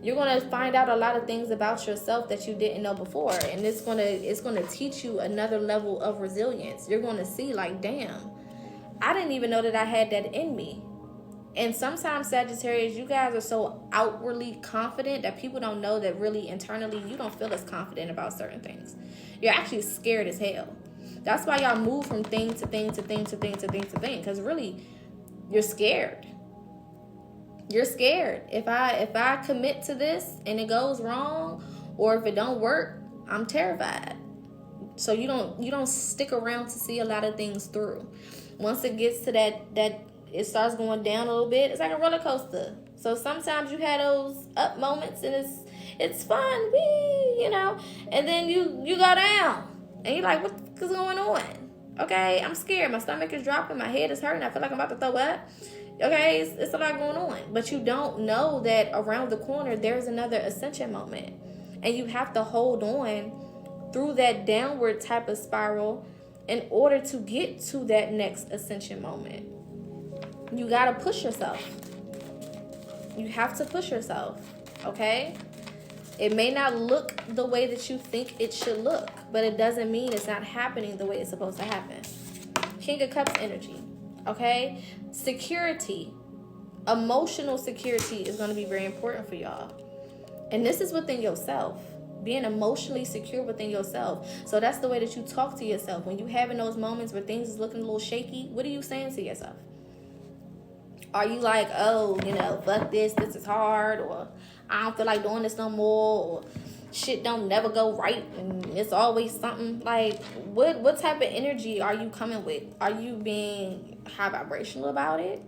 you're going to find out a lot of things about yourself that you didn't know before, and it's going to teach you another level of resilience. You're going to see like, damn, I didn't even know that I had that in me. And sometimes, Sagittarius, you guys are so outwardly confident that people don't know that really internally you don't feel as confident about certain things. You're actually scared as hell. That's why y'all move from thing to thing to thing to thing to thing to thing, because really you're scared. You're scared. If I commit to this and it goes wrong, or if it don't work, I'm terrified. So you don't stick around to see a lot of things through. Once it gets to that it starts going down a little bit, it's like a roller coaster. So sometimes you have those up moments and it's fun, wee, you know, and then you go down and you're like, what's going on? Okay, I'm scared. My stomach is dropping. My head is hurting. I feel like I'm about to throw up. Okay, it's a lot going on. But you don't know that around the corner, there's another ascension moment. And you have to hold on through that downward type of spiral in order to get to that next ascension moment. You got to push yourself. You have to push yourself. Okay? It may not look the way that you think it should look, but it doesn't mean it's not happening the way it's supposed to happen. King of Cups energy, okay? Security, emotional security is going to be very important for y'all. And this is within yourself, being emotionally secure within yourself. So that's the way that you talk to yourself. When you having those moments where things is looking a little shaky, what are you saying to yourself? Are you like, oh, you know, fuck this is hard, or I don't feel like doing this no more, or shit don't never go right and it's always something? Like, what type of energy are you coming with? Are you being high vibrational about it?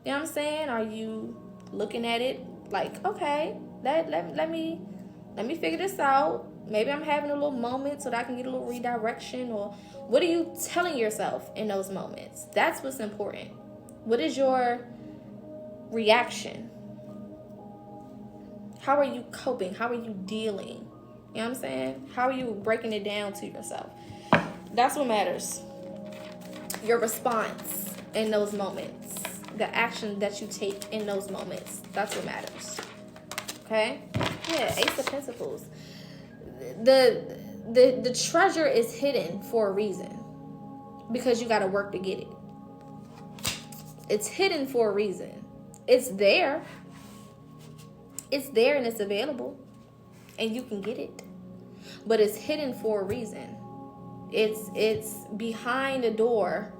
You know what I'm saying? Are you looking at it like, okay, let me figure this out. Maybe I'm having a little moment so that I can get a little redirection. Or what are you telling yourself in those moments? That's what's important. What is your reaction? How are you coping? How are you dealing? You know what I'm saying? How are you breaking it down to yourself? That's what matters. Your response in those moments. The action that you take in those moments. That's what matters. Okay? Yeah, Ace of Pentacles. The treasure is hidden for a reason. Because you got to work to get it. It's hidden for a reason. It's there. It's there and it's available. And you can get it. But it's hidden for a reason. It's behind a door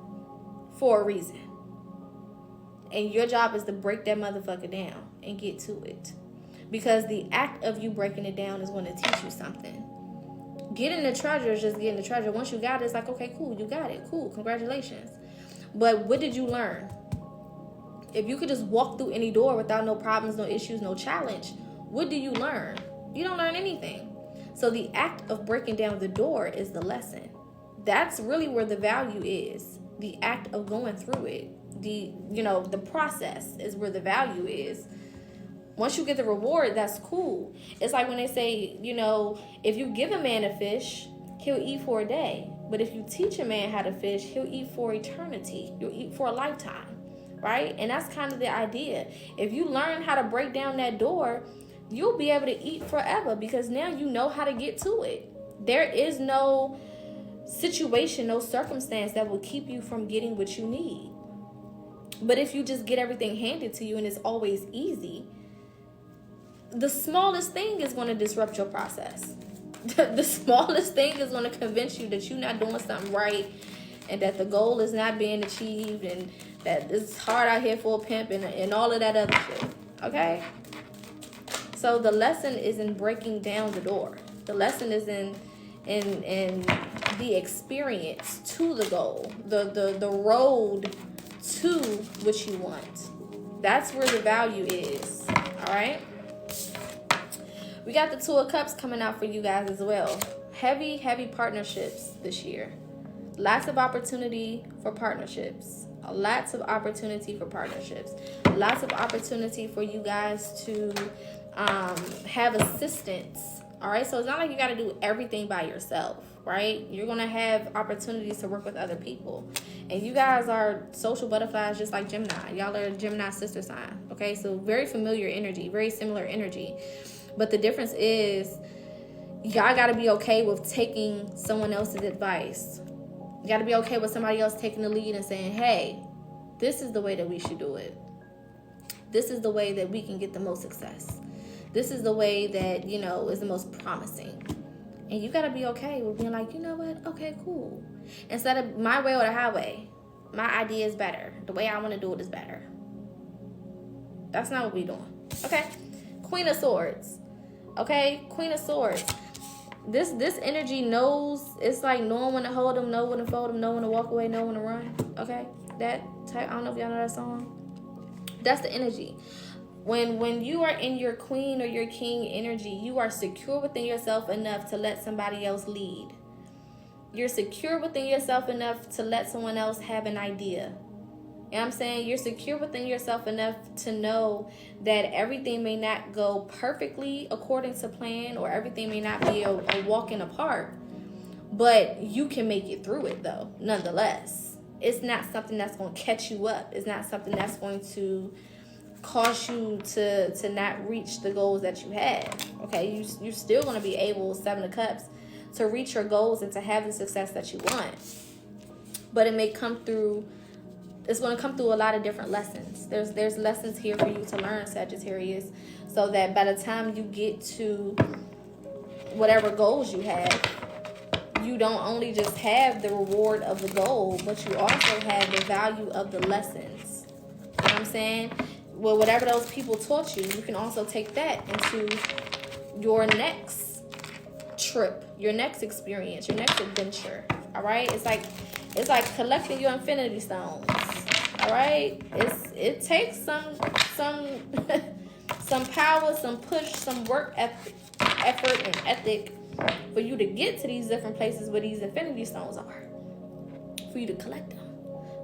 for a reason. And your job is to break that motherfucker down and get to it. Because the act of you breaking it down is going to teach you something. Getting the treasure is just getting the treasure. Once you got it, it's like, okay, cool, you got it. Cool, congratulations. But what did you learn? If you could just walk through any door without no problems, no issues, no challenge, what do you learn? You don't learn anything. So the act of breaking down the door is the lesson. That's really where the value is. The act of going through it. The process is where the value is. Once you get the reward, that's cool. It's like when they say, if you give a man a fish, he'll eat for a day. But if you teach a man how to fish, he'll eat for eternity. You'll eat for a lifetime. Right? And that's kind of the idea. If you learn how to break down that door, you'll be able to eat forever, because now you know how to get to it. There is no situation, no circumstance that will keep you from getting what you need. But if you just get everything handed to you and it's always easy, the smallest thing is going to disrupt your process. The smallest thing is going to convince you that you're not doing something right, and that the goal is not being achieved, and that it's hard out here for a pimp, and all of that other shit. Okay? So the lesson is in breaking down the door. The lesson is in the experience to the goal, the road to what you want. That's where the value is. All right. We got the Two of Cups coming out for you guys as well. Heavy partnerships this year. Lots of opportunity for partnerships. Lots of opportunity for partnerships. Lots of opportunity for you guys to have assistance. All right. So it's not like you got to do everything by yourself, right? You're going to have opportunities to work with other people. And you guys are social butterflies just like Gemini. Y'all are Gemini sister sign. Okay. So very familiar energy, very similar energy. But the difference is y'all got to be okay with taking someone else's advice. You got to be okay with somebody else taking the lead and saying, hey, this is the way that we should do it. This is the way that we can get the most success. This is the way that, is the most promising. And you got to be okay with being like, you know what? Okay, cool. Instead of my way or the highway, my idea is better. The way I want to do it is better. That's not what we're doing. Okay? Queen of Swords. Okay? Queen of Swords. This energy knows, it's like knowing when to hold them, know when to fold them, know when to walk away, know when to run. Okay? That type, I don't know if y'all know that song. That's the energy. When you are in your queen or your king energy, you are secure within yourself enough to let somebody else lead. You're secure within yourself enough to let someone else have an idea. You know what I'm saying? You're secure within yourself enough to know that everything may not go perfectly according to plan, or everything may not be a walk in the park, but you can make it through it though, nonetheless. It's not something that's going to catch you up. It's not something that's going to cause you to not reach the goals that you have. Okay, you're still going to be able, Seven of Cups, to reach your goals and to have the success that you want. But it may come through, it's going to come through a lot of different lessons. There's lessons here for you to learn, Sagittarius, so that by the time you get to whatever goals you have, you don't only just have the reward of the goal, but you also have the value of the lessons. You know what I'm saying? Well, whatever those people taught you, you can also take that into your next trip, your next experience, your next adventure. All right? It's like collecting your infinity stones. All right? It takes some some power, some push, some work effort and ethic for you to get to these different places where these infinity stones are, for you to collect them.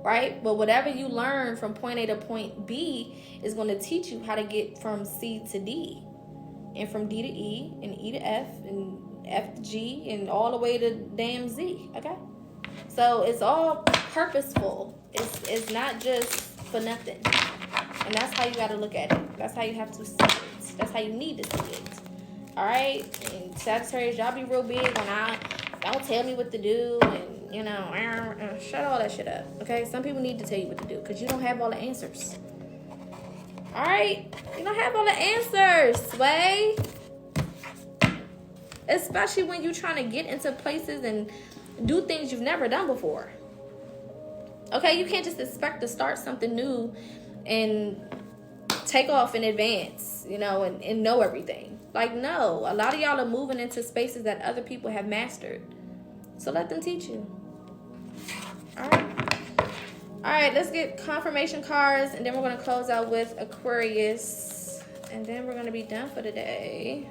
Right? But whatever you learn from point A to point B is going to teach you how to get from C to D, and from D to E, and E to F, and F to G, and all the way to damn Z. Okay? So it's all purposeful. It's not just for nothing. And that's how you got to look at it. That's how you have to see it. That's how you need to see it. All right? And Sagittarius, y'all be real big when I don't tell me what to do, and shut all that shit up. Okay? Some people need to tell you what to do because you don't have all the answers. All right? You don't have all the answers, Sway. Especially when you're trying to get into places and do things you've never done before. Okay? You can't just expect to start something new and take off in advance, and know everything. Like, no. A lot of y'all are moving into spaces that other people have mastered. So let them teach you. All right, let's get confirmation cards, and then we're going to close out with Aquarius, and then we're going to be done for today.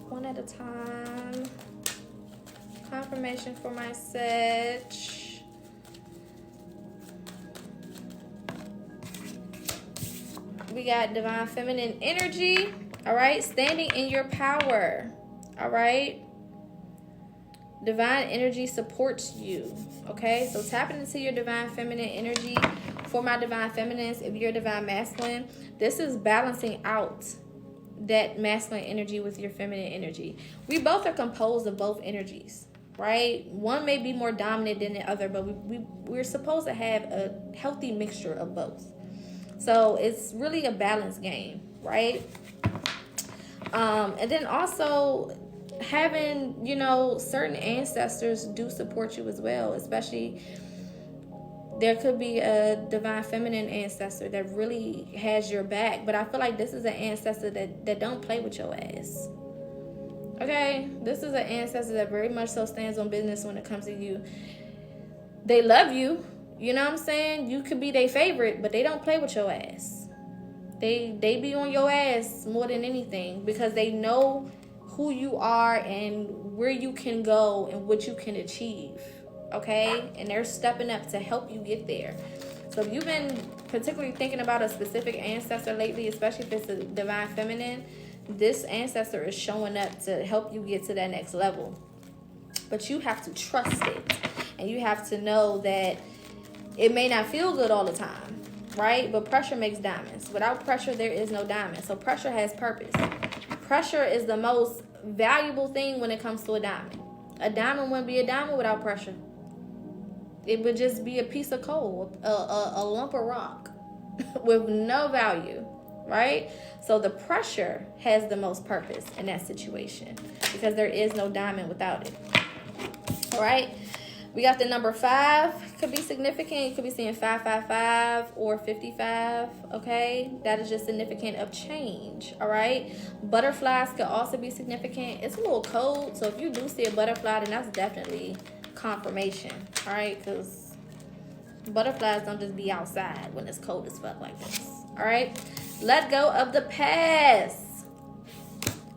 One at a time. Confirmation for my Sag. We got divine feminine energy. All right, standing in your power. All right. Divine energy supports you. Okay, so tapping into your divine feminine energy. For my divine feminines, if you're divine masculine, this is balancing out that masculine energy with your feminine energy. We both are composed of both energies, right? One may be more dominant than the other, but we're supposed to have a healthy mixture of both. So it's really a balance game, right? And then also having, certain ancestors do support you as well, especially there could be a divine feminine ancestor that really has your back. But I feel like this is an ancestor that don't play with your ass. Okay? This is an ancestor that very much so stands on business when it comes to you. They love you. You know what I'm saying? You could be their favorite, but they don't play with your ass. They be on your ass more than anything because they know who you are and where you can go and what you can achieve. Okay? And they're stepping up to help you get there. So if you've been particularly thinking about a specific ancestor lately, especially if it's a divine feminine, this ancestor is showing up to help you get to that next level. But you have to trust it. And you have to know that it may not feel good all the time, right? But pressure makes diamonds. Without pressure, there is no diamond. So pressure has purpose. Pressure is the most valuable thing when it comes to a diamond. A diamond wouldn't be a diamond without pressure. It would just be a piece of coal, a lump of rock with no value, right? So the pressure has the most purpose in that situation because there is no diamond without it, all right? We got the number 5. Could be significant. You could be seeing 555 or 55, okay? That is just significant of change, all right? Butterflies could also be significant. It's a little cold, so if you do see a butterfly, then that's definitely confirmation, all right? Because butterflies don't just be outside when it's cold as fuck like this, all right? Let go of the past.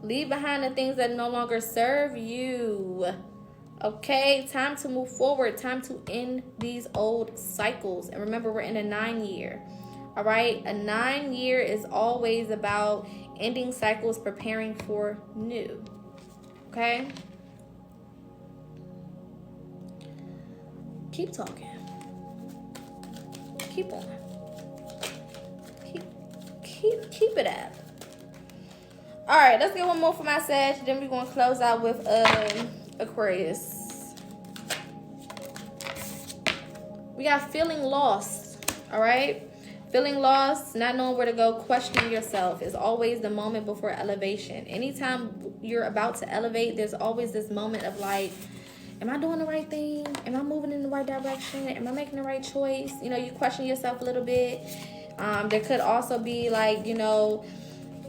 Leave behind the things that no longer serve you. Okay, time to move forward. Time to end these old cycles. And remember, we're in a 9-year. All right, a 9-year is always about ending cycles, preparing for new. Okay, keep talking. Keep on. Keep it up. All right, let's get one more for my Sag. Then we're gonna close out with Aquarius. We got feeling lost. All right, feeling lost, not knowing where to go, questioning yourself is always the moment before elevation. Anytime you're about to elevate, there's always this moment of like, am I doing the right thing? Am I moving in the right direction? Am I making the right choice? You know, you question yourself a little bit. There could also be like, you know,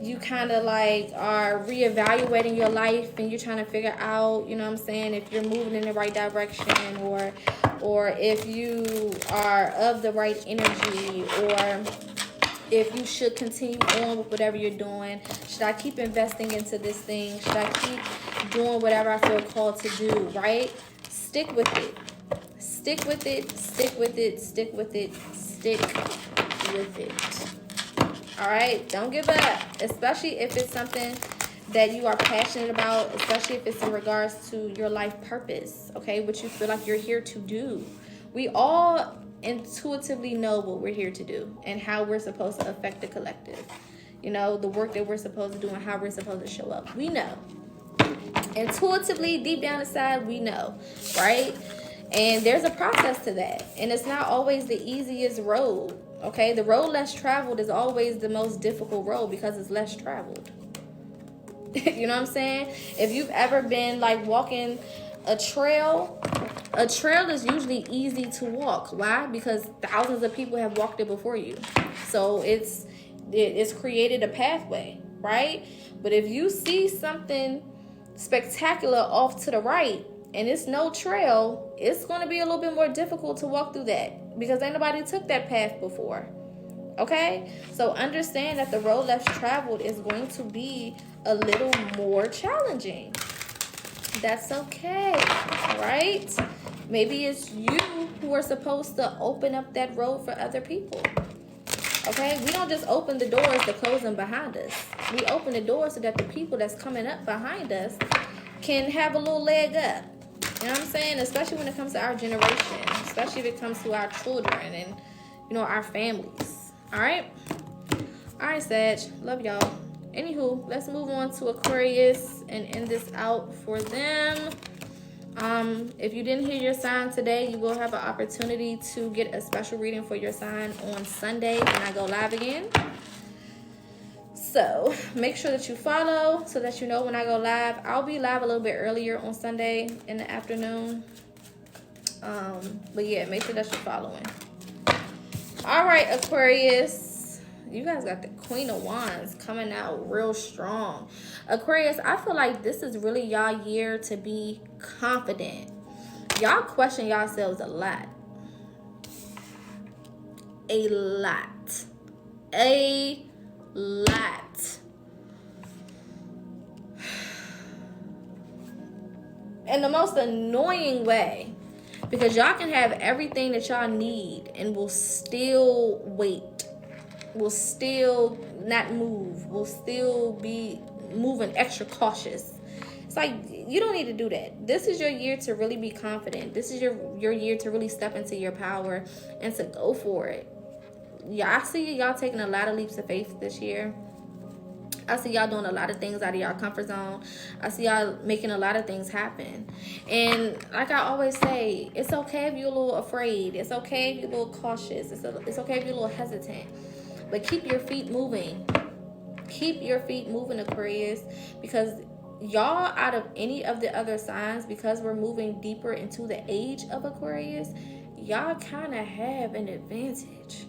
you kind of like are reevaluating your life and you're trying to figure out, you know what I'm saying, if you're moving in the right direction or if you are of the right energy or if you should continue on with whatever you're doing. Should I keep investing into this thing? Should I keep doing whatever I feel called to do, right? Stick with it. Stick with it. Stick with it. Stick with it. Stick with it. All right? Don't give up, especially if it's something that you are passionate about, especially if it's in regards to your life purpose, okay? What you feel like you're here to do. We all intuitively know what we're here to do and how we're supposed to affect the collective. You know, the work that we're supposed to do and how we're supposed to show up. We know. Intuitively, deep down inside, we know, right? And there's a process to that. And it's not always the easiest road, okay? The road less traveled is always the most difficult road because it's less traveled. You know what I'm saying? If you've ever been like walking a trail is usually easy to walk. Why? Because thousands of people have walked it before you. So it's created a pathway, right? But if you see something spectacular off to the right and it's no trail, it's going to be a little bit more difficult to walk through that because ain't nobody took that path before. Okay? So understand that the road less traveled is going to be a little more challenging. That's okay, right? Maybe it's you who are supposed to open up that road for other people. Okay? We don't just open the doors to close them behind us. We open the doors so that the people that's coming up behind us can have a little leg up. You know what I'm saying? Especially when it comes to our generation. Especially if it comes to our children and, you know, our families. All right? All right, Sag. Love y'all. Anywho, let's move on to Aquarius and end this out for them. If you didn't hear your sign today, you will have an opportunity to get a special reading for your sign on Sunday when I go live again. So make sure that you follow so that you know when I go live. I'll be live a little bit earlier on Sunday in the afternoon. But yeah, make sure that you're following. All right, Aquarius. You guys got the Queen of Wands coming out real strong. Aquarius, I feel like this is really y'all year to be confident. Y'all question yourselves a lot. A lot. A lot. In the most annoying way. Because y'all can have everything that y'all need and will still wait. Will still not move. Will still be moving extra cautious. It's like, you don't need to do that. This is your year to really be confident. This is your year to really step into your power and to go for it. Yeah, I see y'all taking a lot of leaps of faith this year. I see y'all doing a lot of things out of y'all comfort zone. I see y'all making a lot of things happen. And like I always say, it's okay if you're a little afraid. It's okay if you're a little cautious. It's okay if you're a little hesitant. But keep your feet moving. Keep your feet moving, Aquarius. Because y'all, out of any of the other signs, because we're moving deeper into the age of Aquarius, y'all kind of have an advantage.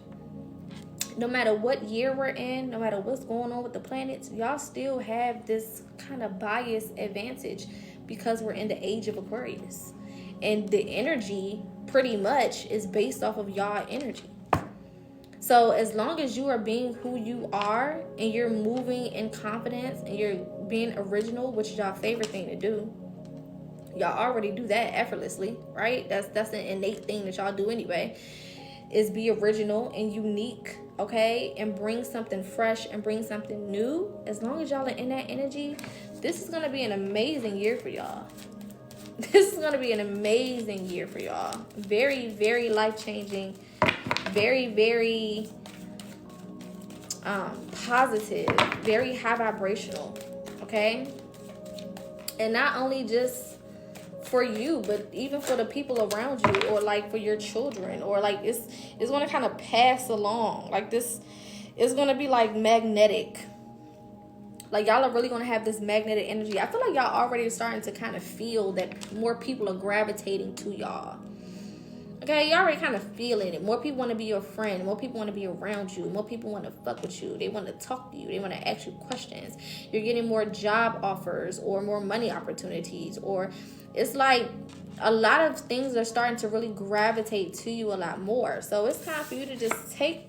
No matter what year we're in, no matter what's going on with the planets, y'all still have this kind of biased advantage because we're in the age of Aquarius. And the energy pretty much is based off of y'all energy. So as long as you are being who you are and you're moving in confidence and you're being original, which is y'all favorite thing to do, y'all already do that effortlessly, right? That's an innate thing that y'all do anyway, is be original and unique, okay? And bring something fresh and bring something new. As long as y'all are in that energy, this is going to be an amazing year for y'all. This is going to be an amazing year for y'all. Very, very life-changing. Very, very positive. Very high vibrational, okay? And not only just for you, but even for the people around you, or like for your children, or like it's going to kind of pass along. Like this is going to be like magnetic. Like y'all are really going to have this magnetic energy. I feel like y'all already starting to kind of feel that more people are gravitating to y'all. Okay, you already kind of feeling it. More people want to be your friend. More people want to be around you. More people want to fuck with you. They want to talk to you. They want to ask you questions. You're getting more job offers or more money opportunities. Or it's like a lot of things are starting to really gravitate to you a lot more. So it's time for you to just take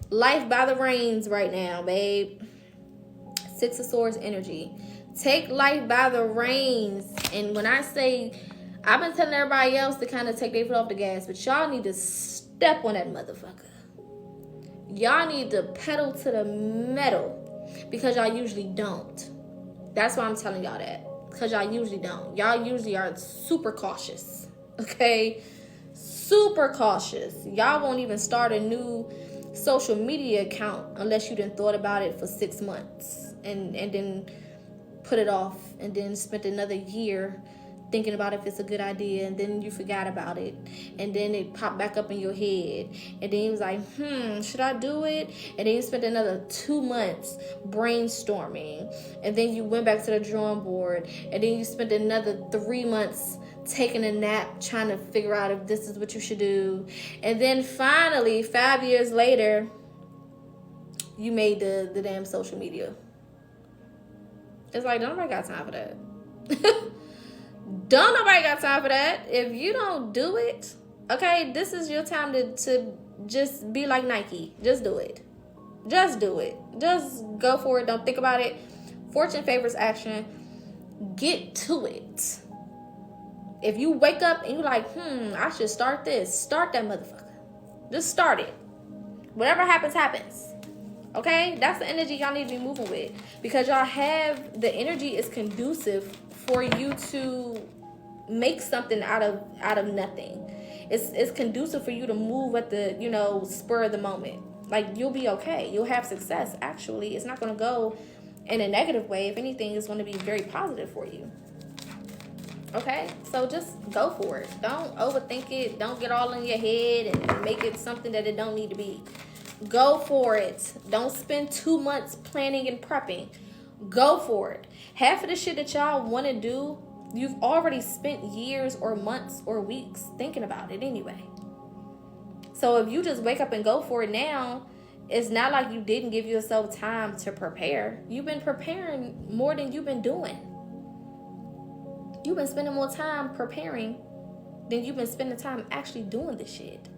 life by the reins right now, babe. Six of Swords energy. Take life by the reins. And when I say, I've been telling everybody else to kind of take their foot off the gas, but y'all need to step on that motherfucker. Y'all need to pedal to the metal because y'all usually don't. That's why I'm telling y'all that, because y'all usually don't. Y'all usually are super cautious, okay? Super cautious. Y'all won't even start a new social media account unless you done thought about it for 6 months and then put it off and then spent another year thinking about if it's a good idea, and then you forgot about it, and then it popped back up in your head, and then you was like, should I do it? And then you spent another 2 months brainstorming, and then you went back to the drawing board, and then you spent another 3 months taking a nap trying to figure out if this is what you should do, and then finally 5 years later you made the damn social media. It's like, don't nobody got time for that. Don't nobody got time for that. If you don't do it, okay, this is your time to just be like Nike. Just do it. Just do it. Just go for it. Don't think about it. Fortune favors action. Get to it. If you wake up and you're like, I should start this, start that motherfucker. Just start it. Whatever happens, happens. Okay? That's the energy y'all need to be moving with. Because y'all have, the energy is conducive for you to make something out of nothing. It's conducive for you to move at the, spur of the moment. Like, you'll be okay. You'll have success. Actually, it's not going to go in a negative way. If anything, it's going to be very positive for you. Okay? So just go for it. Don't overthink it. Don't get all in your head and make it something that it don't need to be. Go for it. Don't spend 2 months planning and prepping. Go for it. Half of the shit that y'all want to do, you've already spent years or months or weeks thinking about it anyway. So if you just wake up and go for it now, It's not like you didn't give yourself time to prepare. You've been preparing more than you've been doing. You've been spending more time preparing than you've been spending time actually doing the shit.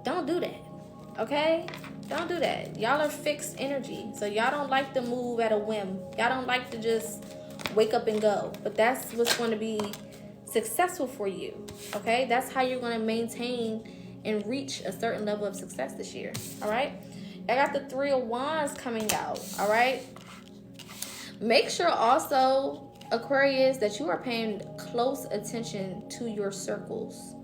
Don't do that. Okay? Don't do that. Y'all are fixed energy. So y'all don't like to move at a whim. Y'all don't like to just wake up and go. But that's what's going to be successful for you. Okay? That's how you're going to maintain and reach a certain level of success this year. All right? I got the 3 of Wands coming out. All right? Make sure also, Aquarius, that you are paying close attention to your circles.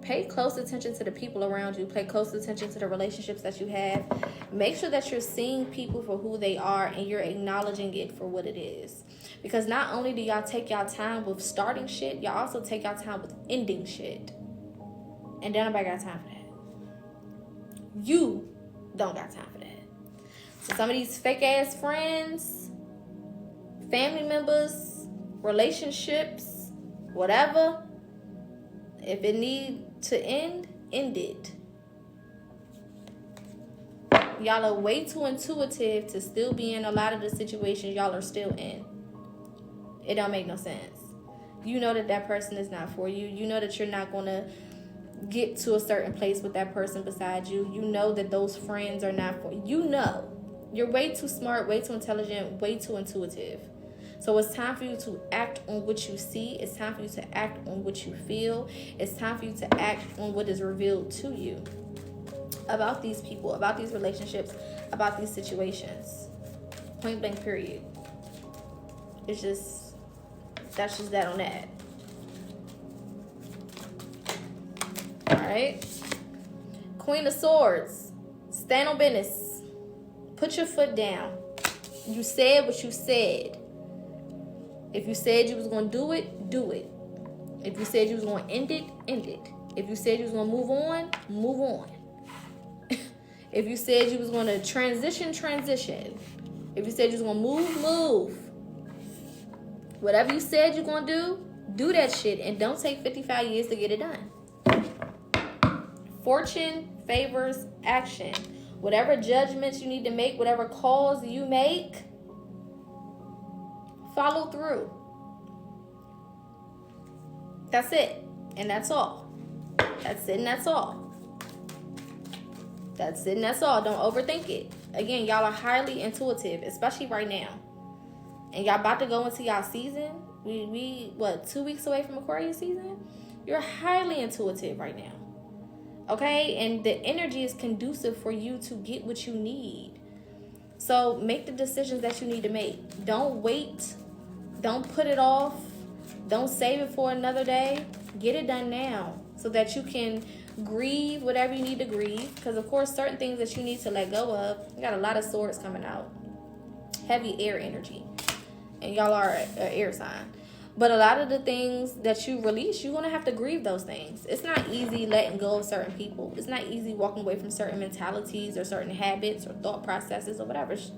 Pay close attention to the people around you. Pay close attention to the relationships that you have. Make sure that you're seeing people for who they are and you're acknowledging it for what it is. Because not only do y'all take y'all time with starting shit, y'all also take y'all time with ending shit. And then nobody got time for that. You don't got time for that. So some of these fake ass friends, family members, relationships, whatever, if it need to end it. Y'all are way too intuitive to still be in a lot of the situations y'all are still in. It don't make no sense. You know that person is not for you. You know that you're not going to get to a certain place with that person beside you. You know that those friends are not for you. You know. You're way too smart, way too intelligent, way too intuitive. So it's time for you to act on what you see. It's time for you to act on what you feel. It's time for you to act on what is revealed to you about these people, about these relationships, about these situations. Point blank, period. It's just, that's just that on that. All right. Queen of Swords. Stand on business. Put your foot down. You said what you said. If you said you was going to do it, do it. If you said you was going to end it, end it. If you said you was going to move on, move on. If you said you was going to transition. If you said you was going to move. Whatever you said you're going to do that shit, and don't take 55 years to get it done. Fortune favors action. Whatever judgments you need to make, whatever calls you make, follow through. That's it. And that's all. That's it and that's all. That's it and that's all. Don't overthink it. Again, y'all are highly intuitive, especially right now. And y'all about to go into y'all season. We 2 weeks away from Aquarius season? You're highly intuitive right now. Okay? And the energy is conducive for you to get what you need. So make the decisions that you need to make. Don't wait. Don't put it off. Don't save it for another day. Get it done now so that you can grieve whatever you need to grieve. Because, of course, certain things that you need to let go of. You got a lot of swords coming out. Heavy air energy. And y'all are an air sign. But a lot of the things that you release, you're going to have to grieve those things. It's not easy letting go of certain people. It's not easy walking away from certain mentalities or certain habits or thought processes or whatever. It's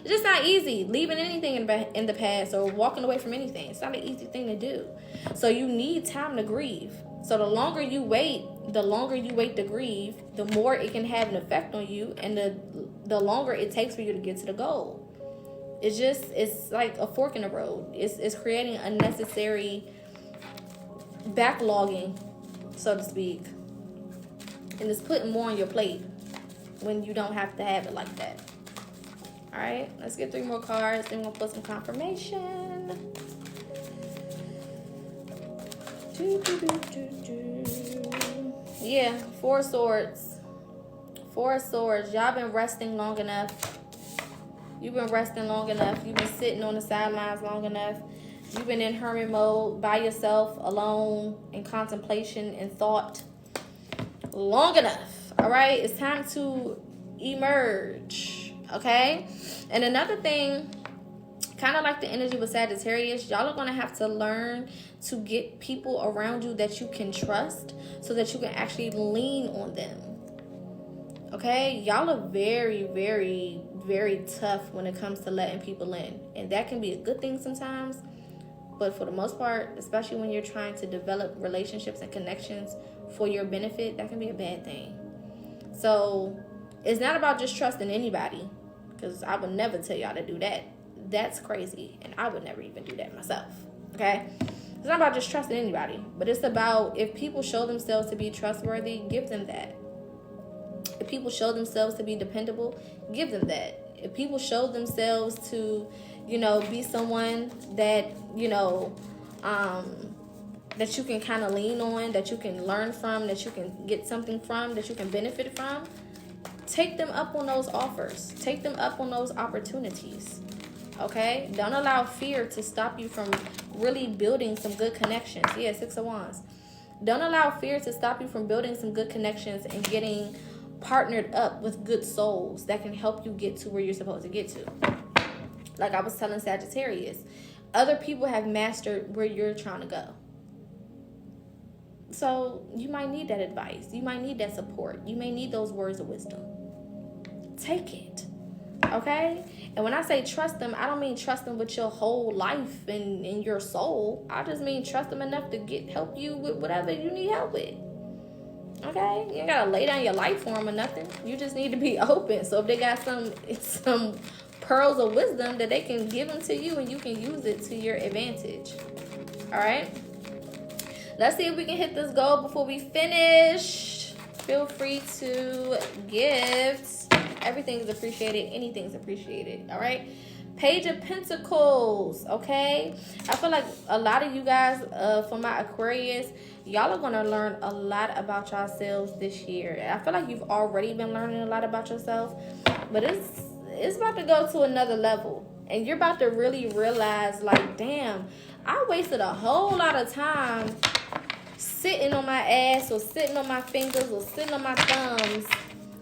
just not easy leaving anything in the past or walking away from anything. It's not an easy thing to do. So you need time to grieve. So the longer you wait to grieve, the more it can have an effect on you, and the longer it takes for you to get to the goal. It's like a fork in the road. It's creating unnecessary backlogging, so to speak. And it's putting more on your plate when you don't have to have it like that. All right, let's get 3 more cards. Then we'll put some confirmation. Yeah, 4 swords. 4 swords. Y'all been resting long enough. You've been resting long enough. You've been sitting on the sidelines long enough. You've been in hermit mode by yourself, alone, in contemplation and thought long enough. All right? It's time to emerge. Okay? And another thing, kind of like the energy with Sagittarius, y'all are going to have to learn to get people around you that you can trust so that you can actually lean on them. Okay? Y'all are very, very, very tough when it comes to letting people in. And that can be a good thing sometimes. But for the most part, especially when you're trying to develop relationships and connections for your benefit, that can be a bad thing. So It's not about just trusting anybody, because I would never tell y'all to do that. That's crazy, and I would never even do that myself, okay? It's not about just trusting anybody, but it's about, if people show themselves to be trustworthy, give them that. If people show themselves to be dependable, give them that. If people show themselves to, be someone that, that you can kind of lean on, that you can learn from, that you can get something from, that you can benefit from, take them up on those offers. Take them up on those opportunities. Okay? Don't allow fear to stop you from really building some good connections. Yeah, 6 of Wands. Don't allow fear to stop you from building some good connections and getting partnered up with good souls that can help you get to where you're supposed to get to. Like I was telling Sagittarius, other people have mastered where you're trying to go. So you might need that advice. You might need that support. You may need those words of wisdom. Take it. Okay? And when I say trust them, I don't mean trust them with your whole life and your soul. I just mean trust them enough to help you with whatever you need help with. Okay? You ain't gotta lay down your life for them or nothing. You just need to be open. So if they got some pearls of wisdom, that they can give them to you and you can use it to your advantage. All right? Let's see if we can hit this goal before we finish. Feel free to gift. Everything's appreciated. Anything's appreciated. All right? Page of Pentacles. Okay? I feel like a lot of you guys, for my Aquarius, y'all are going to learn a lot about yourselves this year. I feel like you've already been learning a lot about yourself. But it's about to go to another level. And you're about to really realize, like, damn, I wasted a whole lot of time sitting on my ass or sitting on my fingers or sitting on my thumbs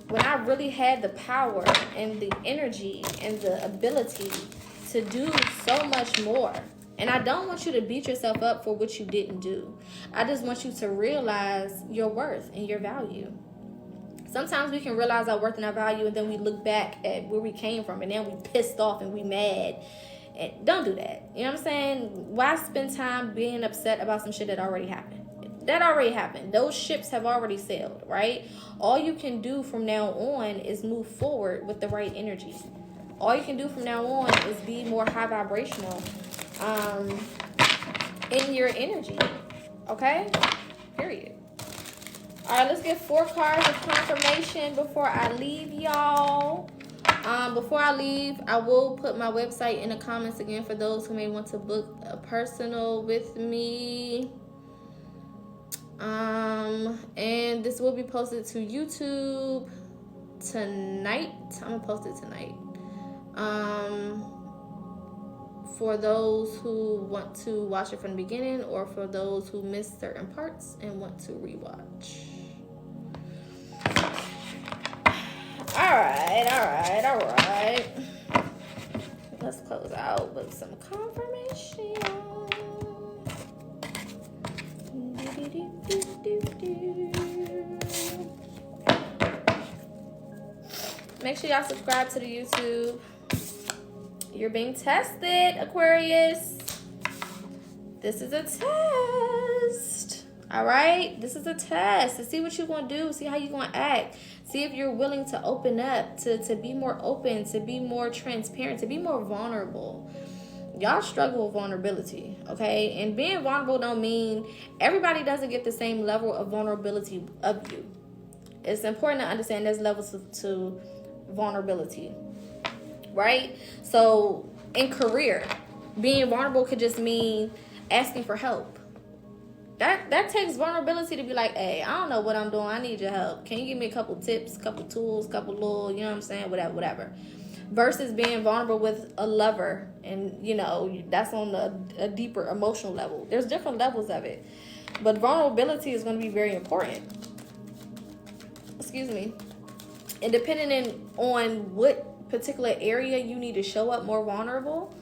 when I really had the power and the energy and the ability to do so much more. And I don't want you to beat yourself up for what you didn't do. I just want you to realize your worth and your value. Sometimes we can realize our worth and our value, and then we look back at where we came from, and then we pissed off and we mad. And don't do that. You know what I'm saying? Why spend time being upset about some shit that already happened? That already happened. Those ships have already sailed, right? All you can do from now on is move forward with the right energy. All you can do from now on is be more high vibrational in your energy. Okay? Period. All right, let's get 4 cards of confirmation before I leave, y'all. Before I leave, I will put my website in the comments again for those who may want to book a personal with me. And this will be posted to YouTube tonight. I'm gonna post it tonight. For those who want to watch it from the beginning, or for those who missed certain parts and want to rewatch. All right. Let's close out with some confirmation. Make sure y'all subscribe to the YouTube. You're being tested, Aquarius. This is a test. All right? This is a test to see what you're going to do, see how you're going to act. See if you're willing to open up, to be more open, to be more transparent, to be more vulnerable. Y'all struggle with vulnerability, okay? And being vulnerable don't mean everybody doesn't get the same level of vulnerability of you. It's important to understand there's levels to vulnerability, right? So in career, being vulnerable could just mean asking for help. That takes vulnerability to be like, hey, I don't know what I'm doing. I need your help. Can you give me a couple tips, couple tools, couple little, you know what I'm saying? Whatever. Versus being vulnerable with a lover, and that's on a deeper emotional level. There's different levels of it, but vulnerability is going to be very important. Excuse me. And depending on what particular area you need to show up more vulnerable,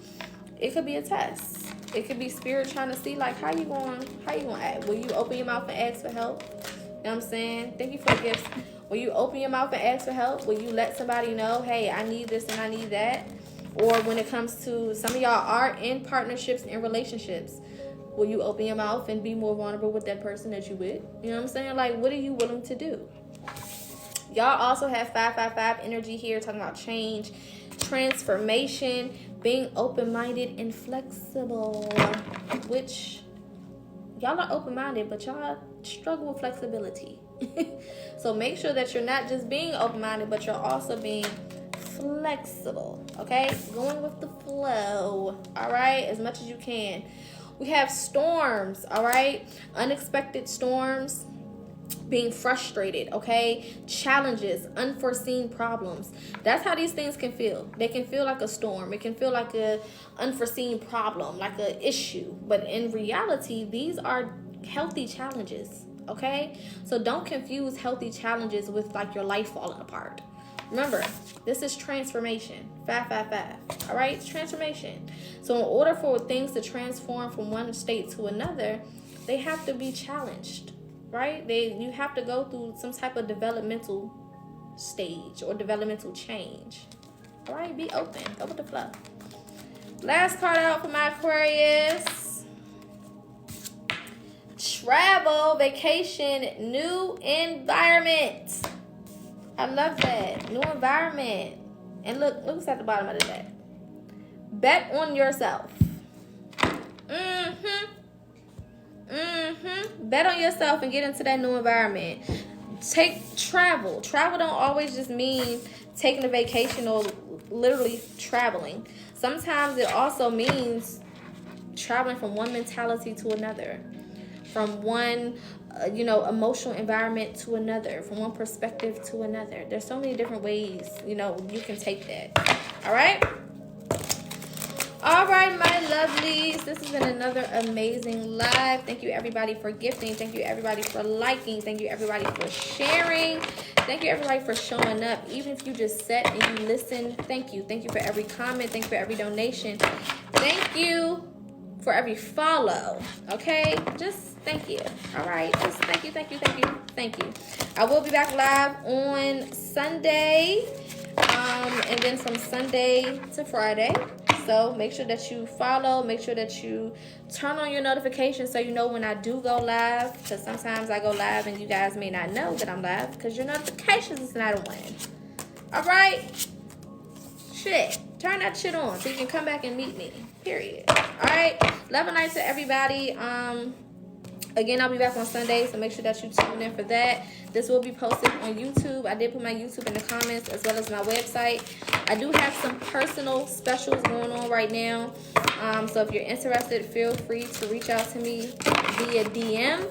it could be a test. It could be spirit trying to see, like, how you going to act. Will you open your mouth and ask for help? You know what I'm saying? Thank you for the gifts. Will you open your mouth and ask for help? Will you let somebody know, hey, I need this and I need that? Or when it comes to, some of y'all are in partnerships and relationships, will you open your mouth and be more vulnerable with that person that you with? You know what I'm saying? Like, what are you willing to do? Y'all also have 555 energy here, talking about change, transformation, being open-minded and flexible, which y'all are open-minded, but y'all struggle with flexibility. So make sure that you're not just being open-minded, but you're also being flexible, okay? Going with the flow, all right, as much as you can. We have storms, all right? Unexpected storms, being frustrated, okay? Challenges, unforeseen problems. That's how these things can feel. They can feel like a storm. It can feel like a unforeseen problem, like an issue. But in reality, these are healthy challenges, okay? So don't confuse healthy challenges with like your life falling apart. Remember, this is transformation. 555. All right? It's transformation. So in order for things to transform from one state to another, they have to be challenged. Right? You have to go through some type of developmental stage or developmental change. All right? Be open. Go with the flow. Last card out for my Aquarius. Travel, vacation, new environment. I love that. New environment. And look what's at the bottom of the deck. Bet on yourself. Bet on yourself and get into that new environment. Take travel. Travel don't always just mean taking a vacation or literally traveling. Sometimes it also means traveling from one mentality to another, from one emotional environment to another, from one perspective to another. There's so many different ways you can take that. All right, my lovelies, this has been another amazing live. Thank you everybody for gifting. Thank you everybody for liking. Thank you everybody for sharing. Thank you everybody for showing up. Even if you just sat and you listened, thank you. Thank you for every comment. Thank you for every donation. Thank you for every follow. Okay, just thank you. All right, just thank you. I will be back live on Sunday, and then from Sunday to Friday. So make sure that you follow. Make sure that you turn on your notifications so you know when I do go live. Because sometimes I go live and you guys may not know that I'm live because your notifications is not on. All right? Shit. Turn that shit on so you can come back and meet me. Period. All right? Love and light to everybody. Again, I'll be back on Sunday, so make sure that you tune in for that. This will be posted on YouTube. I did put my YouTube in the comments as well as my website. I do have some personal specials going on right now. So if you're interested, feel free to reach out to me via DM.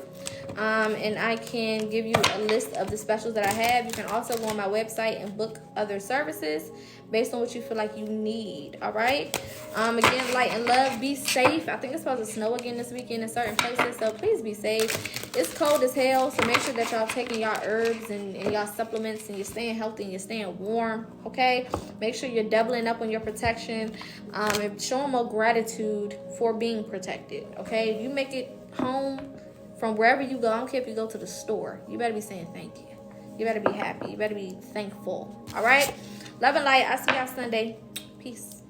And I can give you a list of the specials that I have. You can also go on my website and book other services based on what you feel like you need. All right. Again, light and love. Be safe. I think it's supposed to snow again this weekend in certain places, so please be safe. It's cold as hell, so make sure that y'all taking y'all herbs and y'all supplements, and you're staying healthy and you're staying warm. Okay. Make sure you're doubling up on your protection. And showing more gratitude for being protected. Okay. You make it home from wherever you go. I don't care if you go to the store. You better be saying thank you. You better be happy. You better be thankful. All right. Love and light. I'll see y'all Sunday. Peace.